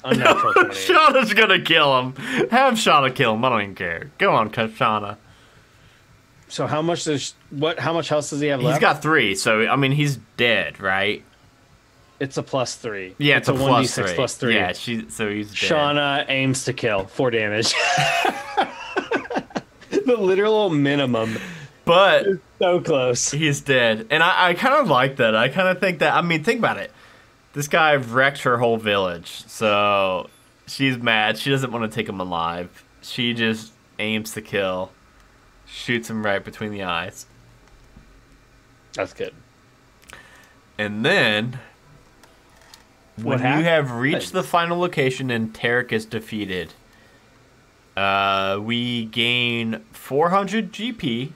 unnatural 20. Shauna's gonna kill him. Have Shauna kill him. I don't even care. Go on, Shauna. So how much health does he have left? He's got 3, so I mean he's dead, right? It's a +3. Yeah, it's a +1d6 +3. Yeah, so he's dead. Shauna aims to kill 4 damage. The literal minimum. But it's so close. He's dead. And I kind of like that. I kind of think that, I mean, think about it. This guy wrecked her whole village. So she's mad. She doesn't want to take him alive. She just aims to kill. Shoots him right between the eyes. That's good. And then, when you have reached the final location and Tarek is defeated, we gain 400 GP.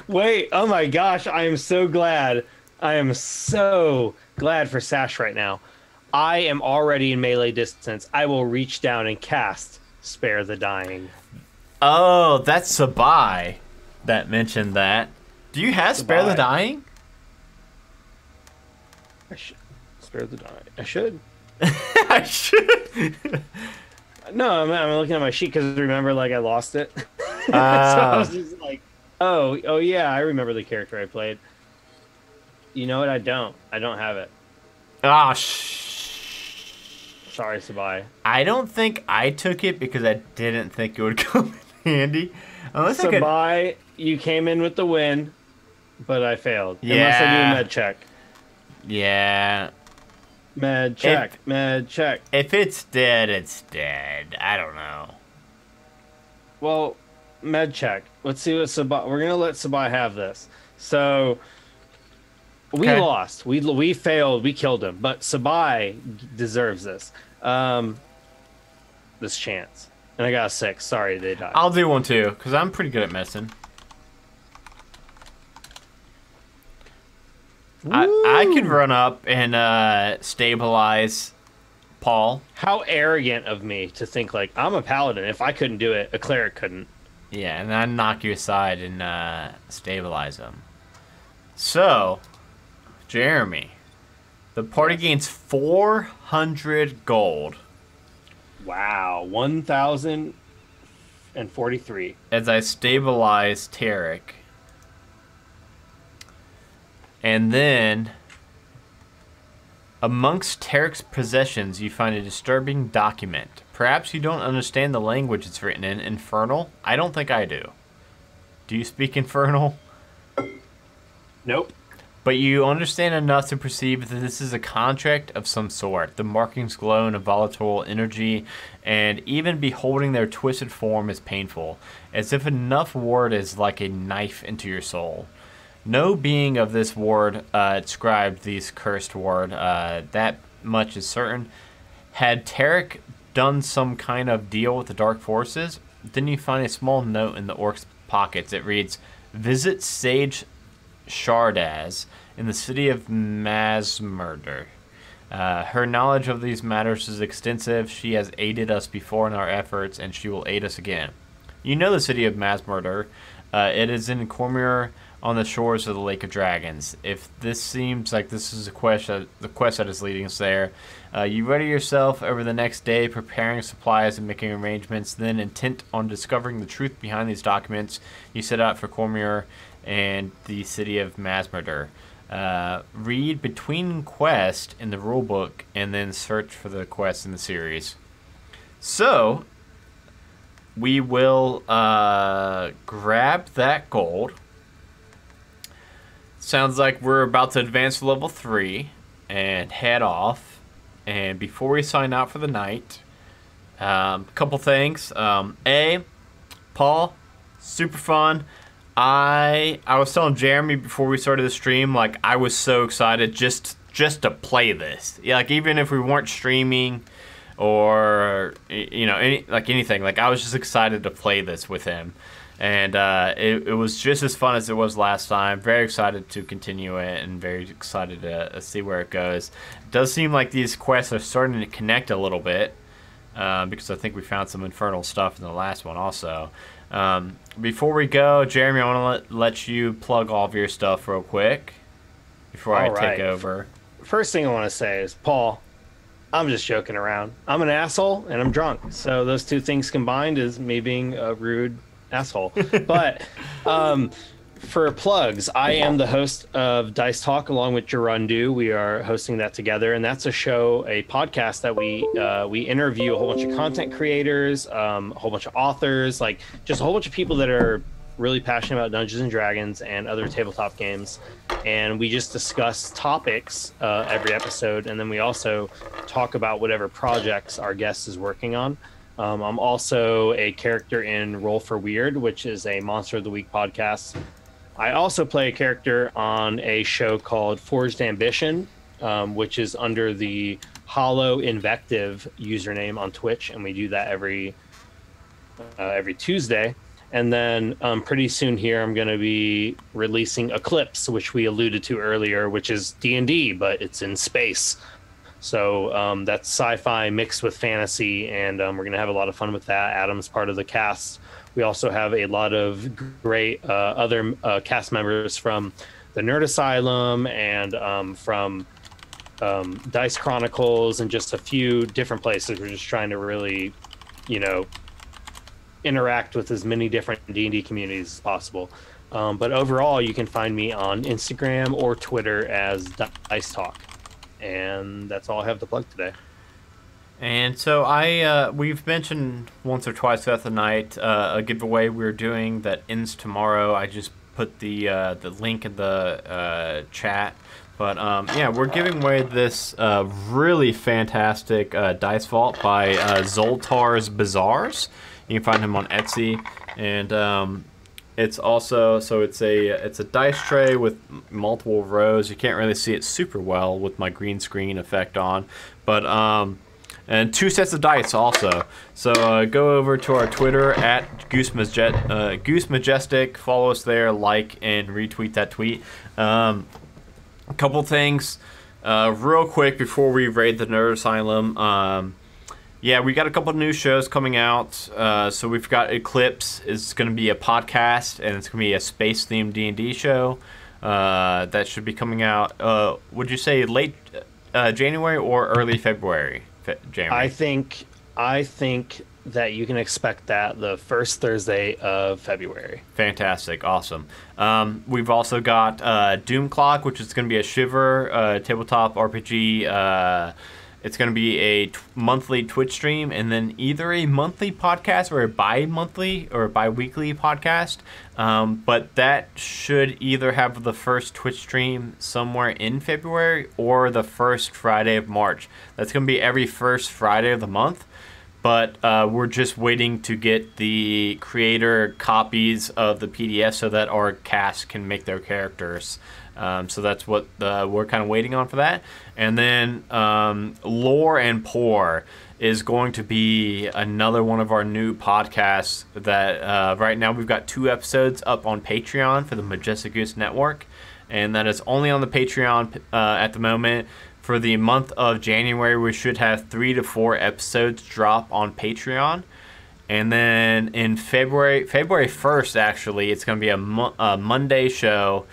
Wait, oh my gosh, I am so glad. I am so glad for Sash right now. I am already in melee distance. I will reach down and cast Spare the Dying. Oh, that's Sabai that mentioned that. Do you have Spare the Dying? I should. Spare the Dying. I should. I should. No, I'm looking at my sheet because remember, like, I lost it. So I was just like, oh yeah, I remember the character I played. You know what? I don't have it. Ah, sorry, Sabai. I don't think I took it because I didn't think it would come in handy. Unless Sabai, you came in with the win, but I failed. Yeah. Unless I do a med check. Yeah. Med check. Med check. If it's dead, it's dead. I don't know. Well, med check. Let's see what Sabai... We're going to let Sabai have this. So, We lost. We failed. We killed him. But Sabai deserves this. This chance. And I got a 6. Sorry, they died. I'll do one too, because I'm pretty good at missing. I could run up and stabilize Paul. How arrogant of me to think, like, I'm a paladin. If I couldn't do it, a cleric couldn't. Yeah, and then knock you aside and stabilize him. So, Jeremy, the party gains 400 gold. Wow, 1,043. As I stabilize Tarek. And then, amongst Tarek's possessions, you find a disturbing document. Perhaps you don't understand the language it's written in. Infernal? I don't think I do. Do you speak Infernal? Nope. But you understand enough to perceive that this is a contract of some sort. The markings glow in a volatile energy, and even beholding their twisted form is painful, as if enough word is like a knife into your soul. No being of this ward inscribed this cursed word. That much is certain. Had Tarek done some kind of deal with the dark forces, then you find a small note in the orc's pockets. It reads, "Visit Sage Shardaz in the city of Masmurder. Her knowledge of these matters is extensive. She has aided us before in our efforts, and she will aid us again." You know the city of Masmurder. It is in Cormier on the shores of the Lake of Dragons. If this seems like this is the quest that is leading us there, you ready yourself over the next day, preparing supplies and making arrangements. Then, intent on discovering the truth behind these documents, you set out for Cormier and the city of Masmurder. Read between quest in the rulebook and then search for the quest in the series. So, we will grab that gold. Sounds like we're about to advance to level 3 and head off. And before we sign out for the night, a couple things. Paul, super fun. I was telling Jeremy before we started the stream, like, I was so excited just to play this. Yeah, like, even if we weren't streaming or, you know, anything, like, I was just excited to play this with him. And it was just as fun as it was last time. Very excited to continue it and very excited to see where it goes. It does seem like these quests are starting to connect a little bit because I think we found some infernal stuff in the last one also. Before we go, Jeremy, I want to let you plug all of your stuff real quick before I take over. First thing I want to say is, Paul, I'm just joking around. I'm an asshole and I'm drunk. So those two things combined is me being a rude asshole. But for plugs, I am the host of Dice Talk along with Gerundu. We are hosting that together, and that's a podcast that we interview a whole bunch of content creators, a whole bunch of authors, like just a whole bunch of people that are really passionate about Dungeons and Dragons and other tabletop games, and we just discuss topics every episode, and then we also talk about whatever projects our guest is working on. I'm also a character in Roll for Weird, which is a Monster of the Week podcast. I also play a character on a show called Forged Ambition, which is under the Hollow Invective username on Twitch, and we do that every Tuesday. And then pretty soon here, I'm going to be releasing Eclipse, which we alluded to earlier, which is D&D, but it's in space. So that's sci-fi mixed with fantasy, and we're going to have a lot of fun with that. Adam's part of the cast. We also have a lot of great other cast members from the Nerd Asylum and from Dice Chronicles and just a few different places. We're just trying to really, interact with as many different D&D communities as possible. But overall, you can find me on Instagram or Twitter as Dice Talk. And that's all I have to plug today. And so we've mentioned once or twice throughout the night a giveaway we're doing that ends tomorrow. I just put the link in the chat. But we're giving away this really fantastic dice vault by Zoltar's Bazaars. You can find him on Etsy. And It's also it's a dice tray with multiple rows. You can't really see it super well with my green screen effect on, but and 2 sets of dice also. So go over to our Twitter at Goose Majestic. Follow us there, like and retweet that tweet. A couple things real quick before we raid the Nerd Asylum. Yeah, we got a couple of new shows coming out. So we've got Eclipse. It's going to be a podcast, and it's going to be a space-themed D&D show that should be coming out, would you say late January or early February? January. I think that you can expect that the first Thursday of February. Fantastic. Awesome. We've also got Doom Clock, which is going to be a Shiver tabletop RPG. It's going to be a monthly Twitch stream, and then either a monthly podcast or a bi-monthly or bi-weekly podcast. But that should either have the first Twitch stream somewhere in February or the first Friday of March. That's going to be every first Friday of the month. But we're just waiting to get the creator copies of the PDF so that our cast can make their characters. So that's what we're kind of waiting on for that. And then Lore and Pour is going to be another one of our new podcasts that right now we've got 2 episodes up on Patreon for the Majestic Goose Network. And that is only on the Patreon at the moment. For the month of January, we should have 3 to 4 episodes drop on Patreon. And then in February 1st, actually, it's going to be a Monday show.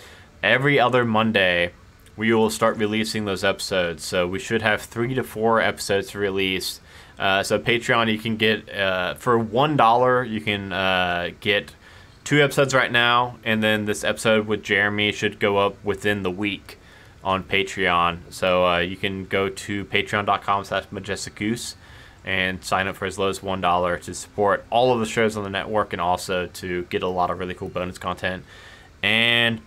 Every other Monday, we will start releasing those episodes. So we should have 3 to 4 episodes to release. So Patreon, you can get, for $1, you can get 2 episodes right now. And then this episode with Jeremy should go up within the week on Patreon. So you can go to patreon.com/majesticgoose and sign up for as low as $1 to support all of the shows on the network and also to get a lot of really cool bonus content. And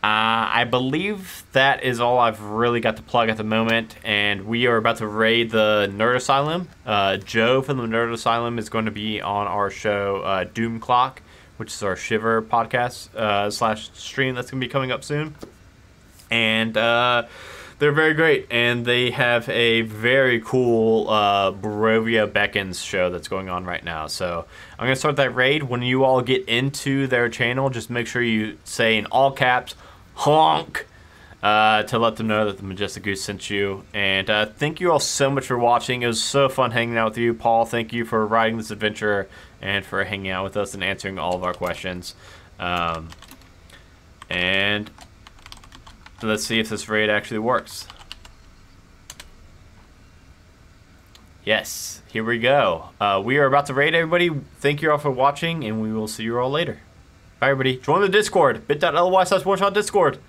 I believe that is all I've really got to plug at the moment, and we are about to raid the Nerd Asylum. Joe from the Nerd Asylum is going to be on our show Doom Clock, which is our Shiver podcast / stream that's going to be coming up soon. And they're very great, and they have a very cool Barovia Beckons show that's going on right now. So I'm going to start that raid. When you all get into their channel, just make sure you say in all caps, honk, to let them know that the Majestic Goose sent you. And thank you all so much for watching. It was so fun hanging out with you. Paul, thank you for riding this adventure and for hanging out with us and answering all of our questions. And let's see if this raid actually works. Yes, here we go. We are about to raid everybody. Thank you all for watching, and we will see you all later. Bye, everybody. Join the Discord. bit.ly/one-shot Discord.